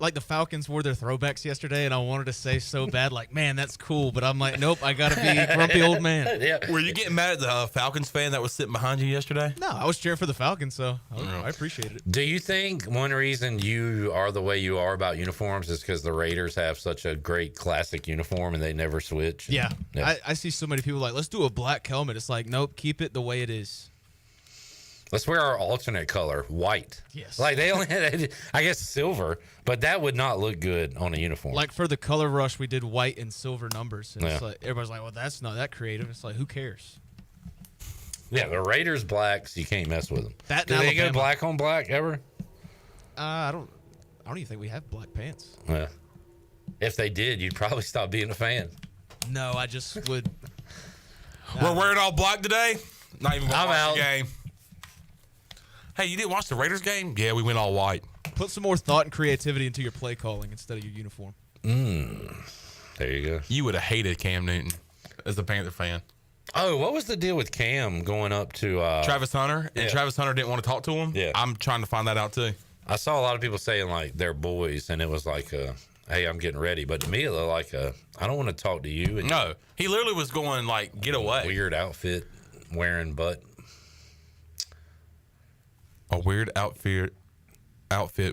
S9: Like the Falcons wore their throwbacks yesterday, and I wanted to say so bad, like, man, that's cool. But I'm like, nope, I got to be grumpy old man.
S18: Yeah.
S17: Were you getting mad at the Falcons fan that was sitting behind you yesterday?
S9: No, I was cheering for the Falcons, so I appreciate it.
S18: Do you think one reason you are the way you are about uniforms is because the Raiders have such a great classic uniform and they never switch?
S9: Yeah. I see so many people like, let's do a black helmet. It's like, nope, keep it the way it is.
S18: Let's wear our alternate color, white.
S9: Yes.
S18: Like they only had, I guess, silver, but that would not look good on a uniform.
S9: Like for the color rush, we did white and silver numbers. And it's like, everybody's like, well, that's not that creative. It's like, who cares?
S18: Yeah, the Raiders blacks, you can't mess with them. Do they go black on black ever?
S9: I don't even think we have black pants.
S18: Yeah. If they did, you'd probably stop being a fan.
S9: No, I just would.
S17: We're wearing all black today. Not even going to watch
S18: out.
S17: the game. Hey, you didn't watch the Raiders game? Yeah, we went all white.
S9: Put some more thought and creativity into your play calling instead of your uniform.
S18: There you go.
S17: You would have hated Cam Newton as a Panther fan.
S18: Oh, what was the deal with Cam going up to
S17: Travis Hunter? And Travis Hunter didn't want to talk to him?
S18: Yeah.
S17: I'm trying to find that out too.
S18: I saw a lot of people saying like they're boys, and it was like hey, I'm getting ready. But to me, it looked like I don't want to talk to you. And
S17: No, he literally was going like, get away.
S18: Weird outfit wearing butt.
S17: A weird outfit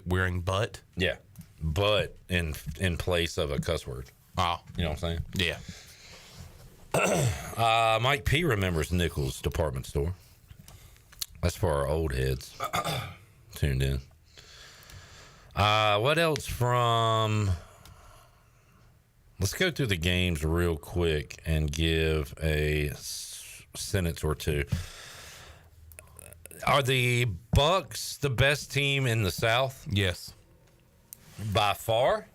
S17: wearing butt?
S18: Yeah. Butt in place of a cuss word.
S17: Oh.
S18: You know what I'm saying?
S17: Yeah.
S18: Mike P remembers Nichols Department Store. That's for our old heads tuned in. What else from... Let's go through the games real quick and give a sentence or two. Are the Bucks the best team in the South?
S17: Yes.
S18: By far?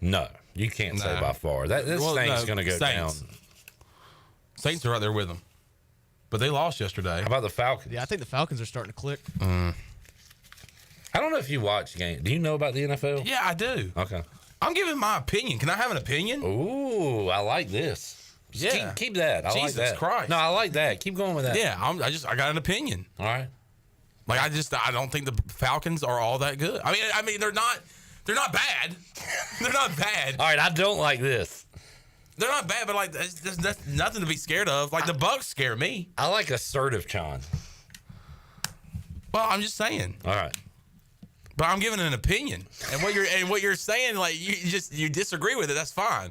S18: No. You can't say by far. This thing's going to go down.
S17: Saints are right there with them. But they lost yesterday.
S18: How about the Falcons?
S9: Yeah, I think the Falcons are starting to click.
S18: I don't know if you watch games. Do you know about the NFL?
S17: Yeah, I do.
S18: Okay.
S17: I'm giving my opinion. Can I have an opinion?
S18: Ooh, I like this.
S17: Yeah.
S18: Keep that. I
S17: Jesus
S18: like that.
S17: Christ.
S18: No, I like that. Keep going with that.
S17: Yeah, I got an opinion.
S18: All right.
S17: Like I don't think the Falcons are all that good. I mean they're not bad. They're not bad.
S18: All right, I don't like this.
S17: They're not bad, but like that's nothing to be scared of. Like the Bucks scare me.
S18: I like assertive John.
S17: Well, I'm just saying.
S18: All right.
S17: But I'm giving an opinion, and what you're saying, like you disagree with it. That's fine.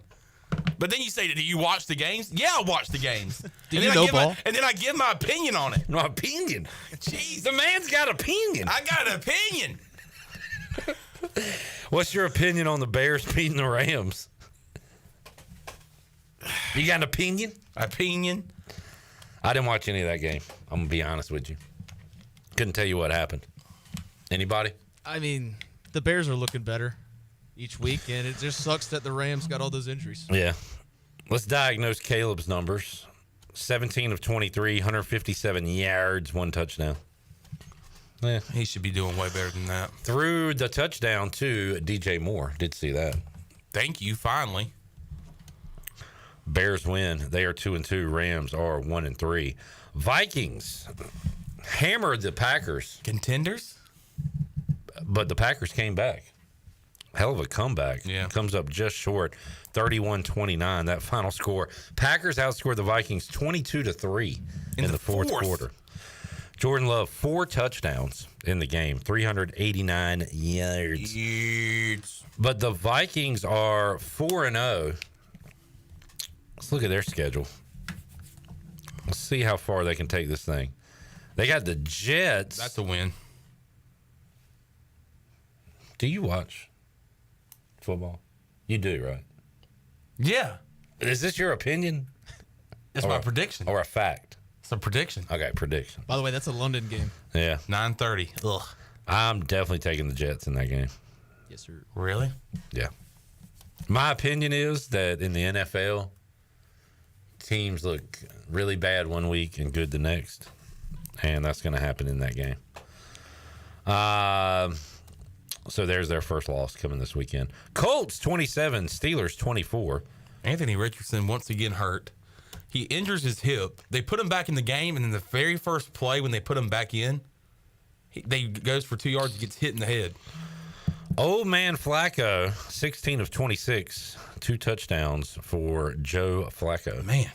S17: But then you say, "Do you watch the games?" Yeah, I watch the games.
S9: Do you know ball?
S17: And then I give my opinion on it.
S18: My opinion.
S17: Jeez,
S18: the man's got opinion.
S17: I got an opinion.
S18: What's your opinion on the Bears beating the Rams? You got an opinion?
S17: Opinion?
S18: I didn't watch any of that game. I'm gonna be honest with you. Couldn't tell you what happened. Anybody?
S9: I mean, the Bears are looking better each week, and it just sucks that the Rams got all those injuries.
S18: Yeah. Let's diagnose Caleb's numbers. 17 of 23, 157 yards, 1 touchdown. Yeah.
S17: He should be doing way better than that.
S18: Threw the touchdown to DJ Moore. Did see that.
S17: Thank you, finally.
S18: Bears win. They are 2-2. Rams are 1-3. Vikings hammered the Packers.
S17: Contenders?
S18: But the Packers came back. Hell of a comeback.
S17: Yeah.
S18: Comes up just short. 31-29, that final score. Packers outscored the Vikings 22-3 in the fourth quarter. Jordan Love, 4 touchdowns in the game, 389 yards. But the Vikings are 4-0. Let's look at their schedule. Let's see how far they can take this thing. They got the Jets.
S17: That's a win.
S18: Do you watch football? You do, right?
S17: Yeah.
S18: Is this your opinion?
S17: It's my prediction.
S18: Or a fact?
S17: It's a prediction.
S18: Okay, prediction.
S9: By the way, that's a London game.
S18: Yeah.
S17: 9:30. Ugh.
S18: I'm definitely taking the Jets in that game.
S9: Yes, sir.
S17: Really?
S18: Yeah. My opinion is that in the NFL, teams look really bad one week and good the next. And that's going to happen in that game. So there's their first loss coming this weekend. Colts 27, Steelers 24.
S17: Anthony Richardson once again hurt. He injures his hip. They put him back in the game, and in the very first play when they put him back in, he goes for 2 yards and gets hit in the head.
S18: Old man Flacco, 16 of 26, 2 touchdowns for Joe Flacco.
S17: Man,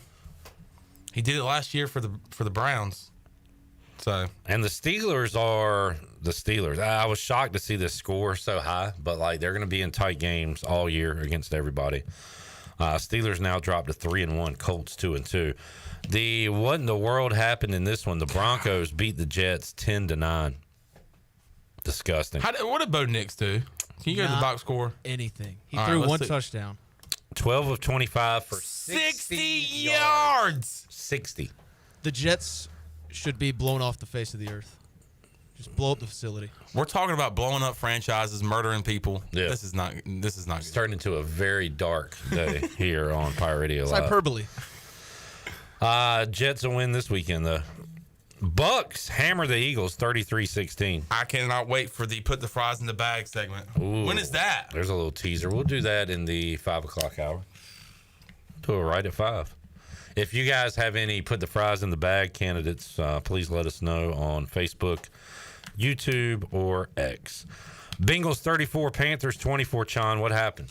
S17: he did it last year for the Browns. So,
S18: and the Steelers are the Steelers. I was shocked to see this score so high, but like they're going to be in tight games all year against everybody. Steelers now dropped to 3-1. Colts 2-2. What in the world happened in this one? The Broncos beat the Jets 10-9. Disgusting.
S17: What did Bo Nix do? Can you go to the box score?
S9: Anything. He threw one touchdown.
S18: 12 of 25 for
S17: 60 yards.
S18: 60.
S9: The Jets should be blown off the face of the earth. Just blow up the facility.
S17: We're talking about blowing up franchises, murdering people.
S18: Yeah.
S17: This is not
S18: It's turning into a very dark day here on Pirate Radio
S9: It's
S18: Live.
S9: hyperbole.
S18: Jets will win this weekend, though. Bucks hammer the Eagles 33-16.
S17: I cannot wait for the put the fries in the bag segment.
S18: Ooh,
S17: when is that?
S18: There's a little teaser. We'll do that in the 5 o'clock hour. Do it right at 5. If you guys have any put the fries in the bag candidates, please let us know on Facebook, YouTube or X. Bengals 34, Panthers 24. Chon, what happened?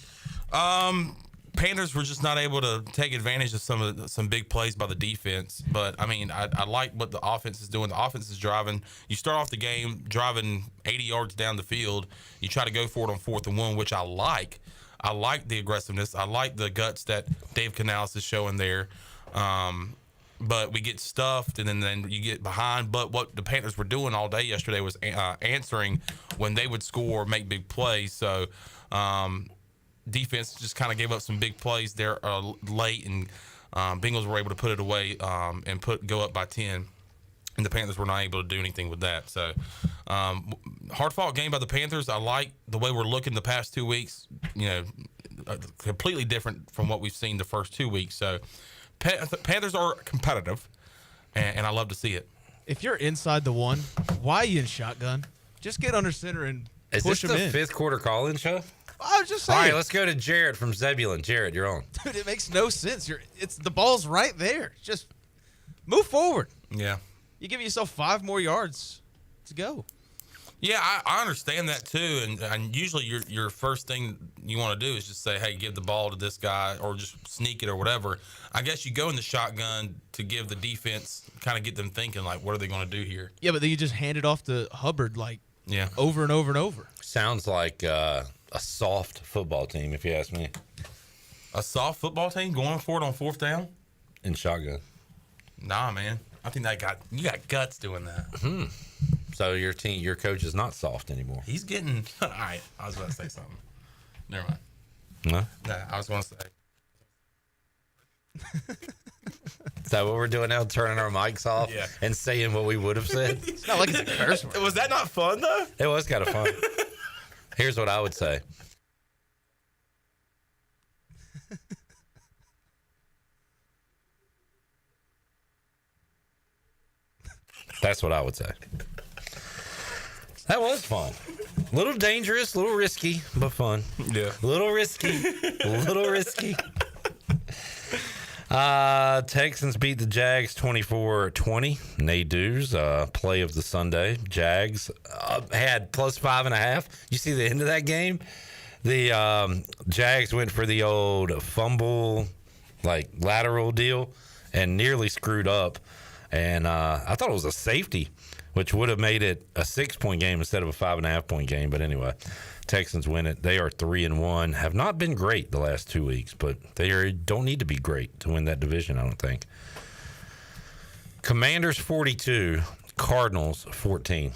S17: Panthers were just not able to take advantage of some big plays by the defense. But, I mean, I like what the offense is doing. The offense is driving. You start off the game driving 80 yards down the field. You try to go for it on 4th and 1, which I like. I like the aggressiveness. I like the guts that Dave Canales is showing there. But we get stuffed, and then you get behind. But what the Panthers were doing all day yesterday was answering when they would score, make big plays. So, defense just kind of gave up some big plays there late, and Bengals were able to put it away and go up by 10, and the Panthers were not able to do anything with that. So hard-fought game by the Panthers. I like the way we're looking the past 2 weeks, completely different from what we've seen the first 2 weeks. So Panthers are competitive, and I love to see it.
S9: If you're inside the one, why are you in shotgun? Just get under center and push them in.
S18: Is this the 5th quarter call-in show?
S9: I was just saying.
S18: All right, let's go to Jared from Zebulon. Jared, you're on.
S9: Dude, it makes no sense. The ball's right there. Just move forward.
S17: Yeah.
S9: You give yourself 5 more yards to go.
S17: Yeah, I understand that too, and usually your first thing you want to do is just say, hey, give the ball to this guy or just sneak it or whatever. I guess you go in the shotgun to give the defense, kind of get them thinking, like, what are they going to do here?
S9: Yeah, but then you just hand it off to Hubbard, over and over and over.
S18: Sounds like a soft football team, if you ask me.
S17: A soft football team going for it on 4th down?
S18: In shotgun.
S17: Nah, man. I think you got guts doing that.
S18: So your coach is not soft anymore.
S17: He's getting all right. I was about to say something. Never mind.
S18: No?
S17: Nah, I was going to say.
S18: Is that what we're doing now? Turning our mics off and saying what we would have said?
S9: It's not like it's a curse word.
S17: Was that not fun, though?
S18: It was kind of fun. Here's what I would say. That's what I would say. That was fun. A little dangerous, a little risky, but fun.
S17: Yeah.
S18: A little risky. A little risky. Texans beat the Jags 24-20. Nadeau's play of the Sunday. Jags had plus 5.5. You see the end of that game? The Jags went for the old fumble, lateral deal, and nearly screwed up. And I thought it was a safety, which would have made it a 6-point game instead of a 5.5-point game. But anyway, Texans win it. They are 3-1. Have not been great the last 2 weeks, but they don't need to be great to win that division, I don't think. Commanders 42, Cardinals 14.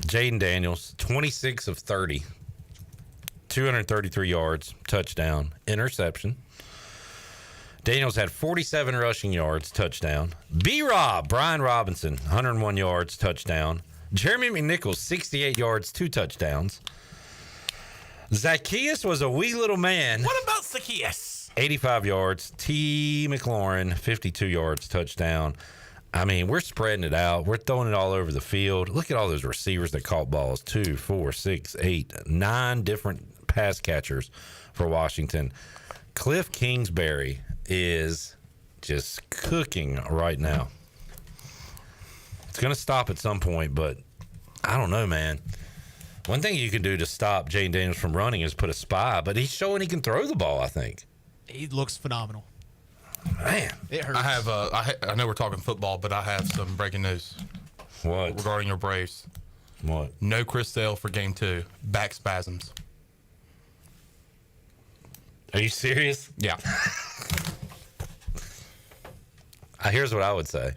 S18: Jaden Daniels, 26 of 30, 233 yards, touchdown, interception. Daniels had 47 rushing yards, touchdown. B-Rob, Brian Robinson, 101 yards, touchdown. Jeremy McNichols, 68 yards, 2 touchdowns. Zacchaeus was a wee little man.
S17: What about Zacchaeus?
S18: 85 yards. T. McLaurin, 52 yards, touchdown. I mean, we're spreading it out. We're throwing it all over the field. Look at all those receivers that caught balls. 2, 4, 6, 8, 9 different pass catchers for Washington. Cliff Kingsbury is just cooking right now. It's going to stop at some point, but I don't know, man. One thing you can do to stop Jaden Daniels from running is put a spy, but he's showing he can throw the ball, I think.
S9: He looks phenomenal.
S18: Man.
S9: It hurts.
S17: I have I know we're talking football, but I have some breaking news.
S18: What?
S17: Regarding your Braves.
S18: What?
S17: No Chris Sale for game 2. Back spasms.
S18: Are you serious?
S17: Yeah.
S18: Here's what I would say.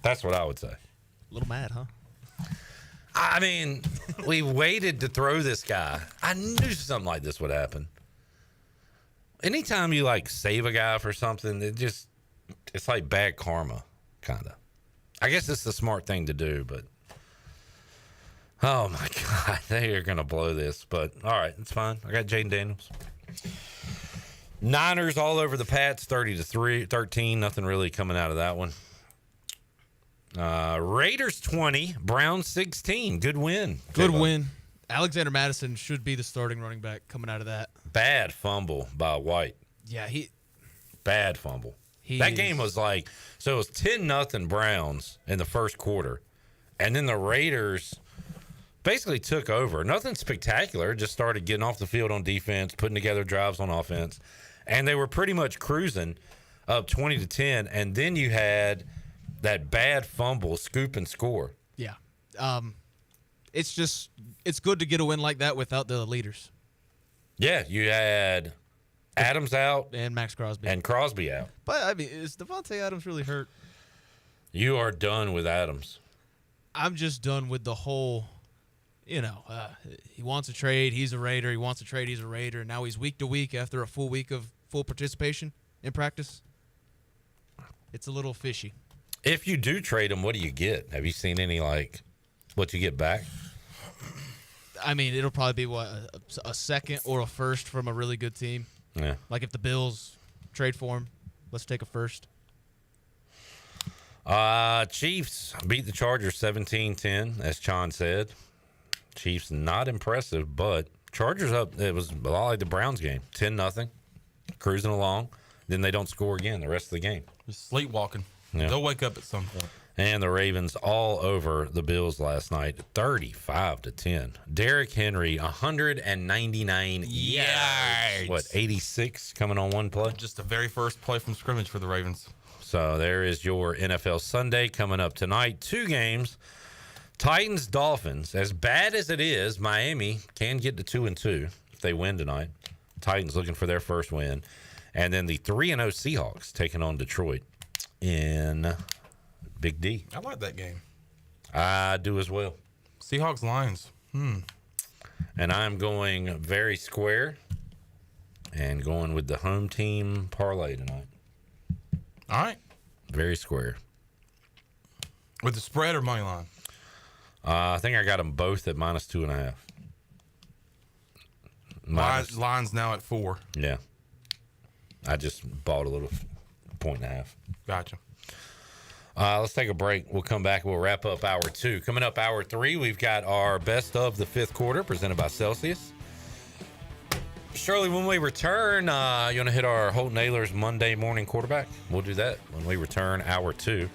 S18: That's what I would say.
S9: A little mad, huh?
S18: I mean, we waited to throw this guy. I knew something like this would happen. Anytime you save a guy for something, it's like bad karma, kind of. I guess it's the smart thing to do, but oh my God, they are going to blow this. But all right, it's fine. I got Jaden Daniels. Niners all over the Pats, 30-13. Nothing really coming out of that one. Raiders 20, Browns 16. Good win.
S9: Good win. Alexander Madison should be the starting running back coming out of that.
S18: Bad fumble by White.
S9: Yeah,
S18: Bad fumble. That game was like, so it was 10-0 Browns in the first quarter. And then the Raiders basically took over. Nothing spectacular. Just started getting off the field on defense, putting together drives on offense. And they were pretty much cruising up 20-10. And then you had that bad fumble, scoop and score.
S9: Yeah. It's good to get a win like that without the leaders.
S18: Yeah, you had Adams out.
S9: And Max Crosby.
S18: And Crosby out.
S9: But, I mean, is Devontae Adams really hurt?
S18: You are done with Adams.
S9: I'm just done with the whole, he wants a trade, he's a Raider. He wants a trade, he's a Raider. Now he's week to week after a full week of full participation in practice. It's a little fishy.
S18: If you do trade him, what do you get? Have you seen any, what you get back?
S9: I mean, it'll probably be, a second or a first from a really good team.
S18: Yeah.
S9: Like if the Bills trade for him, let's take a first.
S18: Chiefs beat the Chargers 17-10, as Chon said. Chiefs not impressive, but Chargers up. It was a lot like the Browns game, 10-0, cruising along. Then they don't score again the rest of the game.
S17: Just sleepwalking.
S18: Yeah.
S17: They'll wake up at some point.
S18: And the Ravens all over the Bills last night, 35-10. Derrick Henry, 199 yards. What, 86 coming on one play?
S17: Just the very first play from scrimmage for the Ravens.
S18: So there is your NFL Sunday coming up tonight. 2 games. Titans, Dolphins. As bad as it is, Miami can get to 2-2 if they win tonight. Titans looking for their first win. And then the 3-0 Seahawks taking on Detroit in Big D.
S17: I like that game.
S18: I do as well.
S17: Seahawks, Lions.
S18: And I'm going very square and going with the home team parlay tonight.
S17: All right.
S18: Very square.
S17: With the spread or money line?
S18: I think I got them both at -2.5.
S17: Line's now at 4.
S18: Yeah. I just bought a little 1.5.
S17: Gotcha.
S18: Let's take a break. We'll come back. We'll wrap up hour 2. Coming up hour 3, we've got our best of the 5th quarter presented by Celsius. Shirley, when we return, you want to hit our Holt Naylor's Monday morning quarterback? We'll do that when we return hour 2.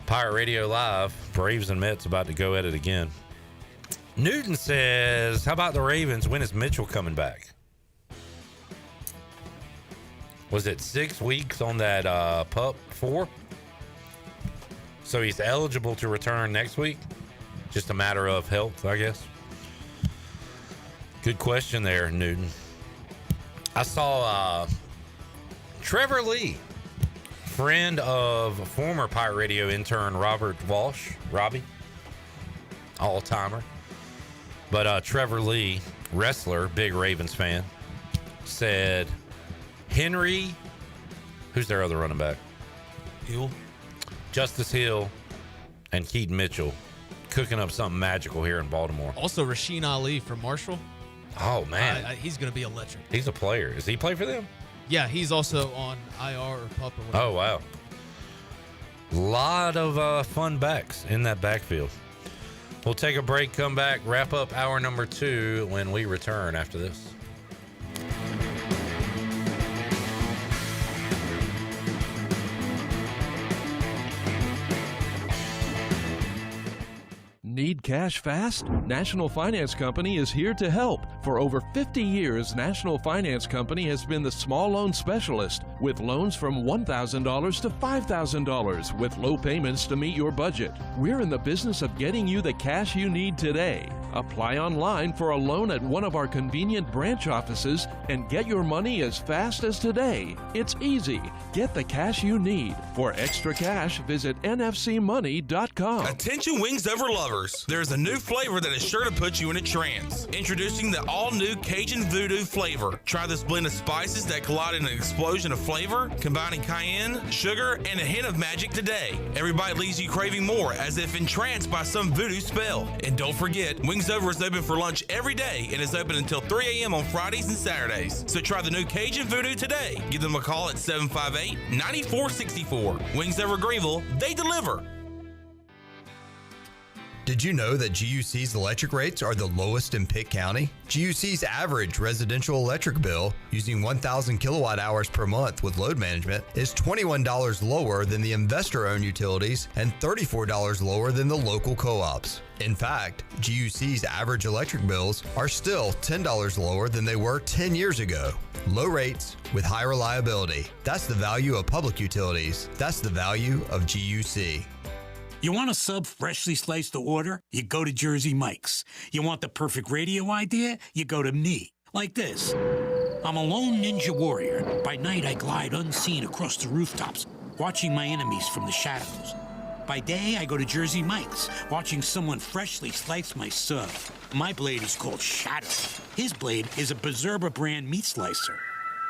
S18: Pirate Radio Live, Braves and Mets about to go at it again. Newton says, how about the Ravens? When is Mitchell coming back? Was it 6 weeks on that pup 4? So he's eligible to return next week? Just a matter of health, I guess. Good question there, Newton. I saw Trevor Lee, friend of former Pirate Radio intern Robert Walsh, Robbie, all-timer. But Trevor Lee, wrestler, big Ravens fan, said Henry, who's their other running back?
S17: Hill.
S18: Justice Hill and Keaton Mitchell cooking up something magical here in Baltimore.
S9: Also, Rasheen Ali from Marshall.
S18: Oh, man.
S9: He's going to be electric.
S18: He's a player. Does he play for them?
S9: Yeah, he's also on IR or PUP or whatever.
S18: Oh, wow. Lot of fun backs in that backfield. We'll take a break, come back, wrap up hour number 2 when we return after this.
S6: Need cash fast? National Finance Company is here to help. For over 50 years, National Finance Company has been the small loan specialist with loans from $1,000 to $5,000 with low payments to meet your budget. We're in the business of getting you the cash you need today. Apply online for a loan at one of our convenient branch offices and get your money as fast as today. It's easy. Get the cash you need. For extra cash, visit nfcmoney.com.
S17: Attention Wings Over lovers. There's a new flavor that is sure to put you in a trance. Introducing the all-new Cajun Voodoo flavor. Try this blend of spices that collide in an explosion of flavor, combining cayenne, sugar, and a hint of magic today. Every bite leaves you craving more, as if entranced by some voodoo spell. And don't forget, Wings Over is open for lunch every day and is open until 3 a.m. on Fridays and Saturdays. So try the new Cajun Voodoo today. Give them a call at 758-9464. Wings Over Greenville, they deliver.
S19: Did you know that GUC's electric rates are the lowest in Pitt County? GUC's average residential electric bill using 1,000 kilowatt hours per month with load management is $21 lower than the investor-owned utilities and $34 lower than the local co-ops. In fact, GUC's average electric bills are still $10 lower than they were 10 years ago. Low rates with high reliability. That's the value of public utilities. That's the value of GUC.
S10: You want a sub freshly sliced to order? You go to Jersey Mike's. You want the perfect radio idea? You go to me. Like this. I'm a lone ninja warrior. By night, I glide unseen across the rooftops, watching my enemies from the shadows. By day, I go to Jersey Mike's, watching someone freshly slice my sub. My blade is called Shadow. His blade is a Berserba brand meat slicer.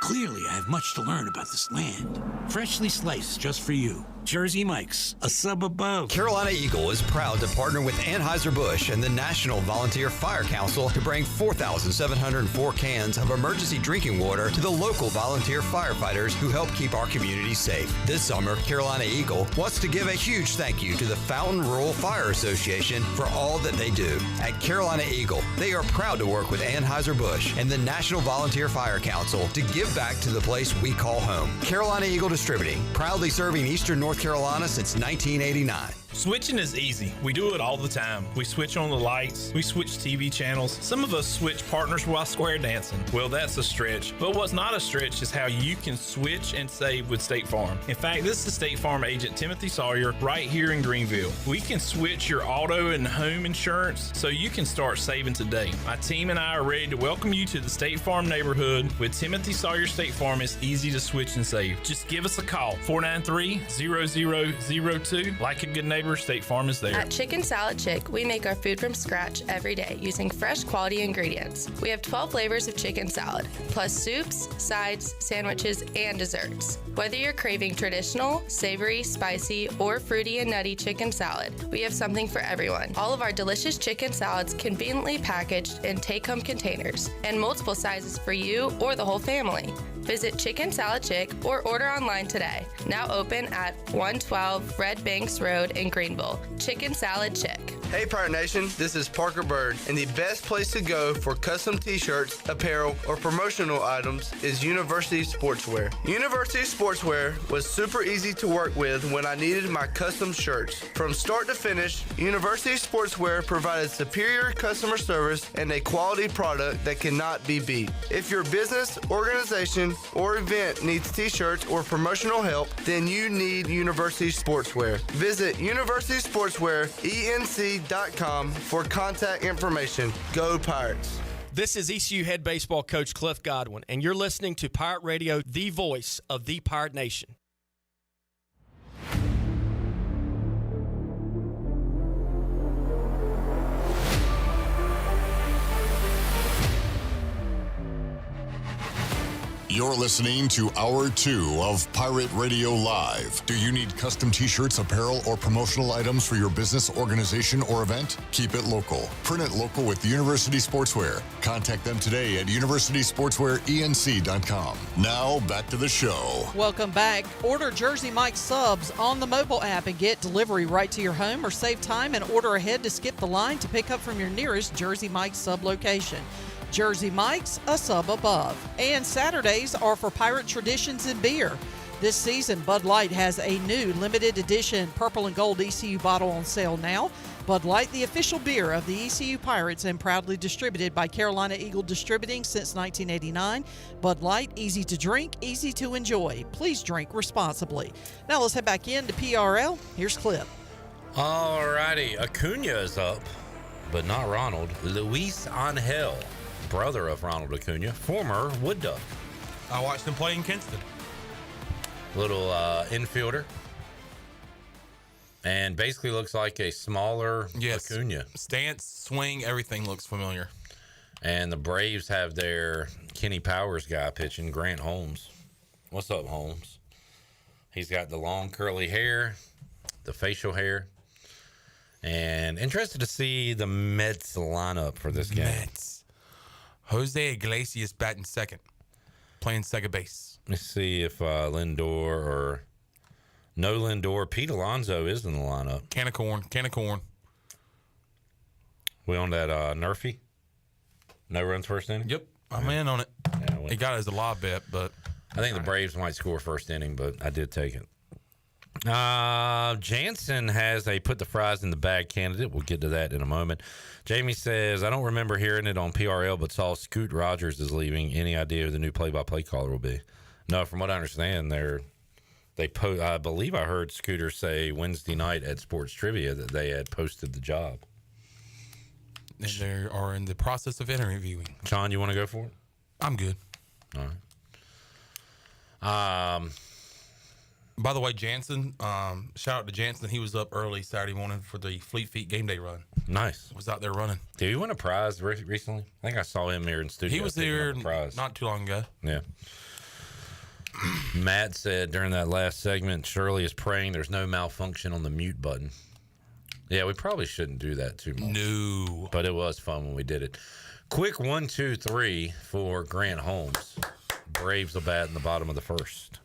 S10: Clearly, I have much to learn about this land. Freshly sliced just for you. Jersey Mike's, a sub above.
S19: Carolina Eagle is proud to partner with Anheuser-Busch and the National Volunteer Fire Council to bring 4,704 cans of emergency drinking water to the local volunteer firefighters who help keep our community safe. This summer, Carolina Eagle wants to give a huge thank you to the Fountain Rural Fire Association for all that they do. At Carolina Eagle, they are proud to work with Anheuser-Busch and the National Volunteer Fire Council to give back to the place we call home. Carolina Eagle Distributing, proudly serving Eastern North Carolina since 1989.
S11: Switching is easy. We do it all the time. We switch on the lights. We switch TV channels. Some of us switch partners while square dancing. Well, that's a stretch. But what's not a stretch is how you can switch and save with State Farm. In fact, this is State Farm agent Timothy Sawyer right here in Greenville. We can switch your auto and home insurance so you can start saving today. My team and I are ready to welcome you to the State Farm neighborhood. With Timothy Sawyer State Farm, it's easy to switch and save. Just give us a call, 493-0002. Like a good neighbor, State Farm is there.
S12: At Chicken Salad Chick, we make our food from scratch every day using fresh quality ingredients. We have 12 flavors of chicken salad, plus soups, sides, sandwiches, and desserts. Whether you're craving traditional, savory, spicy, or fruity and nutty chicken salad, we have something for everyone. All of our delicious chicken salads conveniently packaged in take-home containers and multiple sizes for you or the whole family. Visit Chicken Salad Chick or order online today. Now open at 112 Red Banks Road in Greenville. Chicken Salad Chick.
S13: Hey Pirate Nation, this is Parker Bird, and the best place to go for custom t-shirts, apparel, or promotional items is University Sportswear. University Sportswear was super easy to work with when I needed my custom shirts. From start to finish, University Sportswear provided superior customer service and a quality product that cannot be beat. If your business, organization, or event needs t-shirts or promotional help, then you need University Sportswear. Visit universitysportswear.enc.com for contact information. Go Pirates.
S16: This is ECU head baseball coach Cliff Godwin, and you're listening to Pirate Radio, the voice of the Pirate Nation.
S14: You're listening to Hour 2 of Pirate Radio Live. Do you need custom t-shirts, apparel, or promotional items for your business, organization, or event? Keep it local. Print it local with University Sportswear. Contact them today at universitysportswearenc.com. Now, back to the show.
S3: Welcome back. Order Jersey Mike's subs on the mobile app and get delivery right to your home, or save time and order ahead to skip the line to pick up from your nearest Jersey Mike's sub location. Jersey Mike's, a sub above. And Saturdays are for Pirate Traditions and Beer. This season, Bud Light has a new limited edition purple and gold ECU bottle on sale now. Bud Light, the official beer of the ECU Pirates and proudly distributed by Carolina Eagle Distributing since 1989. Bud Light, easy to drink, easy to enjoy. Please drink responsibly. Now let's head back into PRL. Here's Clip.
S18: All righty. Acuna is up, but not Ronald. Luis Angel, brother of Ronald Acuna, former Wood Duck.
S17: I watched him play in Kinston.
S18: Little infielder. And basically looks like a smaller Acuna.
S17: Stance, swing, everything looks familiar.
S18: And the Braves have their Kenny Powers guy pitching, Grant Holmes. What's up, Holmes? He's got the long curly hair, the facial hair. And interested to see the Mets lineup for this game.
S17: Mets. Jose Iglesias batting second, playing second base.
S18: Let's see if Lindor or no Lindor. Pete Alonso is in the lineup.
S17: Can of corn.
S18: We on that Nerfy? No runs first inning?
S17: Yep, I'm in on it.
S18: Yeah,
S17: He got it as a live bet, but
S18: I think the Braves might score first inning, but I did take it. Jansen has a put the fries in the bag candidate. We'll get to that in a moment. Jamie says, I don't remember hearing it on PRL, but saw Scoot Rogers is leaving. Any idea who the new play-by-play caller will be? No, from what I understand, I believe I heard Scooter say Wednesday night at Sports Trivia that they had posted the job.
S17: They are in the process of interviewing.
S18: Sean, you want to go for it?
S17: I'm good.
S18: All right.
S17: By the way, Jansen, shout out to Jansen. He was up early Saturday morning for the Fleet Feet game day run.
S18: Nice.
S17: Was out there running.
S18: Did he win a prize recently? I think I saw him here in studio.
S17: He was here not too long ago.
S18: Yeah. Matt said during that last segment, Shirley is praying there's no malfunction on the mute button. Yeah, we probably shouldn't do that too much.
S17: No.
S18: But it was fun when we did it. Quick 1, 2, 3 for Grant Holmes. Braves will bat in the bottom of the first.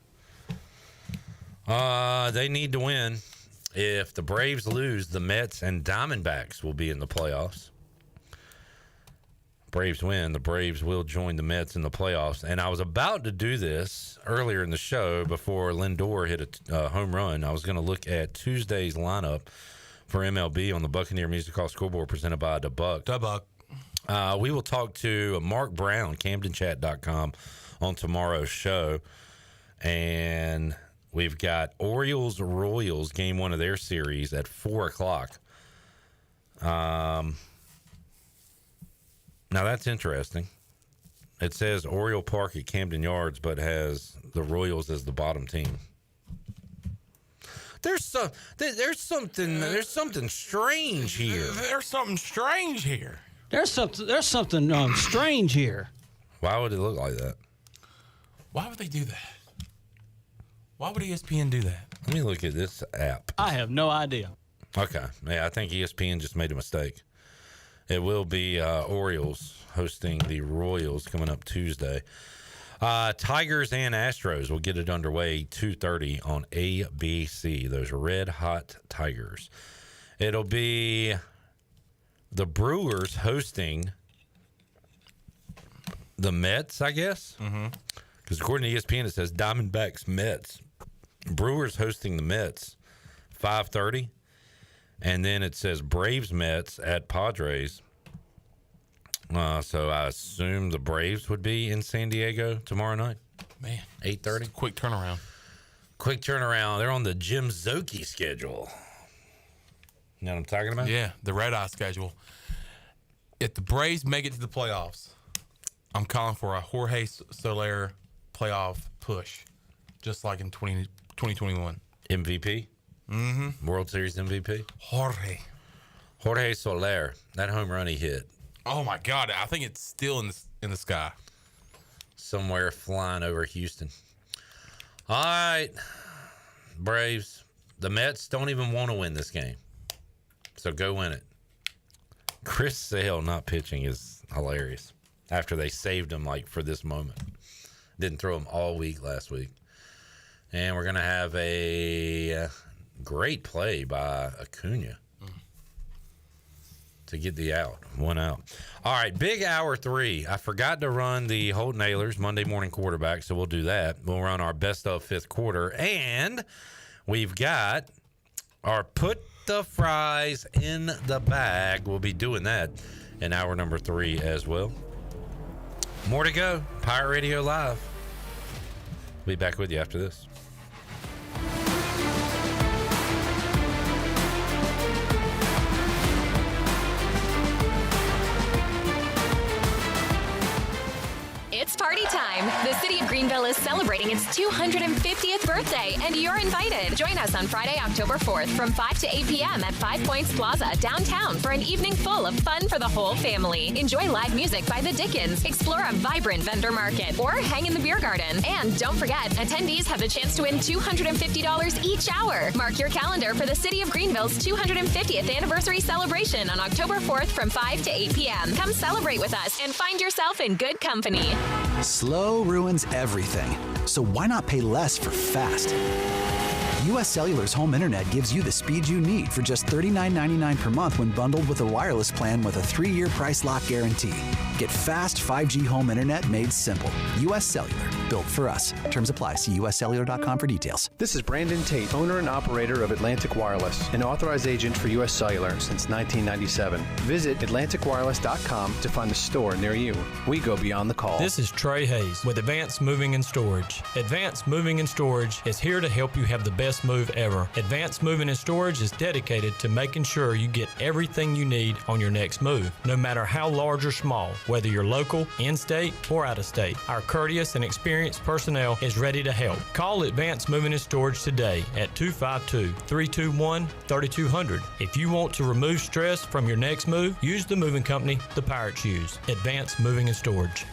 S18: They need to win. If the Braves lose, the Mets and Diamondbacks will be in the playoffs. Braves win, the Braves will join the Mets in the playoffs. And I was about to do this earlier in the show before Lindor hit a home run. I was going to look at Tuesday's lineup for MLB on the Buccaneer Music Hall scoreboard presented by The Buck.
S17: The Buck.
S18: We will talk to Mark Brown, CamdenChat.com, on tomorrow's show. And we've got Orioles-Royals, game 1 of their series at 4 o'clock. Now, that's interesting. It says Oriole Park at Camden Yards, but has the Royals as the bottom team. There's something strange here.
S17: There's something strange here.
S2: There's something strange here.
S18: Why would it look like that?
S17: Why would they do that? Why would ESPN do that?
S18: Let me look at this app.
S2: I have no idea.
S18: Okay. Yeah, I think ESPN just made a mistake. It will be Orioles hosting the Royals coming up Tuesday. Tigers and Astros will get it underway 2:30 on ABC. Those red hot Tigers. It'll be the Brewers hosting the Mets, I guess. Because according to ESPN, it says Diamondbacks Mets. Brewers hosting the Mets 5:30, and then it says Braves Mets at Padres. So I assume the Braves would be in San Diego tomorrow night.
S17: Man,
S18: 8:30.
S17: Quick turnaround.
S18: Quick turnaround. They're on the Jim Zoki schedule. You know what I'm talking about?
S17: Yeah, the red eye schedule. If the Braves make it to the playoffs, I'm calling for a Jorge Soler playoff push, just like in 2021.
S18: MVP?
S17: Mm-hmm.
S18: World Series MVP? Jorge Soler. That home run he hit.
S17: Oh, my God. I think it's still in the sky.
S18: Somewhere flying over Houston. All right, Braves. The Mets don't even want to win this game. So go win it. Chris Sale not pitching is hilarious. After they saved him for this moment. Didn't throw him all week last week. And we're going to have a great play by Acuna to get the out. 1 out. All right, big hour 3. I forgot to run the Holt Nailers Monday morning quarterback, so we'll do that. We'll run our best of 5th quarter. And we've got our put the fries in the bag. We'll be doing that in hour number 3 as well. More to go. Pirate Radio Live. We'll be back with you after this.
S4: It's party time. The city of Greenville is celebrating its 250th birthday, and you're invited. Join us on Friday, October 4th from 5 to 8 p.m. at 5 Points Plaza downtown for an evening full of fun for the whole family. Enjoy live music by the Dickens, explore a vibrant vendor market, or hang in the beer garden. And don't forget, attendees have the chance to win $250 each hour. Mark your calendar for the city of Greenville's 250th anniversary celebration on October 4th from 5 to 8 p.m. Come celebrate with us and find yourself in good company.
S20: Slow ruins everything, so why not pay less for fast?
S5: U.S. Cellular's home internet gives you the speed you need for just $39.99 per month when bundled with a wireless plan with a 3-year price lock guarantee. Get fast 5G home internet made simple. U.S. Cellular, built for us. Terms apply. See uscellular.com for details.
S15: This is Brandon Tate, owner and operator of Atlantic Wireless, an authorized agent for U.S. Cellular since 1997. Visit AtlanticWireless.com to find a store near you. We go beyond the call.
S20: This is Trey Hayes with Advanced Moving and Storage. Advanced Moving and Storage is here to help you have the best move ever. Advanced Moving and Storage is dedicated to making sure you get everything you need on your next move, no matter how large or small, whether you're local, in-state, or out-of-state. Our courteous and experienced personnel is ready to help. Call Advanced Moving and Storage today at 252-321-3200. If you want to remove stress from your next move, use the moving company the Pirates use. Advanced Moving and Storage.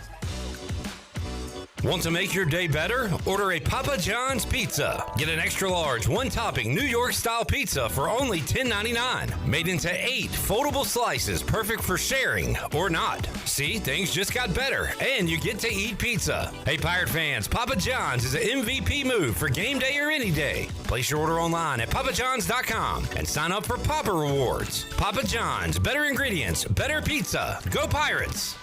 S18: Want to make your day better? Order a Papa John's pizza. Get an extra large, one-topping New York-style pizza for only $10.99. Made into 8 foldable slices, perfect for sharing or not. See, things just got better, and you get to eat pizza. Hey, Pirate fans, Papa John's is an MVP move for game day or any day. Place your order online at papajohns.com and sign up for Papa Rewards. Papa John's, better ingredients, better pizza. Go Pirates!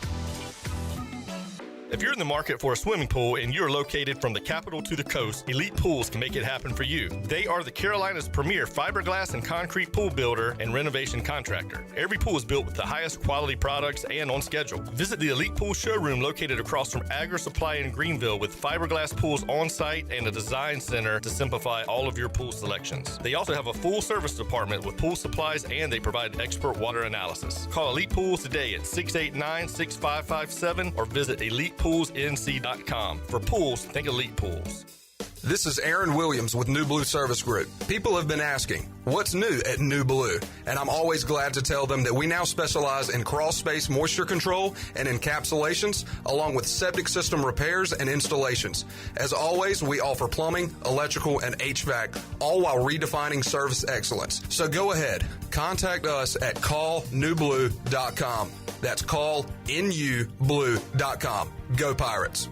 S24: If you're in the market for a swimming pool and you're located from the capital to the coast, Elite Pools can make it happen for you. They are the Carolina's premier fiberglass and concrete pool builder and renovation contractor. Every pool is built with the highest quality products and on schedule. Visit the Elite Pool showroom located across from Agri Supply in Greenville with fiberglass pools on site and a design center to simplify all of your pool selections. They also have a full service department with pool supplies and they provide expert water analysis. Call Elite Pools today at 689-6557 or visit ElitePoolsNC.com. For pools, think Elite Pools.
S21: This is Aaron Williams with New Blue Service Group. People have been asking, what's new at New Blue? And I'm always glad to tell them that we now specialize in crawl space moisture control and encapsulations, along with septic system repairs and installations. As always, we offer plumbing, electrical, and HVAC, all while redefining service excellence. So go ahead, contact us at callnewblue.com. That's callnublue.com. Go Pirates.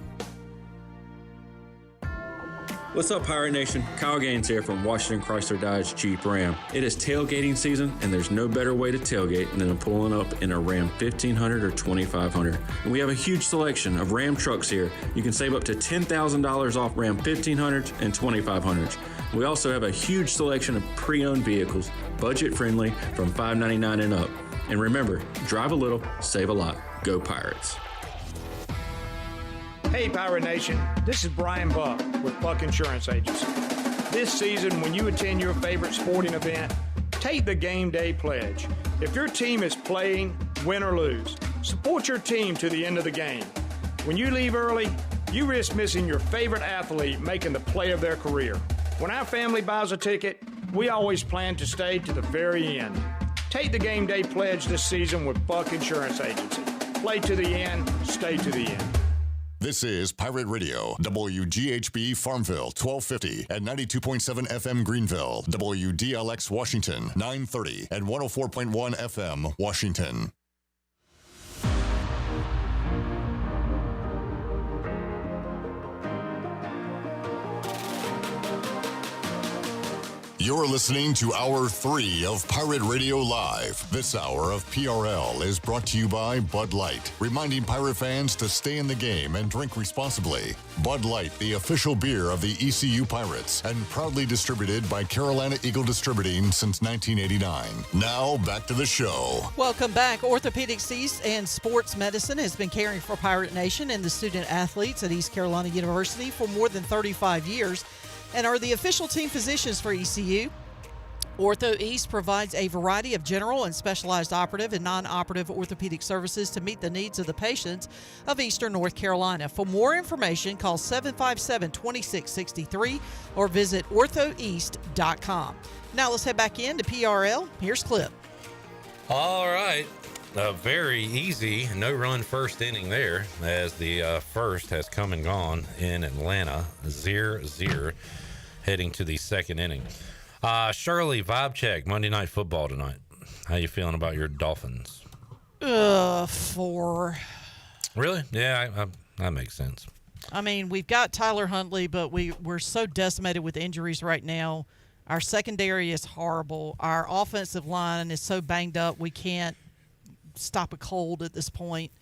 S23: What's up, Pirate Nation? Kyle Gaines here from Washington Chrysler Dodge Jeep Ram. It is tailgating season, and there's no better way to tailgate than pulling up in a Ram 1500 or 2500. And we have a huge selection of Ram trucks here. You can save up to $10,000 off Ram 1500s and 2500s. We also have a huge selection of pre-owned vehicles, budget-friendly, from $599 and up. And remember, drive a little, save a lot. Go Pirates.
S22: Hey, Pirate Nation, this is Brian Buck with Buck Insurance Agency. This season, when you attend your favorite sporting event, take the game day pledge. If your team is playing, win or lose, support your team to the end of the game. When you leave early, you risk missing your favorite athlete making the play of their career. When our family buys a ticket, we always plan to stay to the very end. Take the game day pledge this season with Buck Insurance Agency. Play to the end, stay to the end.
S14: This is Pirate Radio, WGHB Farmville, 1250 at 92.7 FM Greenville, WDLX Washington, 930 and 104.1 FM Washington. You're listening to Hour 3 of Pirate Radio Live. This hour of PRL is brought to you by Bud Light, reminding Pirate fans to stay in the game and drink responsibly. Bud Light, the official beer of the ECU Pirates, and proudly distributed by Carolina Eagle Distributing since 1989. Now, back to the show.
S3: Welcome back. Orthopedics East and Sports Medicine has been caring for Pirate Nation and the student athletes at East Carolina University for more than 35 years. And are the official team physicians for ECU. Ortho East provides a variety of general and specialized operative and non-operative orthopedic services to meet the needs of the patients of Eastern North Carolina. For more information, call 757-2663 or visit orthoeast.com. Now let's head back into PRL. Here's Clip.
S18: All right. A very easy no-run first inning there as the first has come and gone in Atlanta. 0-0 heading to the second inning. Shirley, vibe check, Monday Night Football tonight. How you feeling about your Dolphins?
S3: 4.
S18: Really? Yeah, that makes sense.
S3: I mean, we've got Tyler Huntley, but we're so decimated with injuries right now. Our secondary is horrible. Our offensive line is so banged up we can't stop a cold at this point.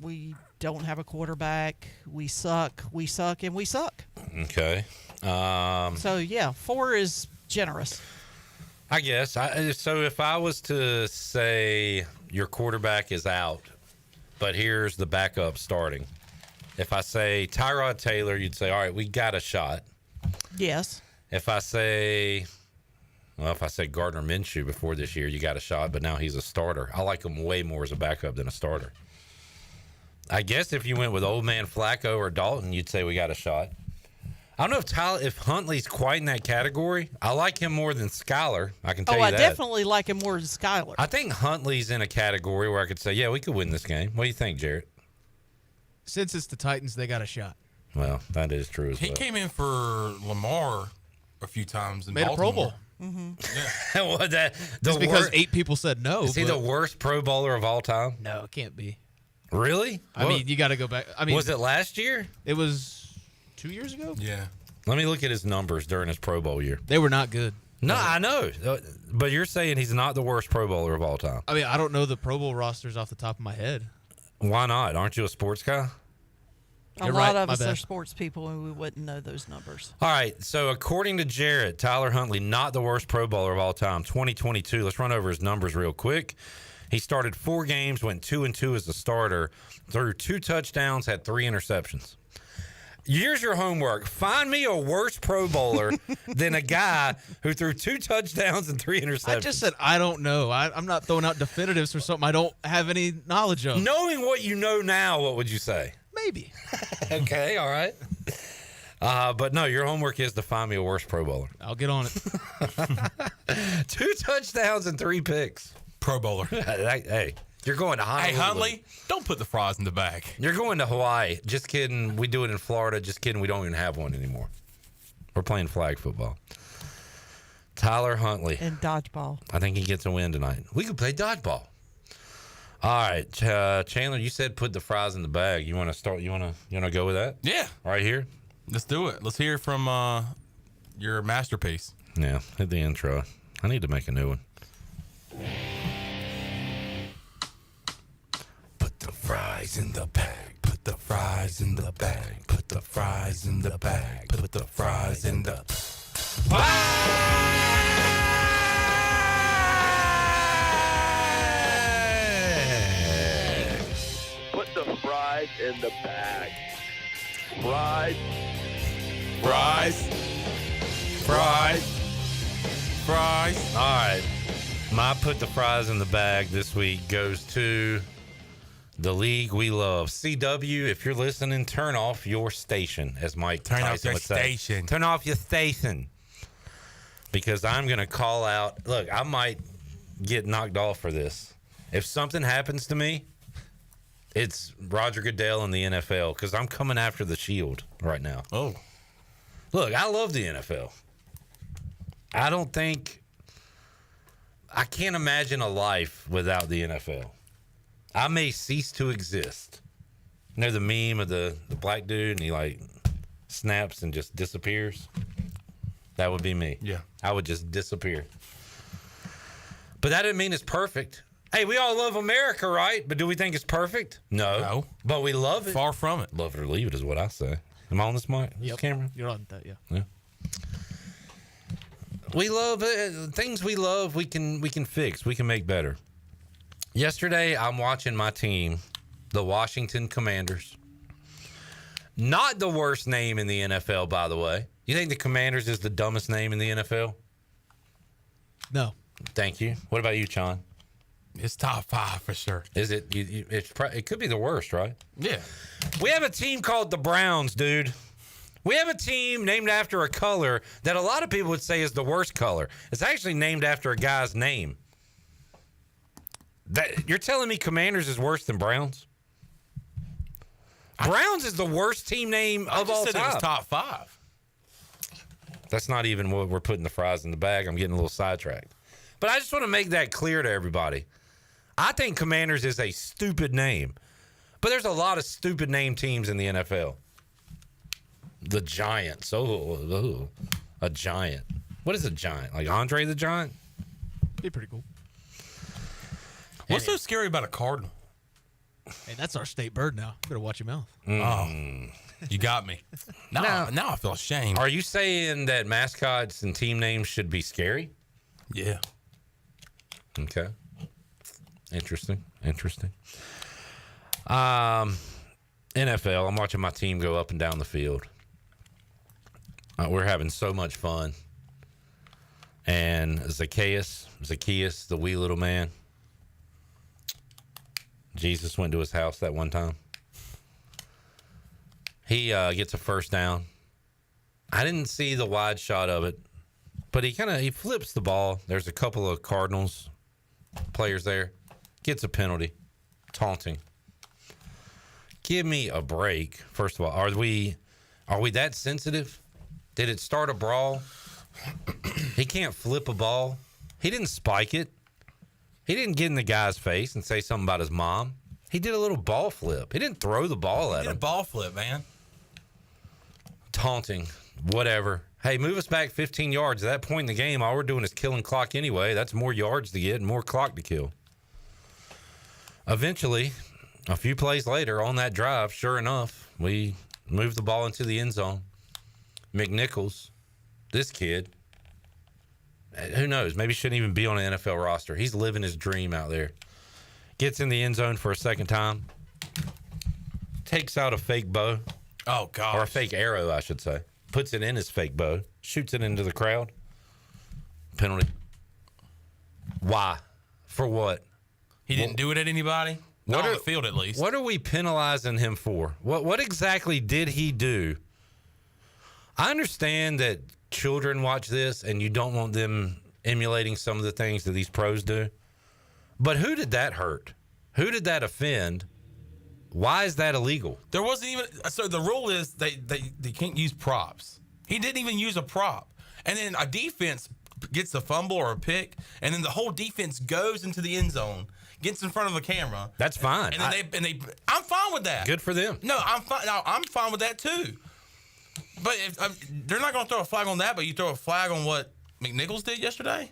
S3: We don't have a quarterback. We suck, and we suck.
S18: Okay.
S3: So, yeah, 4 is generous.
S18: I guess. So if I was to say your quarterback is out, but here's the backup starting. If I say Tyrod Taylor, you'd say, all right, we got a shot.
S3: Yes.
S18: If I say Gardner Minshew before this year, you got a shot, but now he's a starter. I like him way more as a backup than a starter. I guess if you went with old man Flacco or Dalton, you'd say we got a shot. I don't know if Huntley's quite in that category. I like him more than Skyler. I can tell you that.
S3: I definitely like him more than Skyler.
S18: I think Huntley's in a category where I could say, yeah, we could win this game. What do you think, Jarrett?
S1: Since it's the Titans, they got a shot.
S18: Well, that is true as well.
S7: He came in for Lamar a few times in
S1: Made
S7: Baltimore.
S1: a Pro Bowl.
S3: Mm-hmm.
S18: Well,
S1: Just because 8 people said no.
S18: Is he the worst Pro Bowler of all time?
S1: No, it can't be.
S18: Really?
S1: I mean, you got to go back. I mean,
S18: was it last year?
S1: It was 2 years ago.
S7: Yeah.
S18: Let me look at his numbers during his Pro Bowl year.
S1: They were not good.
S18: No, I know. But you're saying he's not the worst Pro Bowler of all time.
S1: I mean, I don't know the Pro Bowl rosters off the top of my head.
S18: Why not? Aren't you a sports guy?
S3: A lot of us are sports people, and we wouldn't know those numbers.
S18: All right. So according to Jarrett, Tyler Huntley, not the worst Pro Bowler of all time. 2022. Let's run over his numbers real quick. He started 4 games, went 2-2 as a starter, threw 2 touchdowns, had 3 interceptions. Here's your homework. Find me a worse Pro Bowler than a guy who threw 2 touchdowns and 3 interceptions.
S1: I just said I don't know. I'm not throwing out definitives for something I don't have any knowledge of.
S18: Knowing what you know now, what would you say?
S1: Maybe.
S18: Okay, all right. But no, your homework is to find me a worse Pro Bowler.
S1: I'll get on it.
S18: 2 touchdowns and 3 picks.
S7: Pro Bowler.
S18: Hey, you're going to Honolulu.
S7: Hey, Huntley, don't put the fries in the bag.
S18: You're going to Hawaii. Just kidding. We do it in Florida. Just kidding. We don't even have one anymore. We're playing flag football. Tyler Huntley.
S3: And dodgeball.
S18: I think he gets a win tonight. We could play dodgeball. All right, Chandler, you said put the fries in the bag. You want to start? You want to go with that?
S7: Yeah.
S18: Right here?
S7: Let's do it. Let's hear from your masterpiece.
S18: Yeah, hit the intro. I need to make a new one.
S8: Put the fries in the bag. Put the fries in the bag. Put the fries in the bag. Put the fries in the bag.
S9: Put the fries in the bag. Fries.
S7: Fries. Fries. Fries.
S18: All right. My put the fries in the bag this week goes to the league we love. CW, if you're listening, turn off your station, as Mike Tyson would say. Turn off your station. Because I'm going to call out. Look, I might get knocked off for this. If something happens to me, it's Roger Goodell in the NFL, because I'm coming after the Shield right now.
S7: Oh.
S18: Look, I love the NFL. I can't imagine a life without the NFL. I may cease to exist. You know the meme of the black dude and he like snaps and just disappears? That would be me.
S7: Yeah.
S18: I would just disappear. But that didn't mean it's perfect. Hey, we all love America, right? But do we think it's perfect? No. But we love it.
S7: Far from it.
S18: Love it or leave it is what I say. Am I on this mic? This camera?
S1: You're on that, yeah.
S18: Yeah. We love it. Things we love, we can fix. We can make better. Yesterday, I'm watching my team, the Washington Commanders. Not the worst name in the NFL, by the way. You think the Commanders is the dumbest name in the NFL?
S1: No.
S18: Thank you. What about you, Sean?
S7: It's top 5 for sure.
S18: Is it? It could be the worst, right?
S7: Yeah.
S18: We have a team called the Browns, dude. We have a team named after a color that a lot of people would say is the worst color. It's actually named after a guy's name. You're telling me Commanders is worse than Browns? Browns is the worst team name of all time.
S7: I just said it was top 5.
S18: That's not even what we're putting the fries in the bag. I'm getting a little sidetracked. But I just want to make that clear to everybody. I think Commanders is a stupid name. But there's a lot of stupid name teams in the NFL. The Giants. A giant. What is a giant? Like Andre the Giant?
S1: Be pretty cool.
S17: What's so scary about a cardinal?
S1: Hey, that's our state bird now. Better watch your mouth.
S17: Oh, you got me. Now I feel ashamed.
S18: Are you saying that mascots and team names should be scary?
S17: Yeah.
S18: Okay. Interesting. NFL, I'm watching my team go up and down the field. We're having so much fun. And Zacchaeus, the wee little man. Jesus went to his house that one time. He gets a first down. I didn't see the wide shot of it, but he flips the ball. There's a couple of Cardinals players there. Gets a penalty. Taunting. Give me a break. First of all, are we that sensitive? Did it start a brawl? He can't flip a ball. He didn't spike it. He didn't get in the guy's face and say something about his mom. He did a little ball flip. He didn't throw the ball at him.
S17: A ball flip, man.
S18: Taunting. Whatever. Hey, move us back 15 yards. At that point in the game, all we're doing is killing clock anyway. That's more yards to get and more clock to kill. Eventually, a few plays later on that drive, sure enough, we moved the ball into the end zone. McNichols, this kid, who knows, maybe shouldn't even be on an NFL roster. He's living his dream out there. Gets in the end zone for a second time. Takes out a fake bow.
S17: Oh, God.
S18: Or a fake arrow, I should say. Puts it in his fake bow. Shoots it into the crowd. Penalty. Why? For what?
S17: He didn't do it at anybody? Not on the field, at least.
S18: What are we penalizing him for? What exactly did he do? I understand that children watch this and you don't want them emulating some of the things that these pros do. But who did that hurt? Who did that offend? Why is that illegal?
S17: There wasn't even... So the rule is they can't use props. He didn't even use a prop. And then a defense gets a fumble or a pick, and then the whole defense goes into the end zone, gets in front of a camera.
S18: That's fine.
S17: And then I'm fine with that.
S18: Good for them.
S17: No, I'm fine. No, I'm fine with that too. But if they're not going to throw a flag on that, but you throw a flag on what McNichols did yesterday?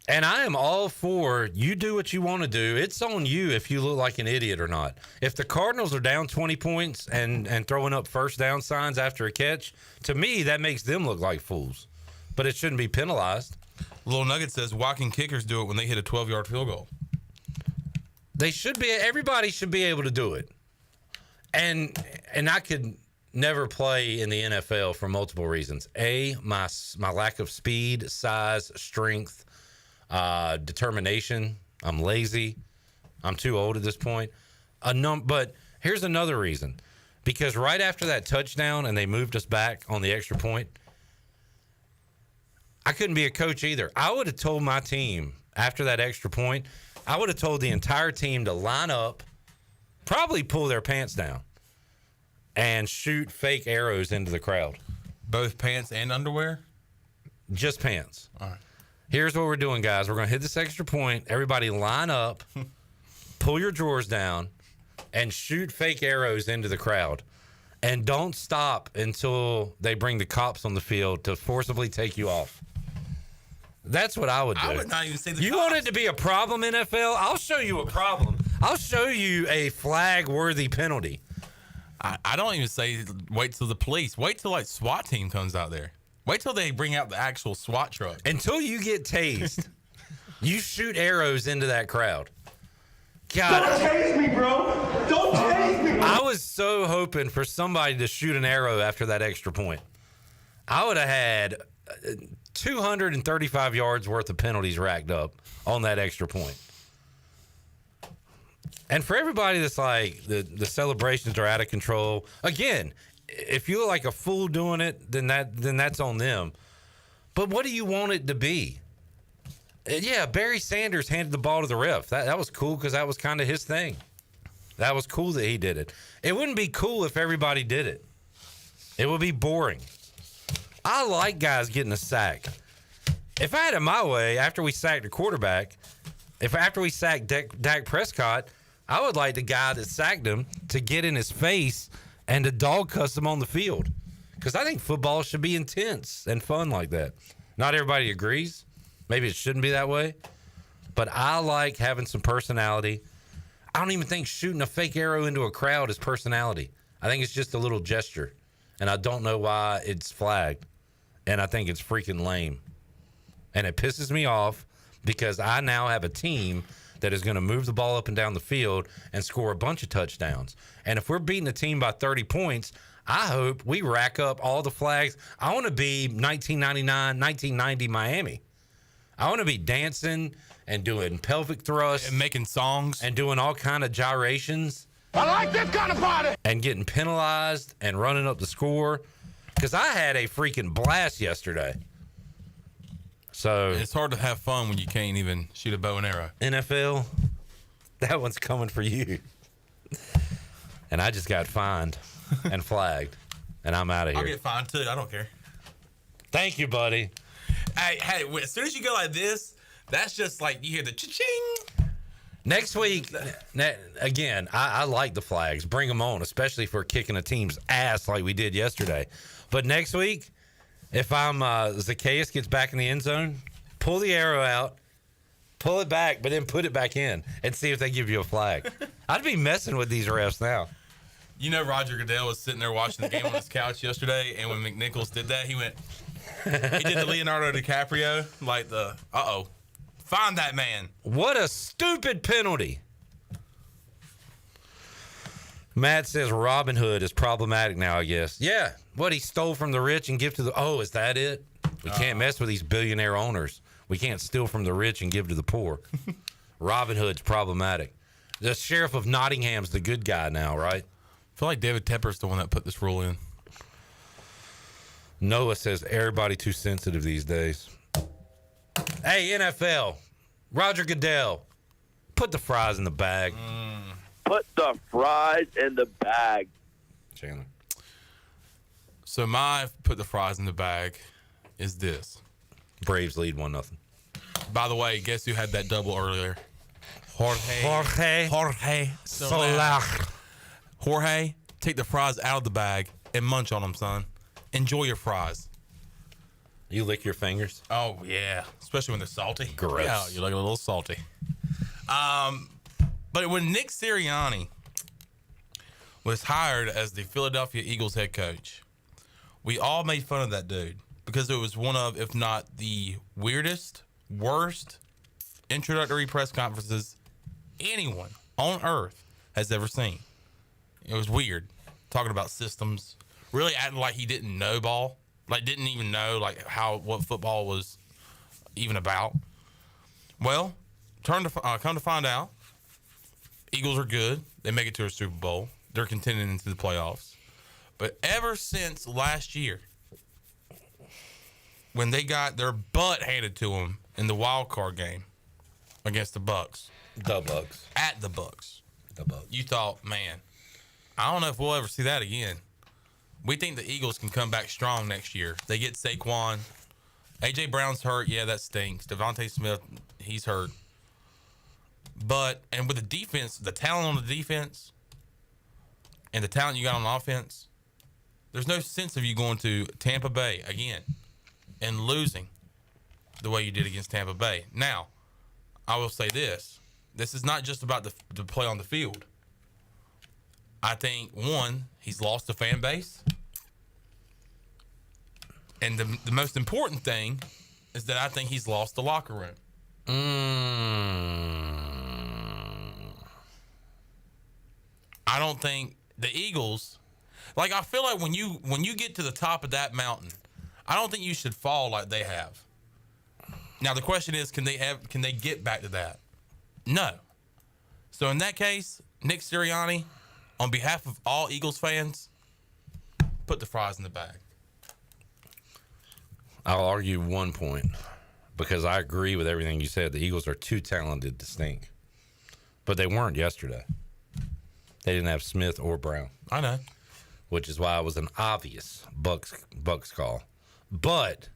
S18: And I am all for you do what you want to do. It's on you if you look like an idiot or not. If the Cardinals are down 20 points and throwing up first down signs after a catch, to me, that makes them look like fools. But it shouldn't be penalized.
S17: Little Nugget says, why can kickers do it when they hit a 12-yard field goal?
S18: They should be. Everybody should be able to do it. And I could never play in the NFL for multiple reasons. My lack of speed, size, strength, determination. I'm lazy. I'm too old at this point. But here's another reason. Because right after that touchdown and they moved us back on the extra point, I couldn't be a coach either. I would have told my team after that extra point, I would have told the entire team to line up, probably pull their pants down, and shoot fake arrows into the crowd.
S17: Both pants and underwear?
S18: Just pants.
S17: All right.
S18: Here's what we're doing, guys. We're going to hit this extra point. Everybody line up, pull your drawers down, and shoot fake arrows into the crowd. And don't stop until they bring the cops on the field to forcibly take you off. That's what I would do.
S17: I would not even say the
S18: You
S17: cops.
S18: want it to be a problem, NFL? I'll show you a problem. I'll show you a flag-worthy penalty.
S17: I don't even say wait till the police. Wait till like SWAT team comes out there. Wait till they bring out the actual SWAT truck.
S18: Until you get tased, you shoot arrows into that crowd. God.
S6: Don't tase me, bro. Don't tase me.
S18: I was so hoping for somebody to shoot an arrow after that extra point. I would have had 235 yards worth of penalties racked up on that extra point. And for everybody that's like, the celebrations are out of control. Again, if you look like a fool doing it, then that's on them. But what do you want it to be? Yeah, Barry Sanders handed the ball to the ref. That was cool because that was kind of his thing. That was cool that he did it. It wouldn't be cool if everybody did it. It would be boring. I like guys getting a sack. If I had it my way, after we sacked the quarterback, after we sacked Dak Prescott, I would like the guy that sacked him to get in his face and to dog cuss him on the field. because I think football should be intense and fun like that. Not everybody agrees. Maybe it shouldn't be that way. But I like having some personality. I don't even think shooting a fake arrow into a crowd is personality. I think it's just a little gesture. And I don't know why it's flagged. And I think it's freaking lame. And it pisses me off because I now have a team that is going to move the ball up and down the field and score a bunch of touchdowns. And if we're beating a team by 30 points, I hope we rack up all the flags. I want to be 1999, 1990 Miami. I want to be dancing and doing pelvic thrusts.
S17: And making songs.
S18: And doing all kind of gyrations.
S6: I like this kind of party.
S18: And getting penalized and running up the score. Because I had a freaking blast yesterday. So
S17: it's hard to have fun when you can't even shoot a bow and arrow.
S18: NFL, that one's coming for you. And I just got fined and flagged. And I'm out of here.
S17: I'll get fined too. I don't care.
S18: Thank you, buddy.
S17: Hey, as soon as you go like this, that's just like you hear the cha-ching.
S18: Next week, again, I like the flags. Bring them on, especially if we're kicking a team's ass like we did yesterday. But next week, if Zacchaeus gets back in the end zone, pull the arrow out, pull it back, but then put it back in and see if they give you a flag. I'd be messing with these refs now.
S17: You know, Roger Goodell was sitting there watching the game on his couch yesterday, and when McNichols did that, he went, he did the Leonardo DiCaprio, like the, find that man.
S18: What a stupid penalty. Matt says Robin Hood is problematic now, I guess. Yeah. What, he stole from the rich and give to the... Oh, is that it? We can't mess with these billionaire owners. We can't steal from the rich and give to the poor. Robin Hood's problematic. The sheriff of Nottingham's the good guy now, right?
S17: I feel like David Tepper's the one that put this rule in.
S18: Noah says everybody too sensitive these days. Hey, NFL. Roger Goodell. Put the fries in the bag.
S9: Put the fries in the bag.
S18: Chandler.
S17: So my put the fries in the bag is this.
S18: Braves lead 1-0.
S17: By the way, guess who had that double earlier? Jorge
S18: Soler.
S17: Jorge, take the fries out of the bag and munch on them, son. Enjoy your fries.
S18: You lick your fingers?
S17: Oh, yeah. Especially when they're salty.
S18: Gross.
S17: Yeah, you like a little salty. But when Nick Sirianni was hired as the Philadelphia Eagles head coach, we all made fun of that dude because it was one of, if not the weirdest, worst introductory press conferences anyone on earth has ever seen. It was weird. Talking about systems. Really acting like he didn't know ball. Like, didn't even know, like, what football was even about. Well, come to find out, Eagles are good. They make it to a Super Bowl. They're contending into the playoffs. But ever since last year, when they got their butt handed to them in the wild card game against the Bucks.
S18: The Bucks.
S17: At the Bucks.
S18: The Bucks.
S17: You thought, man, I don't know if we'll ever see that again. We think the Eagles can come back strong next year. They get Saquon. A.J. Brown's hurt. Yeah, that stinks. Devontae Smith, he's hurt. But, and with the defense, the talent on the defense and the talent you got on offense, there's no sense of you going to Tampa Bay again and losing the way you did against Tampa Bay. Now, I will say this. This is not just about the play on the field. I think, one, he's lost the fan base. And the most important thing is that I think he's lost the locker room. I don't think the Eagles, like, I feel like when you get to the top of that mountain, I don't think you should fall like they have. Now the question is, can they get back to that? No. So in that case, Nick Sirianni, on behalf of all Eagles fans, put the fries in the bag.
S18: I'll argue 1 point because I agree with everything you said. The Eagles are too talented to stink. But they weren't yesterday. They didn't have Smith or Brown.
S17: I know.
S18: Which is why it was an obvious Bucks call. But.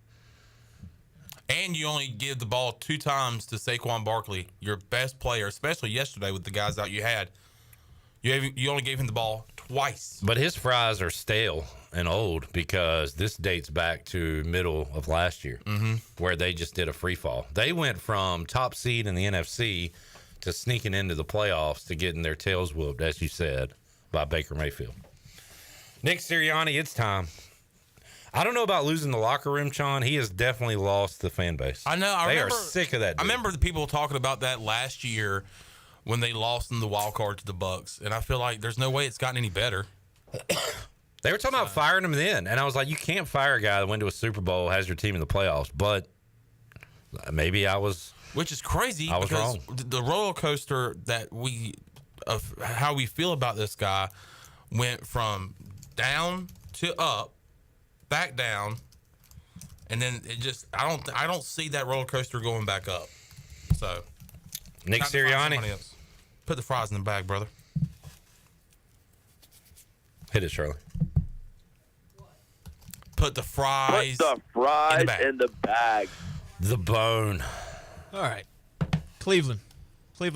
S17: And you only give the ball 2 times to Saquon Barkley, your best player, especially yesterday with the guys out you had. You only gave him the ball twice.
S18: But his fries are stale and old because this dates back to middle of last year, where they just did a free fall. They went from top seed in the NFC to sneaking into the playoffs to getting their tails whooped, as you said, by Baker Mayfield. Nick Sirianni, it's time. I don't know about losing the locker room, Sean. He has definitely lost the fan base.
S17: I know.
S18: They are sick of that dude.
S17: I remember the people talking about that last year when they lost in the wild card to the Bucs, and I feel like there's no way it's gotten any better.
S18: They were talking about firing him then, and I was like, you can't fire a guy that went to a Super Bowl, has your team in the playoffs. But maybe I was,
S17: which is crazy.
S18: I was wrong.
S17: The roller coaster of how we feel about this guy went from down to up, back down, and then it just I don't see that roller coaster going back up. So
S18: Nick Sirianni,
S17: put the fries in the bag, brother.
S18: Hit it, Shirley.
S17: Put the fries.
S9: Put the fries in the bag.
S18: The bone.
S1: All right, Cleveland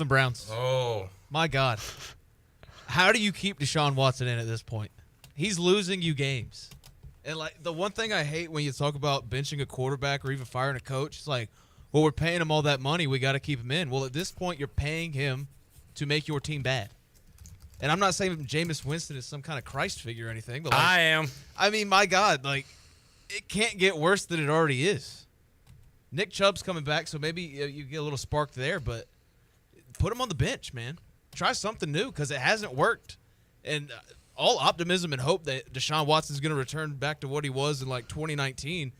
S1: Browns.
S17: Oh
S1: my God, how do you keep Deshaun Watson in at this point? He's losing you games. And, like, the one thing I hate when you talk about benching a quarterback or even firing a coach, it's like, well, we're paying him all that money. We got to keep him in. Well, at this point, you're paying him to make your team bad. And I'm not saying Jameis Winston is some kind of Christ figure or anything. But, like,
S18: I am.
S1: I mean, my God, like, it can't get worse than it already is. Nick Chubb's coming back, so maybe you get a little spark there. But put him on the bench, man. Try something new because it hasn't worked. And all optimism and hope that Deshaun Watson is going to return back to what he was in, like, 2019.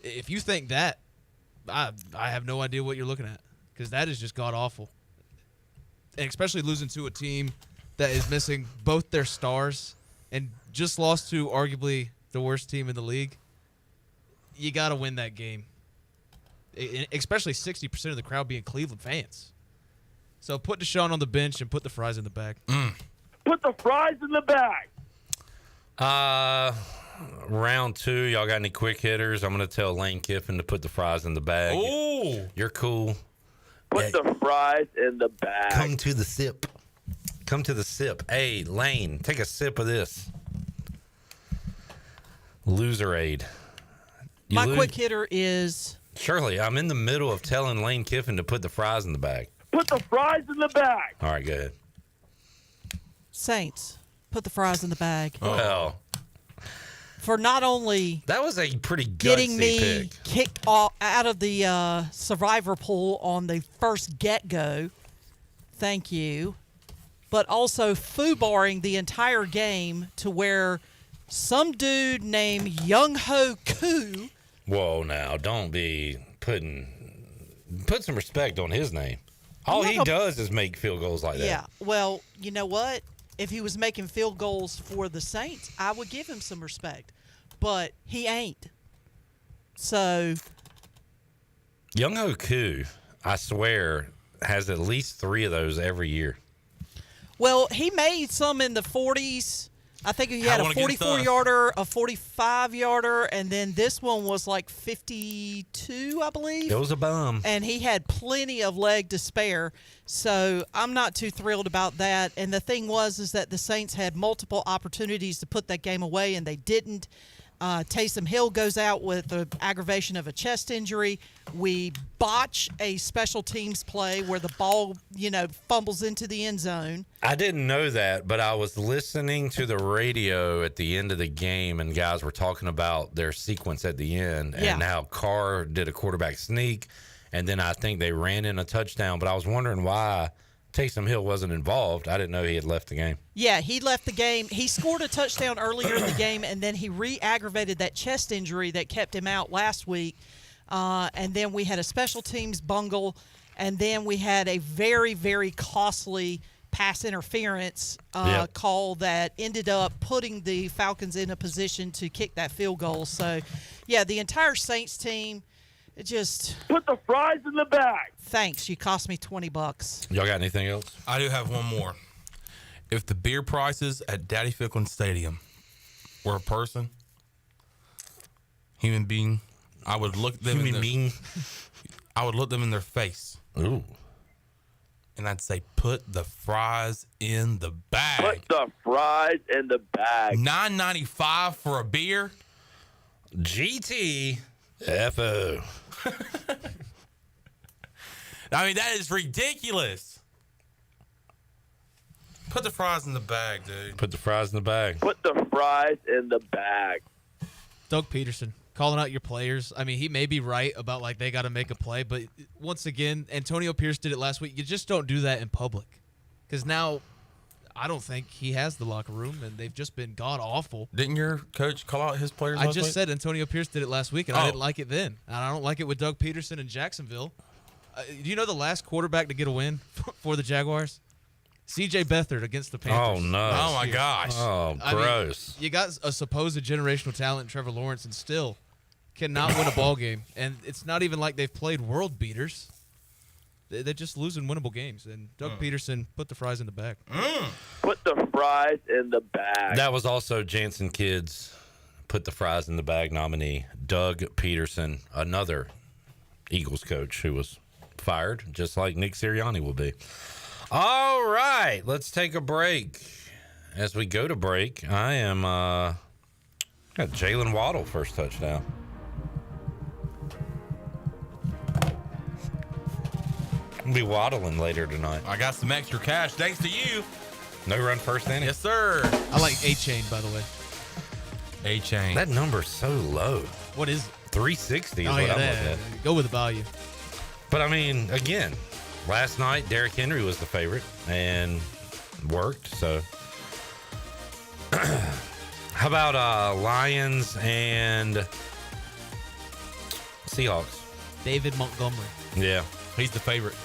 S1: If you think that, I have no idea what you're looking at because that is just god-awful. And especially losing to a team that is missing both their stars and just lost to arguably the worst team in the league. You got to win that game, especially 60% of the crowd being Cleveland fans. So put Deshaun on the bench and put the fries in the bag.
S9: Put the fries in the bag.
S18: Round 2, y'all got any quick hitters? I'm going to tell Lane Kiffin to put the fries in the bag.
S17: Oh,
S18: you're cool.
S9: Put the fries in the bag.
S18: Come to the sip. Come to the sip. Hey, Lane, take a sip of this. Loserade.
S3: My quick hitter is...
S18: Shirley, I'm in the middle of telling Lane Kiffin to put the fries in the bag.
S9: Put the fries in the bag.
S18: All right, go ahead.
S3: Saints, put the fries in the bag.
S18: Well,
S3: for not only
S18: that was a pretty
S3: getting me
S18: pick.
S3: kicked out of the survivor pool on the first get-go, thank you, but also foobarring the entire game to where some dude named Young Ho Koo.
S18: Whoa, now don't be put some respect on his name. All he does is make field goals like that.
S3: Yeah, well, you know what? If he was making field goals for the Saints, I would give him some respect. But he ain't. So.
S18: Young Ho Koo, I swear, has at least 3 of those every year.
S3: Well, he made some in the 40s. I think he had a 44-yarder, a 45-yarder, and then this one was like 52, I believe.
S18: It was a bum.
S3: And he had plenty of leg to spare, so I'm not too thrilled about that. And the thing is that the Saints had multiple opportunities to put that game away, and they didn't. Taysom Hill goes out with the aggravation of a chest injury. We botch a special teams play where the ball, fumbles into the end zone.
S18: I didn't know that, but I was listening to the radio at the end of the game, and guys were talking about their sequence at the end and how Carr did a quarterback sneak, and then I think they ran in a touchdown. But I was wondering why Taysom Hill wasn't involved. I didn't know he had left the game.
S3: Yeah, he left the game. He scored a touchdown earlier in the game, and then he re-aggravated that chest injury that kept him out last week. And then we had a special teams bungle, and then we had a very, very costly pass interference call that ended up putting the Falcons in a position to kick that field goal. So, yeah, the entire Saints team – it just
S9: put the fries in the bag.
S3: Thanks. You cost me $20.
S18: Y'all got anything else?
S17: I do have one more. If the beer prices at Daddy Ficklin Stadium were a person, human being, I would look them I would look them in their face.
S18: Ooh.
S17: And I'd say put the fries in the bag.
S9: Put the fries in the bag.
S17: $9.95 for a beer.
S18: GTFO.
S17: I mean, that is ridiculous. Put the fries in the bag, dude.
S18: Put the fries in the bag.
S9: Put the fries in the bag.
S1: Doug Peterson calling out your players. I mean, he may be right about like they got to make a play, but once again, Antonio Pierce did it last week. You just don't do that in public, because now I don't think he has the locker room, and they've just been god awful.
S17: Didn't your coach call out his players?
S1: I
S17: last
S1: just
S17: week?
S1: said Antonio Pierce did it last week, and I didn't like it then, and I don't like it with Doug Peterson in Jacksonville. Do you know the last quarterback to get a win for the Jaguars? C.J. Beathard against the Panthers.
S18: Oh, no.
S17: Oh, my gosh.
S18: Oh, gross.
S1: You got a supposed generational talent in Trevor Lawrence and still cannot win a ball game. And it's not even like they've played world beaters. They're just losing winnable games. And Doug Peterson put the fries in the bag.
S9: Put the fries in the bag.
S18: That was also Jansen Kids' put the fries in the bag nominee, Doug Peterson, another Eagles coach who was fired, just like Nick Sirianni will be. All right, let's take a break. As we go to break, I am got Jalen Waddle first touchdown. I'll be waddling later tonight.
S17: I got some extra cash thanks to you.
S18: No run first inning?
S17: Yes, sir.
S1: I like A-Chain, by the way.
S17: A-Chain.
S18: That number's so low.
S1: What is it?
S18: 360 is
S1: Oh,
S18: what
S1: yeah,
S18: I'm looking at.
S1: Go with the value.
S18: But, I mean, again, last night, Derrick Henry was the favorite and worked. So, how about Lions and Seahawks?
S1: David Montgomery.
S18: Yeah.
S17: He's the favorite.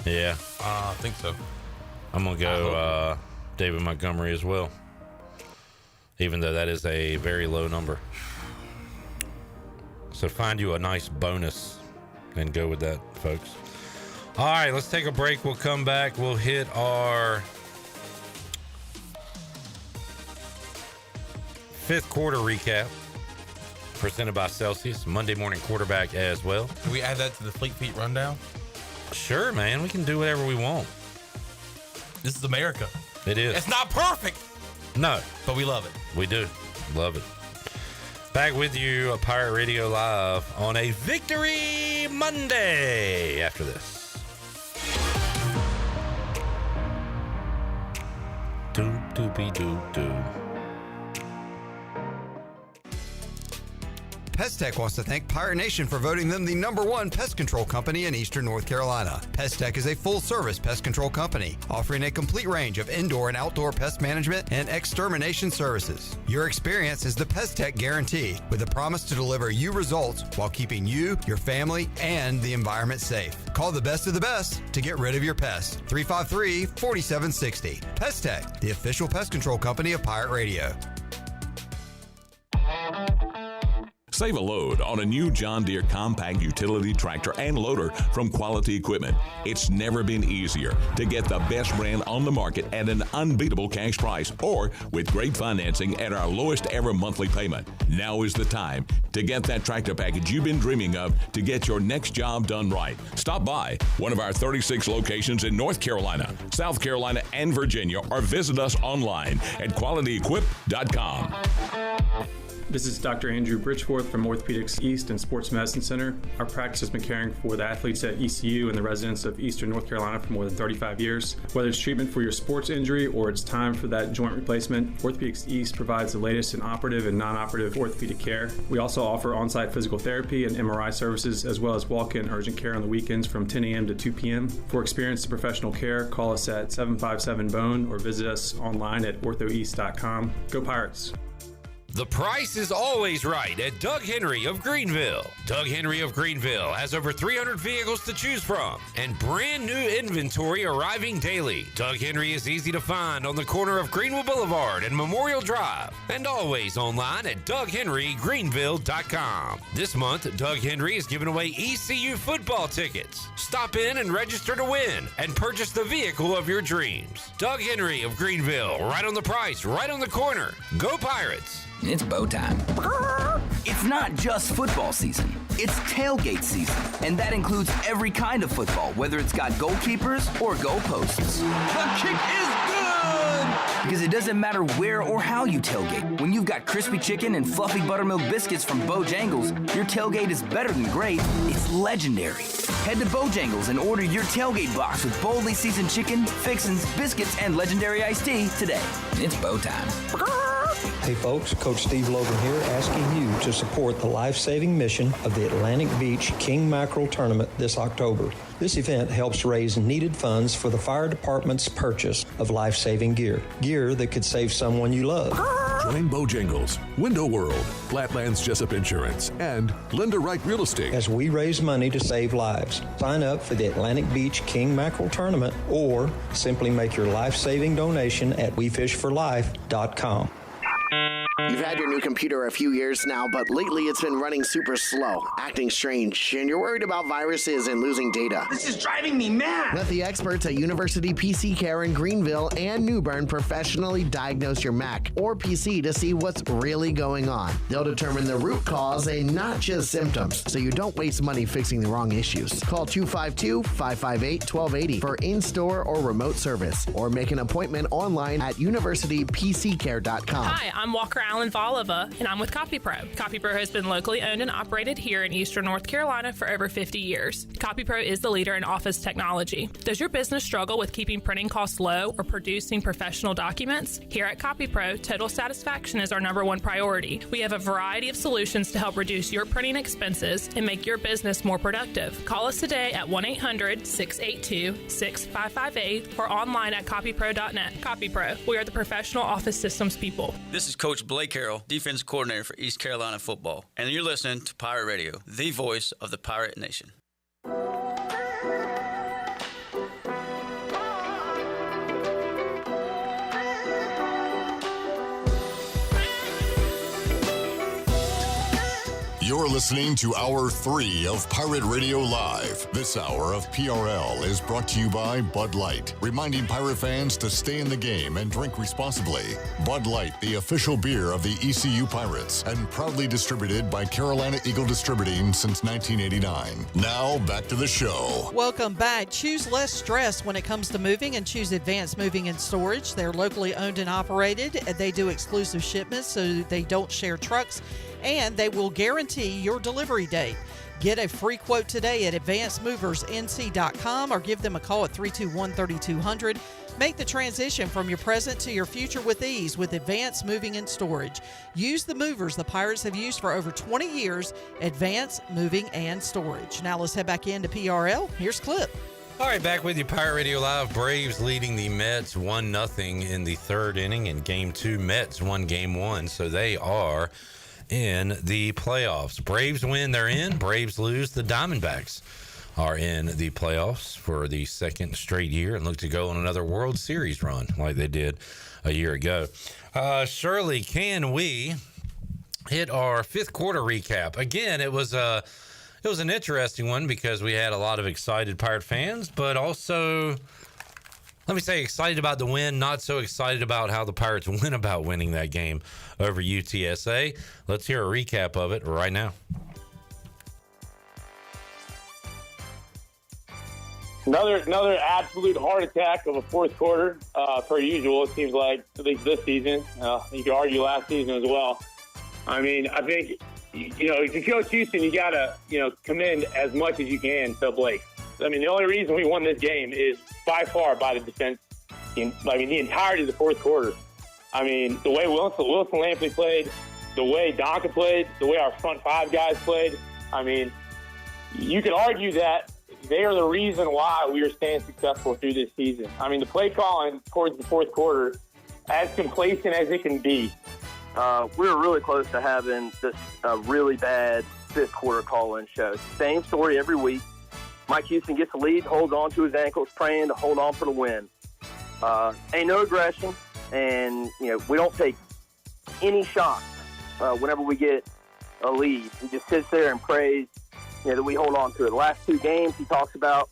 S18: Yeah.
S17: I think so.
S18: I'm going to go David Montgomery as well, even though that is a very low number. So find you a nice bonus and go with that, folks. All right, let's take a break. We'll come back. We'll hit our fifth quarter recap presented by Celsius. Monday morning quarterback as well.
S17: Can we add that to the Fleet Feet rundown?
S18: Sure, man. We can do whatever we want.
S17: This is America.
S18: It is.
S17: It's not perfect.
S18: No.
S17: But we love it.
S18: We do. Love it. Back with you, a Pirate Radio Live on a Victory Monday after this. Do-do-be-do-do.
S10: Pestech wants to thank Pirate Nation for voting them the #1 pest control company in Eastern North Carolina. Pestech is a full-service pest control company offering a complete range of indoor and outdoor pest management and extermination services. Your experience is the Pestech guarantee, with a promise to deliver you results while keeping you, your family, and the environment safe. Call the best of the best to get rid of your pests. 353-4760. Pestech, the official pest control company of Pirate Radio.
S11: Save a load on a new John Deere compact utility tractor and loader from Quality Equipment. It's never been easier to get the best brand on the market at an unbeatable cash price or with great financing at our lowest ever monthly payment. Now is the time to get that tractor package you've been dreaming of to get your next job done right. Stop by one of our 36 locations in North Carolina, South Carolina, and Virginia, or visit us online at qualityequip.com.
S23: This is Dr. Andrew Bridgeforth from Orthopedics East and Sports Medicine Center. Our practice has been caring for the athletes at ECU and the residents of Eastern North Carolina for more than 35 years. Whether it's treatment for your sports injury or it's time for that joint replacement, Orthopedics East provides the latest in operative and non-operative orthopedic care. We also offer on-site physical therapy and MRI services, as well as walk-in urgent care on the weekends from 10 a.m. to 2 p.m. For experienced and professional care, call us at 757-BONE or visit us online at orthoeast.com. Go Pirates!
S18: The price is always right at Doug Henry of Greenville. Doug Henry of Greenville has over 300 vehicles to choose from and brand new inventory arriving daily. Doug Henry is easy to find on the corner of Greenville Boulevard and Memorial Drive, and always online at DougHenryGreenville.com. This month, Doug Henry is giving away ECU football tickets. Stop in and register to win and purchase the vehicle of your dreams. Doug Henry of Greenville, right on the price, right on the corner. Go Pirates!
S12: It's bow time. It's not just football season. It's tailgate season, and that includes every kind of football, whether it's got goalkeepers or goalposts. The kick is good! Because it doesn't matter where or how you tailgate. When you've got crispy chicken and fluffy buttermilk biscuits from Bojangles, your tailgate is better than great. It's legendary. Head to Bojangles and order your tailgate box with boldly seasoned chicken, fixins, biscuits, and legendary iced tea today. It's Bo time.
S13: Hey folks, Coach Steve Logan here, asking you to support the life-saving mission of the Atlantic Beach King Mackerel Tournament this October. This event helps raise needed funds for the fire department's purchase of life-saving gear that could save someone you love.
S16: Join Bojangles, Window World, Flatlands Jessup Insurance, and Linda Wright Real Estate
S13: as we raise money to save lives. Sign up for the Atlantic Beach King Mackerel Tournament or simply make your life-saving donation at WeFishForLife.com.
S19: You've had your new computer a few years now, but lately it's been running super slow, acting strange, and you're worried about viruses and losing data.
S6: This is driving me mad!
S19: Let the experts at University PC Care in Greenville and New Bern professionally diagnose your Mac or PC to see what's really going on. They'll determine the root cause and not just symptoms, so you don't waste money fixing the wrong issues. Call 252-558-1280 for in-store or remote service, or make an appointment online at universitypccare.com.
S25: Hi, I'm Walker Allen Volova, and I'm with CopyPro. CopyPro has been locally owned and operated here in Eastern North Carolina for over 50 years. CopyPro is the leader in office technology. Does your business struggle with keeping printing costs low or producing professional documents? Here at CopyPro, total satisfaction is our #1 priority. We have a variety of solutions to help reduce your printing expenses and make your business more productive. Call us today at 1-800-682-6558 or online at copypro.net. CopyPro, we are the professional office systems people.
S26: This is Coach Blake Carroll, defense coordinator for East Carolina football, and you're listening to Pirate Radio, the voice of the Pirate Nation.
S14: You're listening to Hour 3 of Pirate Radio Live. This hour of PRL is brought to you by Bud Light, reminding Pirate fans to stay in the game and drink responsibly. Bud Light, the official beer of the ECU Pirates, and proudly distributed by Carolina Eagle Distributing since 1989. Now, back to the show.
S3: Welcome back. Choose less stress when it comes to moving and choose Advanced Moving and Storage. They're locally owned and operated. They do exclusive shipments, so they don't share trucks, and they will guarantee your delivery date. Get a free quote today at advancedmoversnc.com or give them a call at 321-3200. Make the transition from your present to your future with ease with Advanced Moving and Storage. Use the movers the Pirates have used for over 20 years, Advanced Moving and Storage. Now let's head back into PRL. Here's Clip.
S18: All right, back with you, Pirate Radio Live. Braves leading the Mets 1-0 in the third inning in Game 2. Mets won Game 1, so they are in the playoffs. Braves win, they're in. Braves lose, the Diamondbacks are in the playoffs for the second straight year and look to go on another World Series run like they did a year ago. Shirley, can we hit our fifth quarter recap? Again, it was an interesting one because we had a lot of excited Pirate fans, but also, let me say, excited about the win, not so excited about how the Pirates went about winning that game over UTSA. Let's hear a recap of it right now.
S27: Another absolute heart attack of a fourth quarter, per usual. It seems like, at least this season. You could argue last season as well. I mean, I think, if you coach Houston, you got to, commend as much as you can to Blake. I mean, the only reason we won this game is by far by the defense. The entirety of the fourth quarter. I mean, the way Wilson Lampley played, the way Donka played, the way our front five guys played. I mean, you could argue that they are the reason why we are staying successful through this season. I mean, the play calling towards the fourth quarter, as complacent as it can be.
S9: We were really close to having this really bad fifth quarter call-in show. Same story every week. Mike Houston gets the lead, holds on to his ankles, praying to hold on for the win. Ain't no aggression, and we don't take any shots whenever we get a lead. He just sits there and prays that we hold on to it. The last two games, he talks about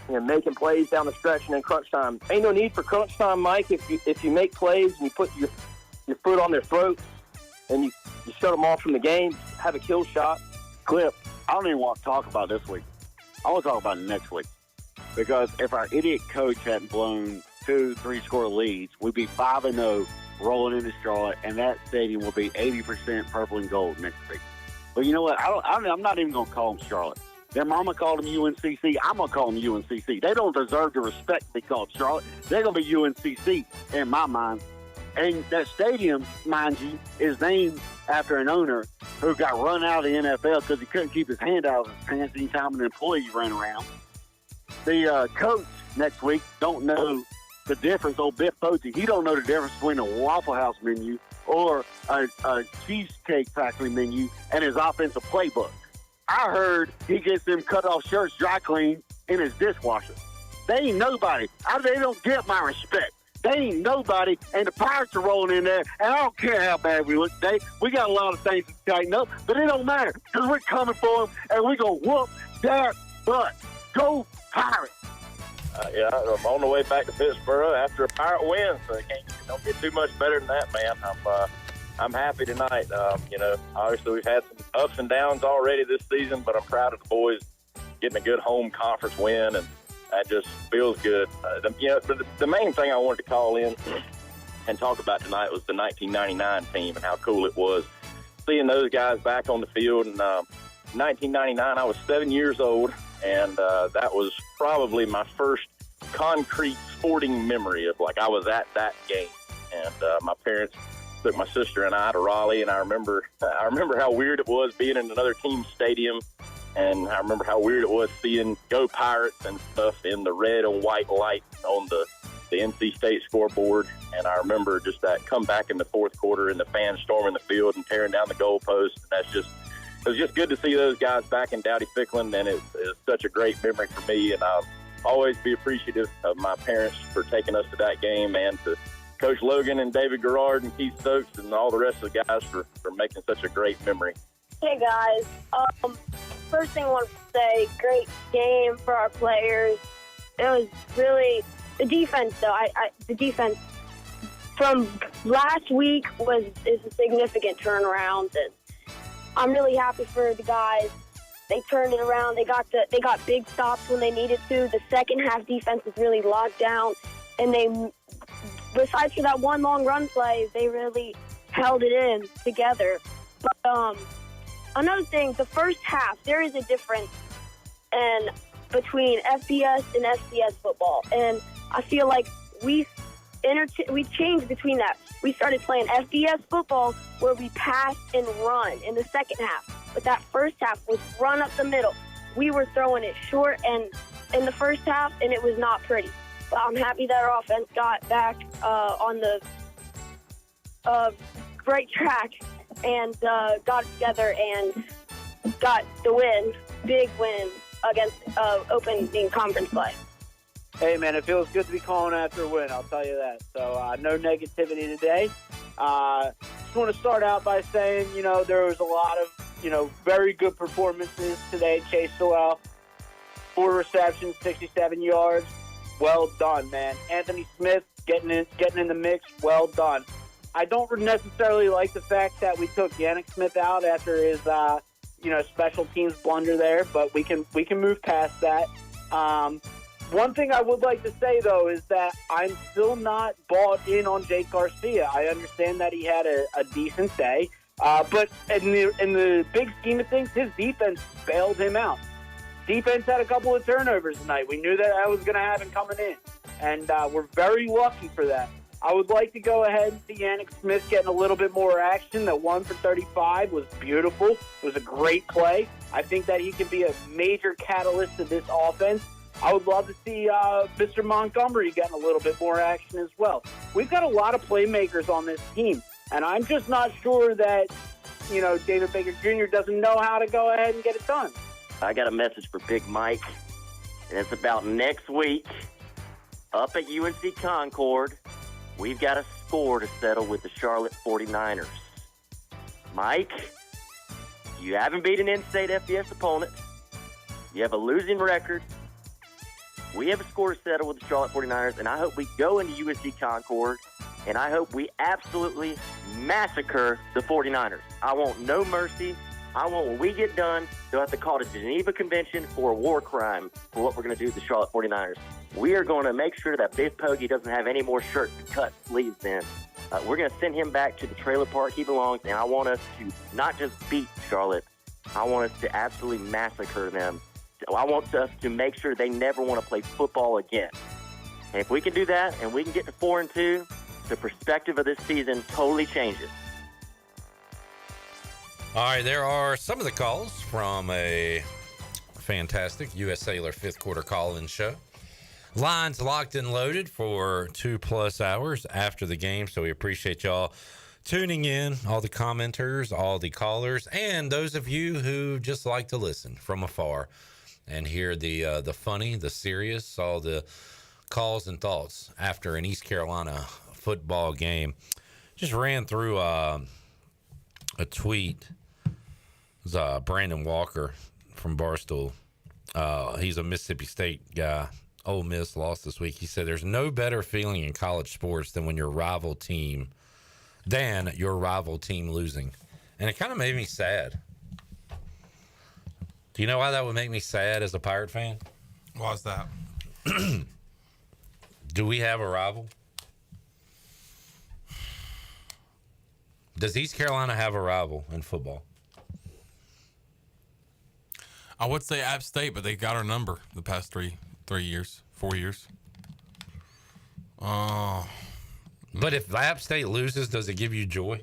S9: making plays down the stretch and in crunch time. Ain't no need for crunch time, Mike. If you make plays and you put your foot on their throat and you shut them off from the game, have a kill shot. Clip,
S2: I don't even want to talk about this week. I want to talk about next week. Because if our idiot coach hadn't blown 2-3 score leads, we'd be 5-0 rolling into Charlotte, and that stadium will be 80% purple and gold next week. But you know what? I'm not even going to call them Charlotte. Their mama called them UNCC. I'm going to call them UNCC. They don't deserve the respect to be called Charlotte. They're going to be UNCC in my mind. And that stadium, mind you, is named after an owner who got run out of the NFL because he couldn't keep his hand out of his pants anytime an employee ran around. The coach next week don't know the difference. Old Biff Posey, he don't know the difference between a Waffle House menu or a Cheesecake Factory menu and his offensive playbook. I heard he gets them cut-off shirts dry cleaned in his dishwasher. They ain't nobody. They don't get my respect. They ain't nobody, and the Pirates are rolling in there, and I don't care how bad we look today. We got a lot of things to tighten up, but it don't matter because we're coming for them, and we're going to whoop their butt. Go Pirates!
S4: Yeah, I'm on the way back to Pittsburgh after a Pirate win, so it don't get too much better than that, man. I'm happy tonight. Obviously we've had some ups and downs already this season, but I'm proud of the boys getting a good home conference win, and that just feels good. The main thing I wanted to call in and talk about tonight was the 1999 team and how cool it was seeing those guys back on the field. And 1999, I was 7 years old, and that was probably my first concrete sporting memory of I was at that game. And my parents took my sister and I to Raleigh, and I remember how weird it was being in another team's stadium, and I remember how weird it was seeing Go Pirates and stuff in the red and white lights on the NC State scoreboard. And I remember just that comeback in the fourth quarter and the fans storming the field and tearing down the goalposts. And it was just good to see those guys back in Dowdy-Ficklen, and it's such a great memory for me. And I'll always be appreciative of my parents for taking us to that game, and to Coach Logan and David Garrard and Keith Stokes and all the rest of the guys for making such a great memory.
S5: Hey, guys. First thing I want to say, great game for our players. It was really the defense, though. The defense from last week is a significant turnaround, and I'm really happy for the guys. They turned it around. They got big stops when they needed to. The second half defense is really locked down, and besides for that one long run play, they really held it in together. But another thing, the first half, there is a difference between FBS and FCS football, and I feel like we changed between that. We started playing FBS football where we pass and run in the second half, but that first half was run up the middle. We were throwing it short and in the first half, and it was not pretty. But I'm happy that our offense got back on the right track and got together and got the win, big win against opening conference play.
S15: Hey, man, it feels good to be calling after a win, I'll tell you that. So no negativity today. Just want to start out by saying, there was a lot of, very good performances today. Chase Sowell, 4 receptions, 67 yards. Well done, man. Anthony Smith getting in the mix. Well done. I don't necessarily like the fact that we took Yannick Smith out after his, special teams blunder there, but we can move past that. One thing I would like to say, though, is that I'm still not bought in on Jake Garcia. I understand that he had a decent day, but in the big scheme of things, his defense bailed him out. Defense had a couple of turnovers tonight. We knew that was going to happen coming in, and we're very lucky for that. I would like to go ahead and see Yannick Smith getting a little bit more action. That 1 for 35 was beautiful. It was a great play. I think that he can be a major catalyst to this offense. I would love to see Mr. Montgomery getting a little bit more action as well. We've got a lot of playmakers on this team, and I'm just not sure that, David Baker Jr. doesn't know how to go ahead and get it done.
S2: I got a message for Big Mike, and it's about next week up at UNC Concord. We've got a score to settle with the Charlotte 49ers. Mike, you haven't beat an in-state FBS opponent. You have a losing record. We have a score to settle with the Charlotte 49ers, and I hope we go into UNC Concord, and I hope we absolutely massacre the 49ers. I want no mercy.
S1: I want when we get done, they'll have to call the Geneva Convention for a war crime for what we're going to do to the Charlotte 49ers. We are going to make sure that Biff Poggi doesn't have any more shirts to cut sleeves in. We're going to send him back to the trailer park he belongs, and I want us to not just beat Charlotte. I want us to absolutely massacre them. I want us to make sure they never want to play football again. And if we can do that and we can get to 4-2, the perspective of this season totally changes.
S18: All right, there are some of the calls from a fantastic U.S. Sailor fifth quarter call-in show. Lines locked and loaded for 2+ hours after the game, so we appreciate y'all tuning in, all the commenters, all the callers, and those of you who just like to listen from afar and hear the funny, the serious, all the calls and thoughts after an East Carolina football game. Just ran through a tweet. It was Brandon Walker from Barstool. He's a Mississippi State guy. Ole Miss lost this week. He said there's no better feeling in college sports than your rival team losing. And it kind of made me sad. Do you know why that would make me sad as a Pirate fan?
S17: Why's that?
S18: Do we have a rival? Does East Carolina have a rival in football?
S17: I would say App State, but they got our number the past 4 years. Oh.
S18: But if App State loses, does it give you joy?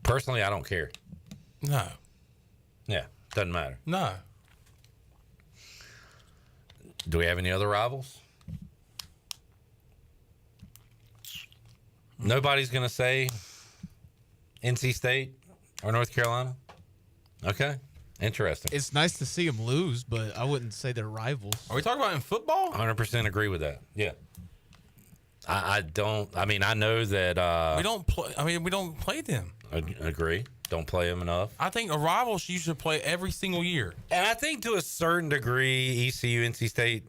S18: Personally, I don't care.
S17: No.
S18: Yeah, doesn't matter.
S17: No.
S18: Do we have any other rivals? Nobody's going to say NC State or North Carolina? Okay. Interesting.
S7: It's nice to see them lose, but I wouldn't say they're rivals.
S17: Are we talking about in football?
S18: 100% agree with that. Yeah. I know that
S17: we don't play. We don't play them.
S18: Agree. Don't play them enough.
S17: I think a rival you should play every single year.
S18: And I think to a certain degree, ECU, NC State,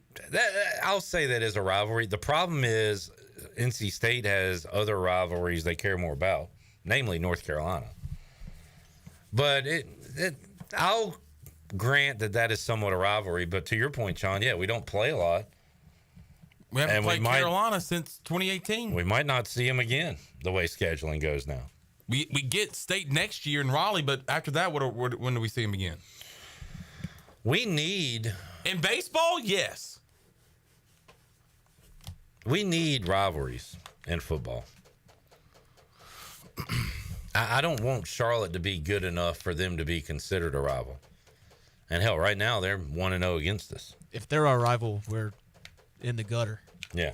S18: I'll say that is a rivalry. The problem is NC State has other rivalries they care more about, namely North Carolina. But I'll grant that is somewhat a rivalry. But to your point, Sean, yeah, we don't play a lot.
S17: We haven't played Carolina since 2018.
S18: We might not see them again the way scheduling goes now.
S17: We get State next year in Raleigh, but after that, when do we see them again?
S18: We need...
S17: In baseball, yes.
S18: We need rivalries in football. I don't want Charlotte to be good enough for them to be considered a rival. And hell, right now, they're 1-0 against us.
S7: If they're our rival, we're in the gutter.
S18: Yeah.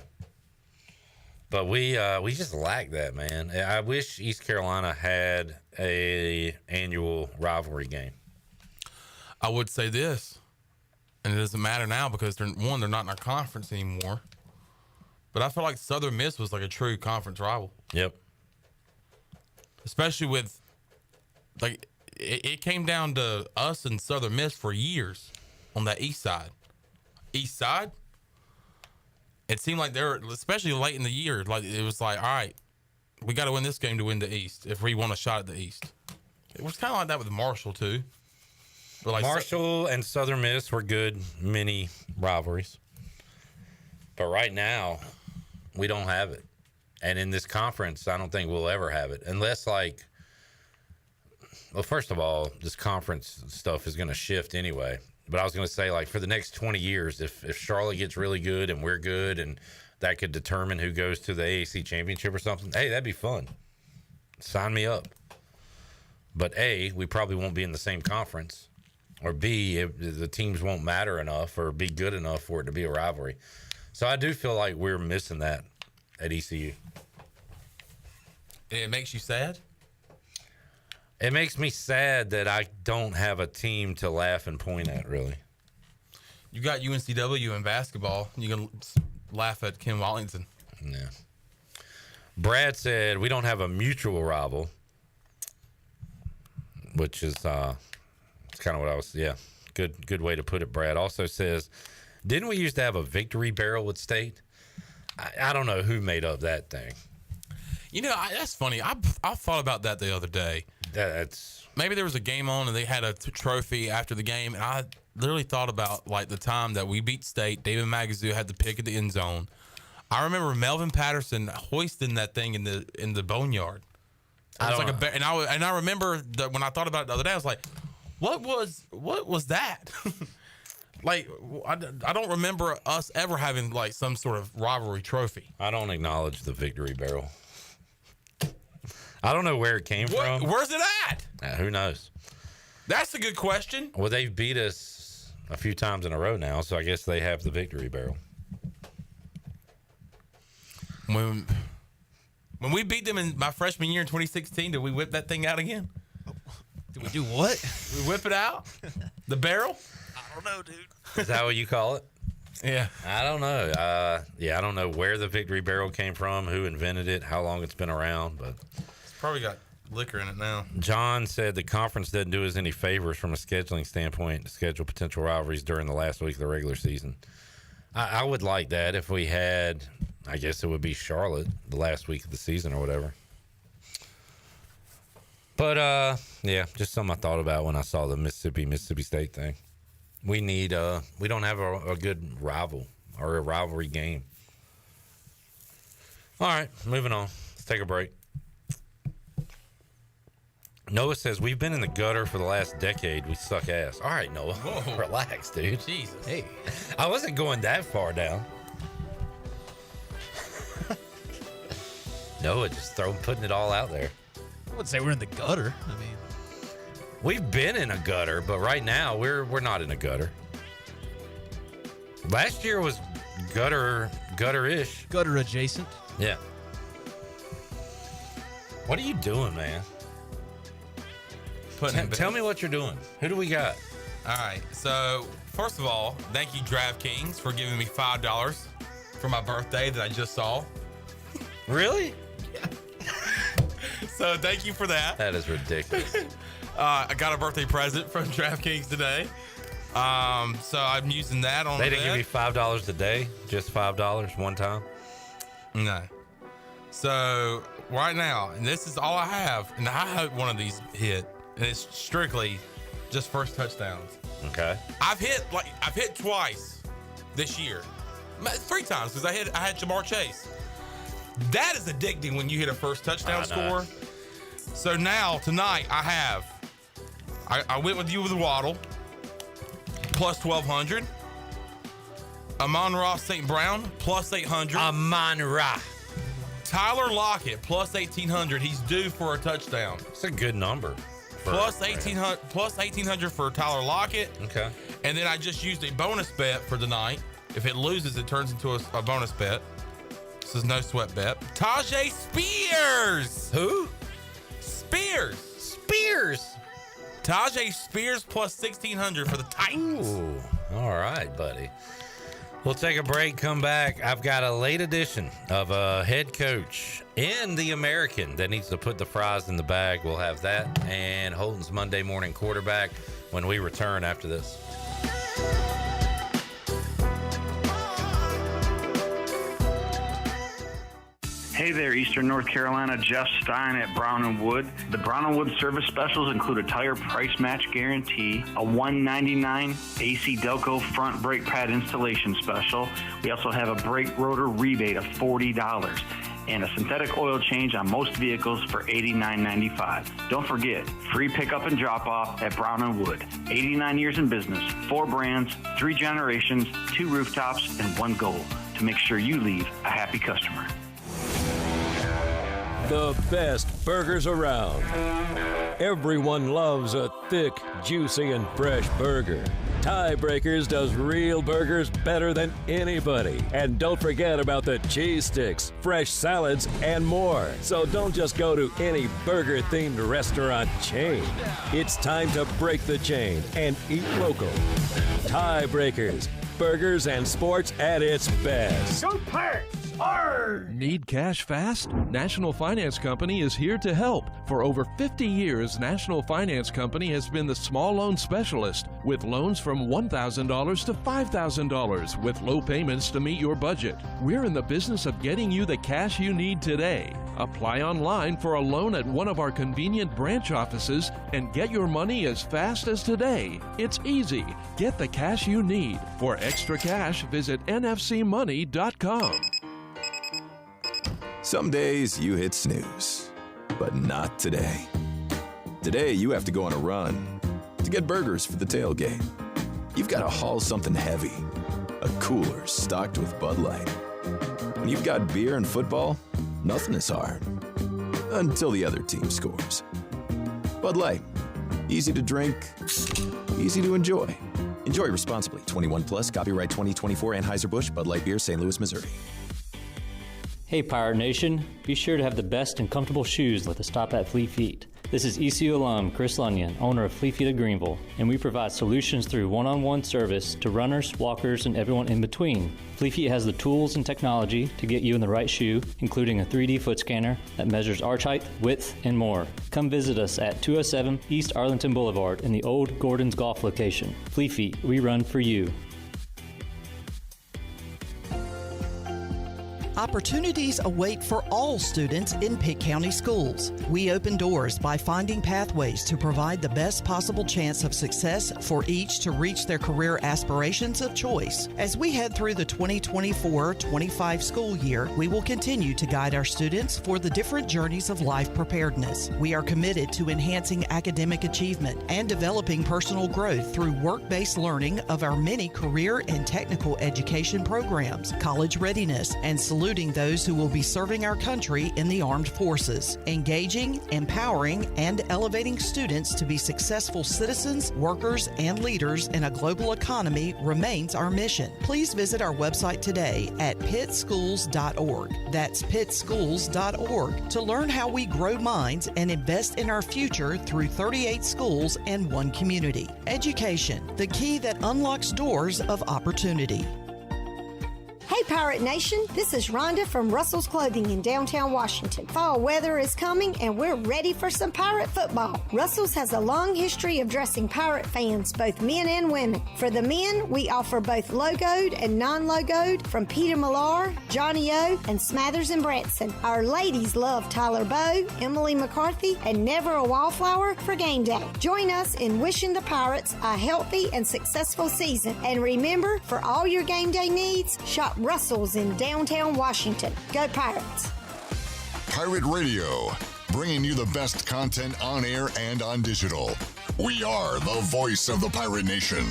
S18: But we just lack that, man. I wish East Carolina had a annual rivalry game.
S17: I would say this, and it doesn't matter now because they're not in our conference anymore. But I feel like Southern Miss was like a true conference rival.
S18: Yep.
S17: Especially with, like, it came down to us and Southern Miss for years on that east side. East side, it seemed like they're, especially late in the year, like it was like, all right, we got to win this game to win the East if we want a shot at the East. It was kind of like that with Marshall too. But like
S18: Marshall and Southern Miss were good mini rivalries. But right now, we don't have it. And in this conference, I don't think we'll ever have it. Unless, like, well, first of all, this conference stuff is going to shift anyway. But I was going to say, like, for the next 20 years, if Charlotte gets really good and we're good and that could determine who goes to the AAC championship or something, hey, that'd be fun. Sign me up. But A, we probably won't be in the same conference. Or B, the teams won't matter enough or be good enough for it to be a rivalry. So I do feel like we're missing that at ECU.
S17: It makes you sad?
S18: It makes me sad that I don't have a team to laugh and point at, really.
S17: You got UNCW in basketball. You can laugh at Ken Wallington.
S18: Yeah. Brad said we don't have a mutual rival, which is it's kind of what I was. Yeah, good way to put it. Brad also says, didn't we used to have a victory barrel at State? I don't know who made up that thing.
S17: You know, that's funny. I thought about that the other day.
S18: That's
S17: maybe there was a game on and they had a trophy after the game, and I literally thought about like the time that we beat State. David Magazoo had the pick at the end zone. I remember Melvin Patterson hoisting that thing in the boneyard. I remember that when I thought about it the other day, I was like, what was that? Like, I don't remember us ever having like some sort of rivalry trophy.
S18: I don't acknowledge the victory barrel. I don't know where it came from.
S17: Where's it at?
S18: Who knows?
S17: That's a good question.
S18: Well, they've beat us a few times in a row now, so I guess they have the victory barrel.
S17: When we beat them in my freshman year in 2016, did we whip that thing out again?
S7: Did we do what?
S17: We whip it out? The barrel?
S7: I don't know, dude.
S18: Is that what you call it?
S17: Yeah.
S18: I don't know. I don't know where the victory barrel came from, who invented it, how long it's been around, but
S17: it's probably got liquor in it now.
S18: John said the conference doesn't do us any favors from a scheduling standpoint to schedule potential rivalries during the last week of the regular season. I would like that if we had, I guess it would be Charlotte the last week of the season or whatever. But, yeah, just something I thought about when I saw the Mississippi State thing. We don't have a good rival or a rivalry game. All right, moving on. Let's take a break. Noah says, we've been in the gutter for the last decade. We suck ass. All right, Noah. Whoa. Relax, dude.
S17: Jesus.
S18: Hey, I wasn't going that far down. Noah just putting it all out there.
S7: I wouldn't say we're in the gutter. I mean,
S18: we've been in a gutter, but right now we're not in a gutter. Last year was gutter-ish.
S7: Gutter adjacent.
S18: Yeah. What are you doing, man? Tell me what you're doing. Who do we got?
S17: All right. So, first of all, thank you, DraftKings, for giving me $5 for my birthday that I just saw.
S18: Really?
S17: Yeah. So, thank you for that.
S18: That is ridiculous.
S17: I got a birthday present from DraftKings today. So, I'm using that on
S18: They didn't give you $5 a day? Just $5 one time?
S17: No. So, right now, and this is all I have, and I hope one of these hit. And it's strictly just first touchdowns.
S18: Okay.
S17: I've hit twice this year, 3 times because I had Jamar Chase. That is addicting when you hit a first touchdown score. So now tonight I went with you with Waddle plus 1,200. Amon-Ra St. Brown plus 800.
S18: Amon-Ra.
S17: Tyler Lockett plus 1,800. He's due for a touchdown.
S18: It's a good number.
S17: Plus 1,800 for Tyler Lockett.
S18: Okay.
S17: And then I just used a bonus bet for the night. If it loses, it turns into a bonus bet. This is no sweat bet. Tajay Spears.
S18: Who?
S17: Spears. Tajay Spears plus 1,600 for the Titans.
S18: Ooh. All right, buddy. We'll take a break, come back. I've got a late edition of a head coach in the American that needs to put the fries in the bag. We'll have that and Holton's Monday morning quarterback when we return after this.
S8: Hey there, Eastern North Carolina. Jeff Stein at Brown & Wood. The Brown & Wood service specials include a tire price match guarantee, a $199 AC Delco front brake pad installation special. We also have a brake rotor rebate of $40 and a synthetic oil change on most vehicles for $89.95. Don't forget, free pickup and drop-off at Brown & Wood. 89 years in business, 4 brands, 3 generations, 2 rooftops, and 1 goal, to make sure you leave a happy customer.
S10: The best burgers around. Everyone loves a thick, juicy, and fresh burger. Tiebreakers does real burgers better than anybody. And don't forget about the cheese sticks, fresh salads, and more. So don't just go to any burger-themed restaurant chain. It's time to break the chain and eat local. Tiebreakers, burgers and sports at its best.
S6: Go Pirates!
S11: Need cash fast? National Finance Company is here to help. For over 50 years, National Finance Company has been the small loan specialist with loans from $1,000 to $5,000 with low payments to meet your budget. We're in the business of getting you the cash you need today. Apply online for a loan at one of our convenient branch offices and get your money as fast as today. It's easy. Get the cash you need. For extra cash, visit nfcmoney.com.
S12: Some days you hit snooze, but not today. Today you have to go on a run to get burgers for the tailgate. You've got to haul something heavy, a cooler stocked with Bud Light. When you've got beer and football, nothing is hard. Until the other team scores. Bud Light. Easy to drink, easy to enjoy. Enjoy responsibly. 21 plus, copyright 2024 Anheuser-Busch, Bud Light Beer, St. Louis, Missouri.
S16: Hey Pirate Nation, be sure to have the best and comfortable shoes with a stop at Fleet Feet. This is ECU alum Chris Lunyon, owner of Fleet Feet of Greenville, and we provide solutions through one-on-one service to runners, walkers, and everyone in between. Fleet Feet has the tools and technology to get you in the right shoe, including a 3D foot scanner that measures arch height, width, and more. Come visit us at 207 East Arlington Boulevard in the old Gordon's Golf location. Fleet Feet, we run for you.
S3: Opportunities await for all students in Pitt County schools. We open doors by finding pathways to provide the best possible chance of success for each to reach their career aspirations of choice. As we head through the 2024-25 school year, we will continue to guide our students for the different journeys of life preparedness. We are committed to enhancing academic achievement and developing personal growth through work-based learning of our many career and technical education programs, college readiness, and solutions those who will be serving our country in the armed forces. Engaging, empowering, and elevating students to be successful citizens, workers, and leaders in a global economy remains our mission. Please visit our website today at pittschools.org. That's pittschools.org to learn how we grow minds and invest in our future through 38 schools and one community. Education, the key that unlocks doors of opportunity.
S20: Hey Pirate Nation, this is Rhonda from Russell's Clothing in downtown Washington. Fall weather is coming and we're ready for some Pirate football. Russell's has a long history of dressing Pirate fans, both men and women. For the men, we offer both logoed and non-logoed from Peter Millar, Johnny O, and Smathers and Branson. Our ladies love Tyler Bowe, Emily McCarthy, and Never a Wallflower for game day. Join us in wishing the Pirates a healthy and successful season. And remember, for all your game day needs, shop Russell's in downtown Washington. Go Pirates!
S14: Pirate Radio, bringing you the best content on air and on digital. We are the voice of the Pirate Nation.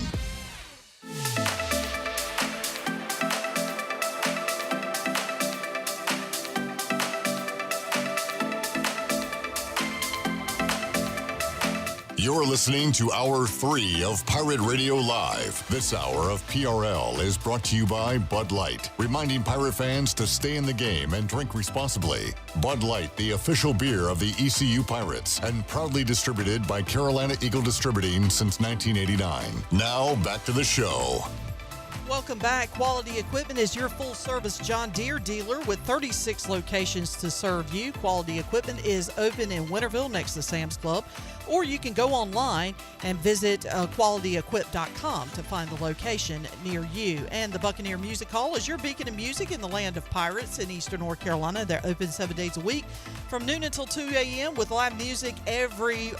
S14: You're listening to Hour 3 of Pirate Radio Live. This hour of PRL is brought to you by Bud Light, reminding Pirate fans to stay in the game and drink responsibly. Bud Light, the official beer of the ECU Pirates, and proudly distributed by Carolina Eagle Distributing since 1989. Now, back to the show.
S3: Welcome back. Quality Equipment is your full-service John Deere dealer with 36 locations to serve you. Quality Equipment is open in Winterville next to Sam's Club, or you can go online and visit qualityequip.com to find the location near you. And the Buccaneer Music Hall is your beacon of music in the land of pirates in eastern North Carolina. They're open 7 days a week from noon until 2 a.m. with live music every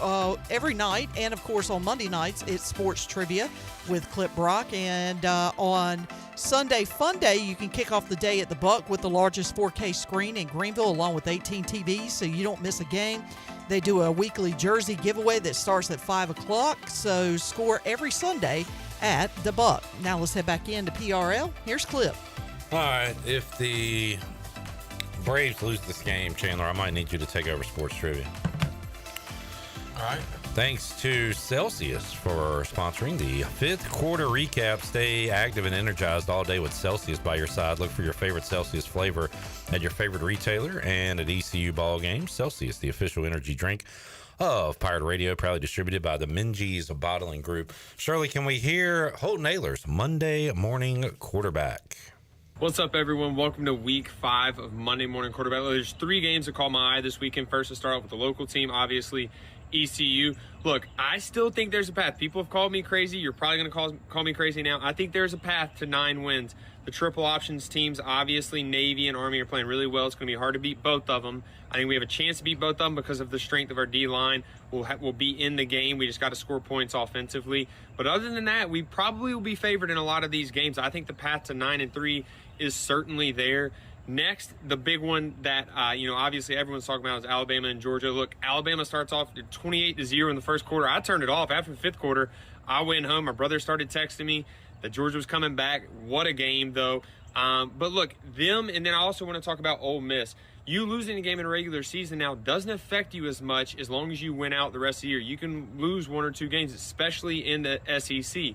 S3: night. And, of course, on Monday nights, it's sports trivia with Clip Brock. And on Sunday Fun Day, you can kick off the day at the Buck with the largest 4K screen in Greenville, along with 18 TVs, so you don't miss a game. They do a weekly jersey giveaway that starts at 5 o'clock, so score every Sunday at the Buck. Now let's head back into PRL. Here's Clip.
S18: All right, if the Braves lose this game, Chandler, I might need you to take over sports trivia.
S17: All right.
S18: Thanks to Celsius for sponsoring the fifth quarter recap. Stay active and energized all day with Celsius by your side. Look for your favorite Celsius flavor at your favorite retailer and at ECU ball games. Celsius, the official energy drink of Pirate Radio, proudly distributed by the Minges Bottling Group. Shirley, can we hear Holton Ahlers, Monday morning quarterback?
S21: What's up, everyone? Welcome to week 5 of Monday morning quarterback. There's 3 games that caught my eye this weekend. First, to start off with the local team, obviously ECU. Look, I still think there's a path. People have called me crazy. You're probably going to call me crazy now. I think there's a path to 9 wins. The triple options teams, obviously Navy and Army, are playing really well. It's going to be hard to beat both of them. I think we have a chance to beat both of them because of the strength of our D-line. We'll be in the game. We just got to score points offensively. But other than that, we probably will be favored in a lot of these games. I think the path to 9-3 is certainly there. Next, the big one that, obviously everyone's talking about is Alabama and Georgia. Look, Alabama starts off 28-0 in the first quarter. I turned it off. After the fifth quarter, I went home. My brother started texting me that Georgia was coming back. What a game, though. But look, them, and then I also want to talk about Ole Miss. You losing a game in a regular season now doesn't affect you as much as long as you win out the rest of the year. You can lose 1 or 2 games, especially in the SEC.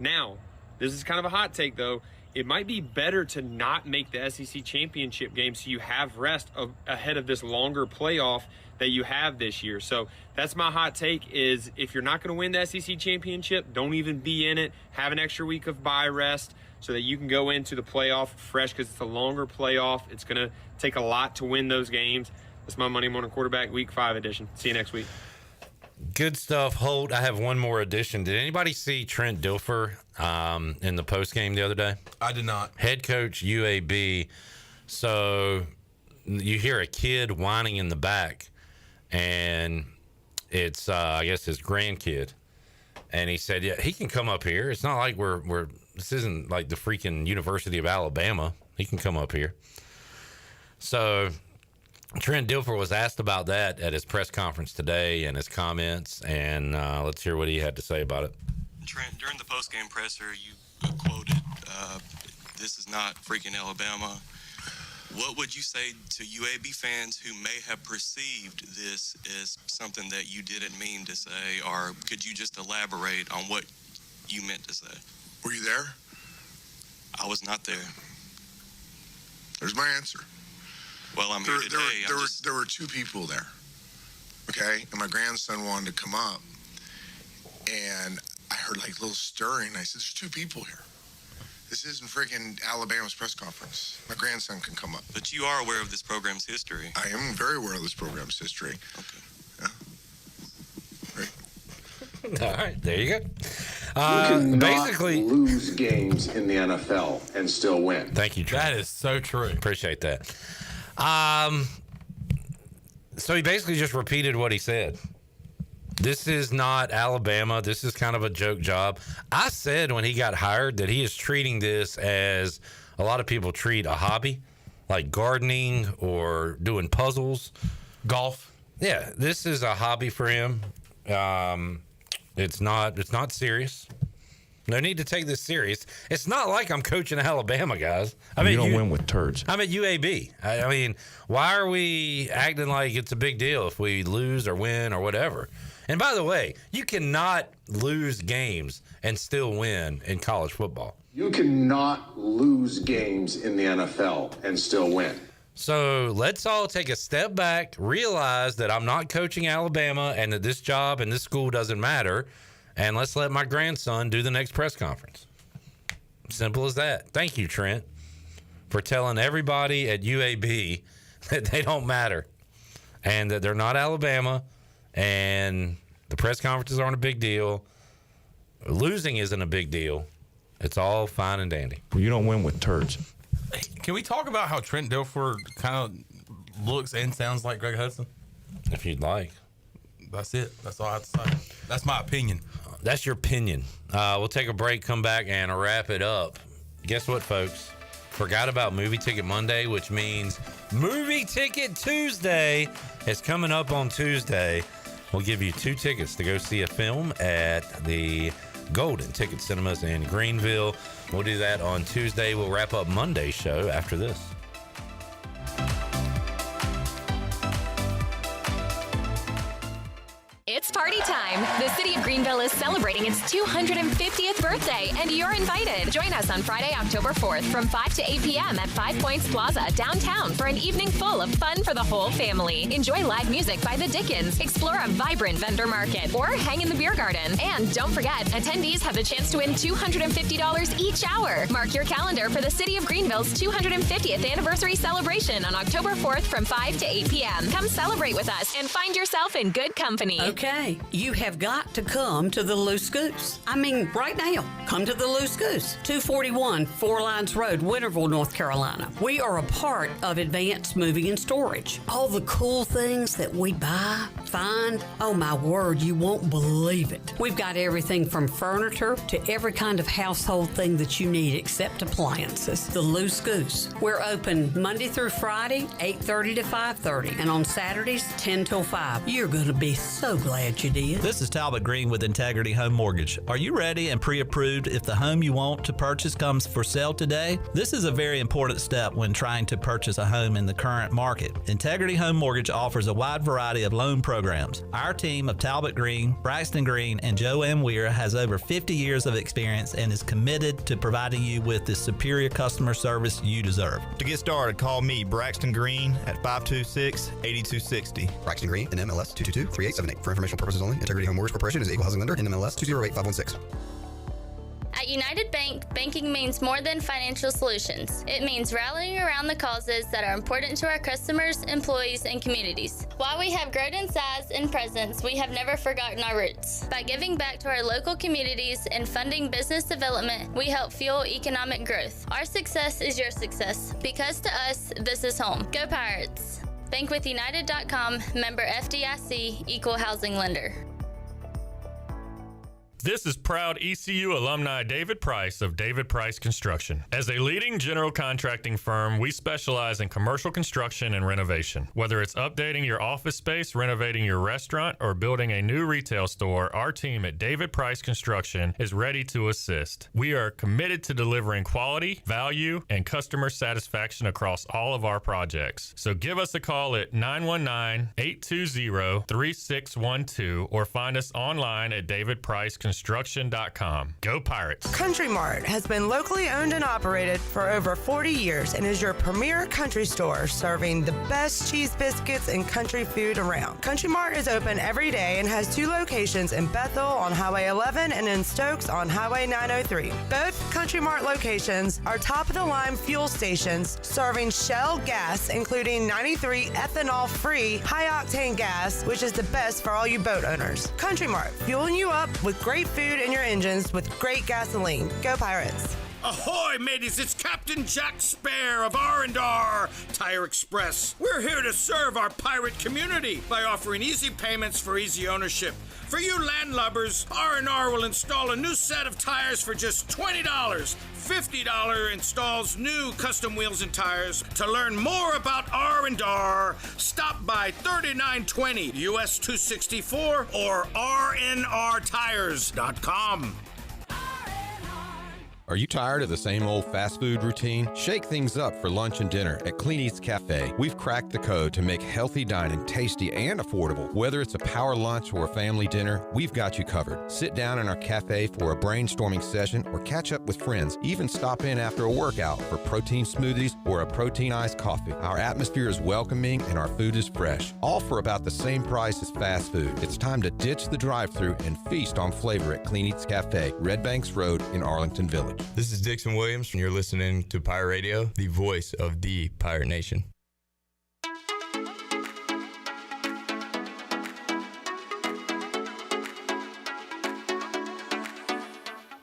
S21: Now, this is kind of a hot take, though. It might be better to not make the SEC championship game so you have rest ahead of this longer playoff that you have this year. So that's my hot take is if you're not going to win the SEC championship, don't even be in it. Have an extra week of bye rest so that you can go into the playoff fresh because it's a longer playoff. It's going to take a lot to win those games. That's my Monday Morning Quarterback Week 5 edition. See you next week.
S18: Good stuff, Holt. I have one more addition. Did anybody see Trent Dilfer in the post game the other day?
S17: I did not.
S18: Head coach UAB. So you hear a kid whining in the back, and it's I guess his grandkid. And he said, "Yeah, he can come up here. It's not like we're this isn't like the freaking University of Alabama. He can come up here." So Trent Dilfer was asked about that at his press conference today and his comments, and let's hear what he had to say about it.
S13: Trent, during the post-game presser, you quoted, "This is not freaking Alabama." What would you say to UAB fans who may have perceived this as something that you didn't mean to say, or could you just elaborate on what you meant to say?
S6: Were you there?
S13: I was not there.
S6: There's my answer.
S13: Well, I'm here today.
S6: There were 2 people there, okay? And my grandson wanted to come up, and I heard like a little stirring. I said, "There's 2 people here. This isn't freaking Alabama's press conference. My grandson can come up."
S13: But you are aware of this program's history.
S6: I am very aware of this program's history.
S13: Okay.
S18: All right, there you go.
S19: You cannot
S18: basically
S19: lose games in the NFL and still win.
S18: Thank you, Trent.
S17: That is so true.
S18: Appreciate that. So he basically just repeated what he said. This is not Alabama. This is kind of a joke job. I said when he got hired that he is treating this as a lot of people treat a hobby, like gardening or doing puzzles.
S17: Golf.
S18: Yeah, this is a hobby for him. It's not serious. No need to take this serious. It's not like I'm coaching Alabama, guys.
S22: You don't win with turds.
S18: I'm at UAB. I mean, why are we acting like it's a big deal if we lose or win or whatever? And by the way, you cannot lose games and still win in college football.
S19: You cannot lose games in the NFL and still win.
S18: So let's all take a step back, realize that I'm not coaching Alabama and that this job and this school doesn't matter, and let's let my grandson do the next press conference. Simple as that. Thank you, Trent, for telling everybody at UAB that they don't matter and that they're not Alabama and the press conferences aren't a big deal. Losing isn't a big deal. It's all fine and dandy.
S22: Well, you don't win with turds.
S17: Can we talk about how Trent Dilfer kind of looks and sounds like Greg Hudson?
S18: If you'd like.
S17: That's it. That's all I have to say. That's my opinion.
S18: That's your opinion. We'll take a break, come back, and wrap it up. Guess what, folks? Forgot about Movie Ticket Monday, which means Movie Ticket Tuesday is coming up on Tuesday. We'll give you 2 tickets to go see a film at the Golden Ticket Cinemas in Greenville. We'll do that on Tuesday. We'll wrap up Monday's show after this.
S23: It's party time. The city of Greenville is celebrating its 250th birthday, and you're invited. Join us on Friday, October 4th from 5 to 8 p.m. at 5 Points Plaza downtown for an evening full of fun for the whole family. Enjoy live music by the Dickens, explore a vibrant vendor market, or hang in the beer garden. And don't forget, attendees have the chance to win $250 each hour. Mark your calendar for the city of Greenville's 250th anniversary celebration on October 4th from 5 to 8 p.m. Come celebrate with us and find yourself in good company.
S24: Okay, you have got to come to the Luska
S4: Goose. I mean, right now, come to the Loose Goose, 241 Four Lines Road, Winterville, North Carolina. We are a part of Advanced Moving and Storage. All the cool things that we buy, find, oh my word, you won't believe it. We've got everything from furniture to every kind of household thing that you need except appliances. The Loose Goose. We're open Monday through Friday, 8:30 to 5:30, and on Saturdays, 10 till 5. You're going to be so glad you did.
S5: This is Talbot Green with Integrity Home Mortgage. Are you ready and pre-approved if the home you want to purchase comes for sale today? This is a very important step when trying to purchase a home in the current market. Integrity Home Mortgage offers a wide variety of loan programs. Our team of Talbot Green, Braxton Green, and Joanne Weir has over 50 years of experience and is committed to providing you with the superior customer service you deserve.
S9: To get started, call me, Braxton Green, at 526-8260.
S24: Braxton Green, NMLS 222-3878. For informational purposes only, Integrity Home Mortgage Corporation is an equal housing lender, NMLS 208-516.
S25: At United Bank, banking means more than financial solutions. It means rallying around the causes that are important to our customers, employees, and communities. While we have grown in size and presence, we have never forgotten our roots. By giving back to our local communities and funding business development, we help fuel economic growth. Our success is your success, because to us, this is home. Go Pirates! Bankwithunited.com, member FDIC, equal housing lender.
S26: This is proud ECU alumni David Price of David Price Construction. As a leading general contracting firm, we specialize in commercial construction and renovation. Whether it's updating your office space, renovating your restaurant, or building a new retail store, our team at David Price Construction is ready to assist. We are committed to delivering quality, value, and customer satisfaction across all of our projects. So give us a call at 919-820-3612 or find us online at davidpriceconstruction.com. Go Pirates!
S27: Country Mart has been locally owned and operated for over 40 years and is your premier country store serving the best cheese biscuits and country food around. Country Mart is open every day and has 2 locations in Bethel on Highway 11 and in Stokes on Highway 903. Both Country Mart locations are top-of-the-line fuel stations serving Shell gas, including 93 ethanol-free high-octane gas, which is the best for all you boat owners. Country Mart, fueling you up with great food in your engines with great gasoline. Go Pirates!
S28: Ahoy, mateys! It's Captain Jack Spare of R&R Tire Express. We're here to serve our pirate community by offering easy payments for easy ownership. For you landlubbers, R&R will install a new set of tires for just $20. $50 installs new custom wheels and tires. To learn more about R&R, stop by 3920 US 264 or rnrtires.com.
S29: Are you tired of the same old fast food routine? Shake things up for lunch and dinner at Clean Eats Cafe. We've cracked the code to make healthy dining tasty and affordable. Whether it's a power lunch or a family dinner, we've got you covered. Sit down in our cafe for a brainstorming session or catch up with friends. Even stop in after a workout for protein smoothies or a protein iced coffee. Our atmosphere is welcoming and our food is fresh. All for about the same price as fast food. It's time to ditch the drive-thru and feast on flavor at Clean Eats Cafe, Red Banks Road in Arlington Village.
S30: This is Dixon Williams, and you're listening to Pirate Radio, the voice of the Pirate Nation.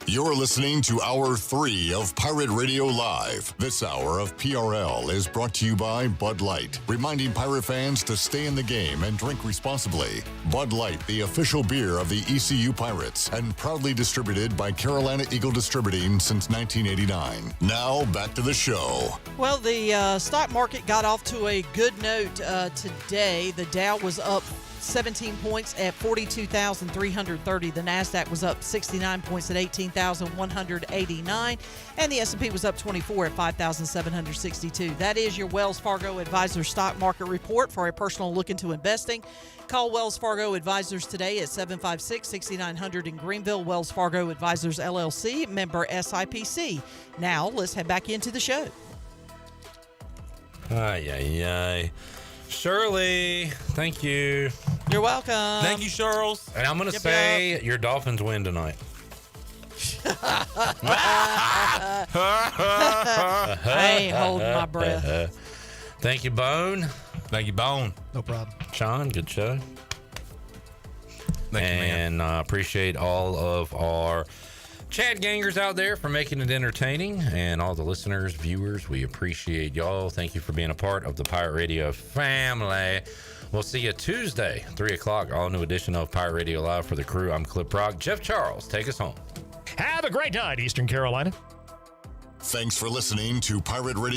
S14: You're listening to Hour 3 of Pirate Radio Live. This hour of PRL is brought to you by Bud Light, reminding pirate fans to stay in the game and drink responsibly. Bud Light, the official beer of the ECU Pirates, and proudly distributed by Carolina Eagle Distributing since 1989. Now, back to the show.
S3: Well, the stock market got off to a good note today. The Dow was up 17 points at 42,330. The NASDAQ was up 69 points at 18,189. And the S&P was up 24 at 5,762. That is your Wells Fargo Advisors Stock Market Report. For a personal look into investing, call Wells Fargo Advisors today at 756-6900 in Greenville. Wells Fargo Advisors, LLC, member SIPC. Now, let's head back into the show.
S18: Ay. Shirley, thank you.
S3: You're welcome.
S17: Thank you, Charles.
S18: And I'm going to say your Dolphins win tonight.
S3: I ain't holding my breath.
S18: Thank you, Bone.
S17: Thank you, Bone.
S7: No problem.
S18: Sean, good show.
S17: Thank you, man.
S18: And appreciate all of our Chad gangers out there for making it entertaining, and all the listeners, viewers, we appreciate y'all. Thank you for being a part of the Pirate Radio family. We'll see you Tuesday, 3 o'clock, all new edition of Pirate Radio Live. For the crew, I'm Clip Rock. Jeff Charles, take us home.
S26: Have a great night, Eastern Carolina.
S14: Thanks for listening to Pirate Radio.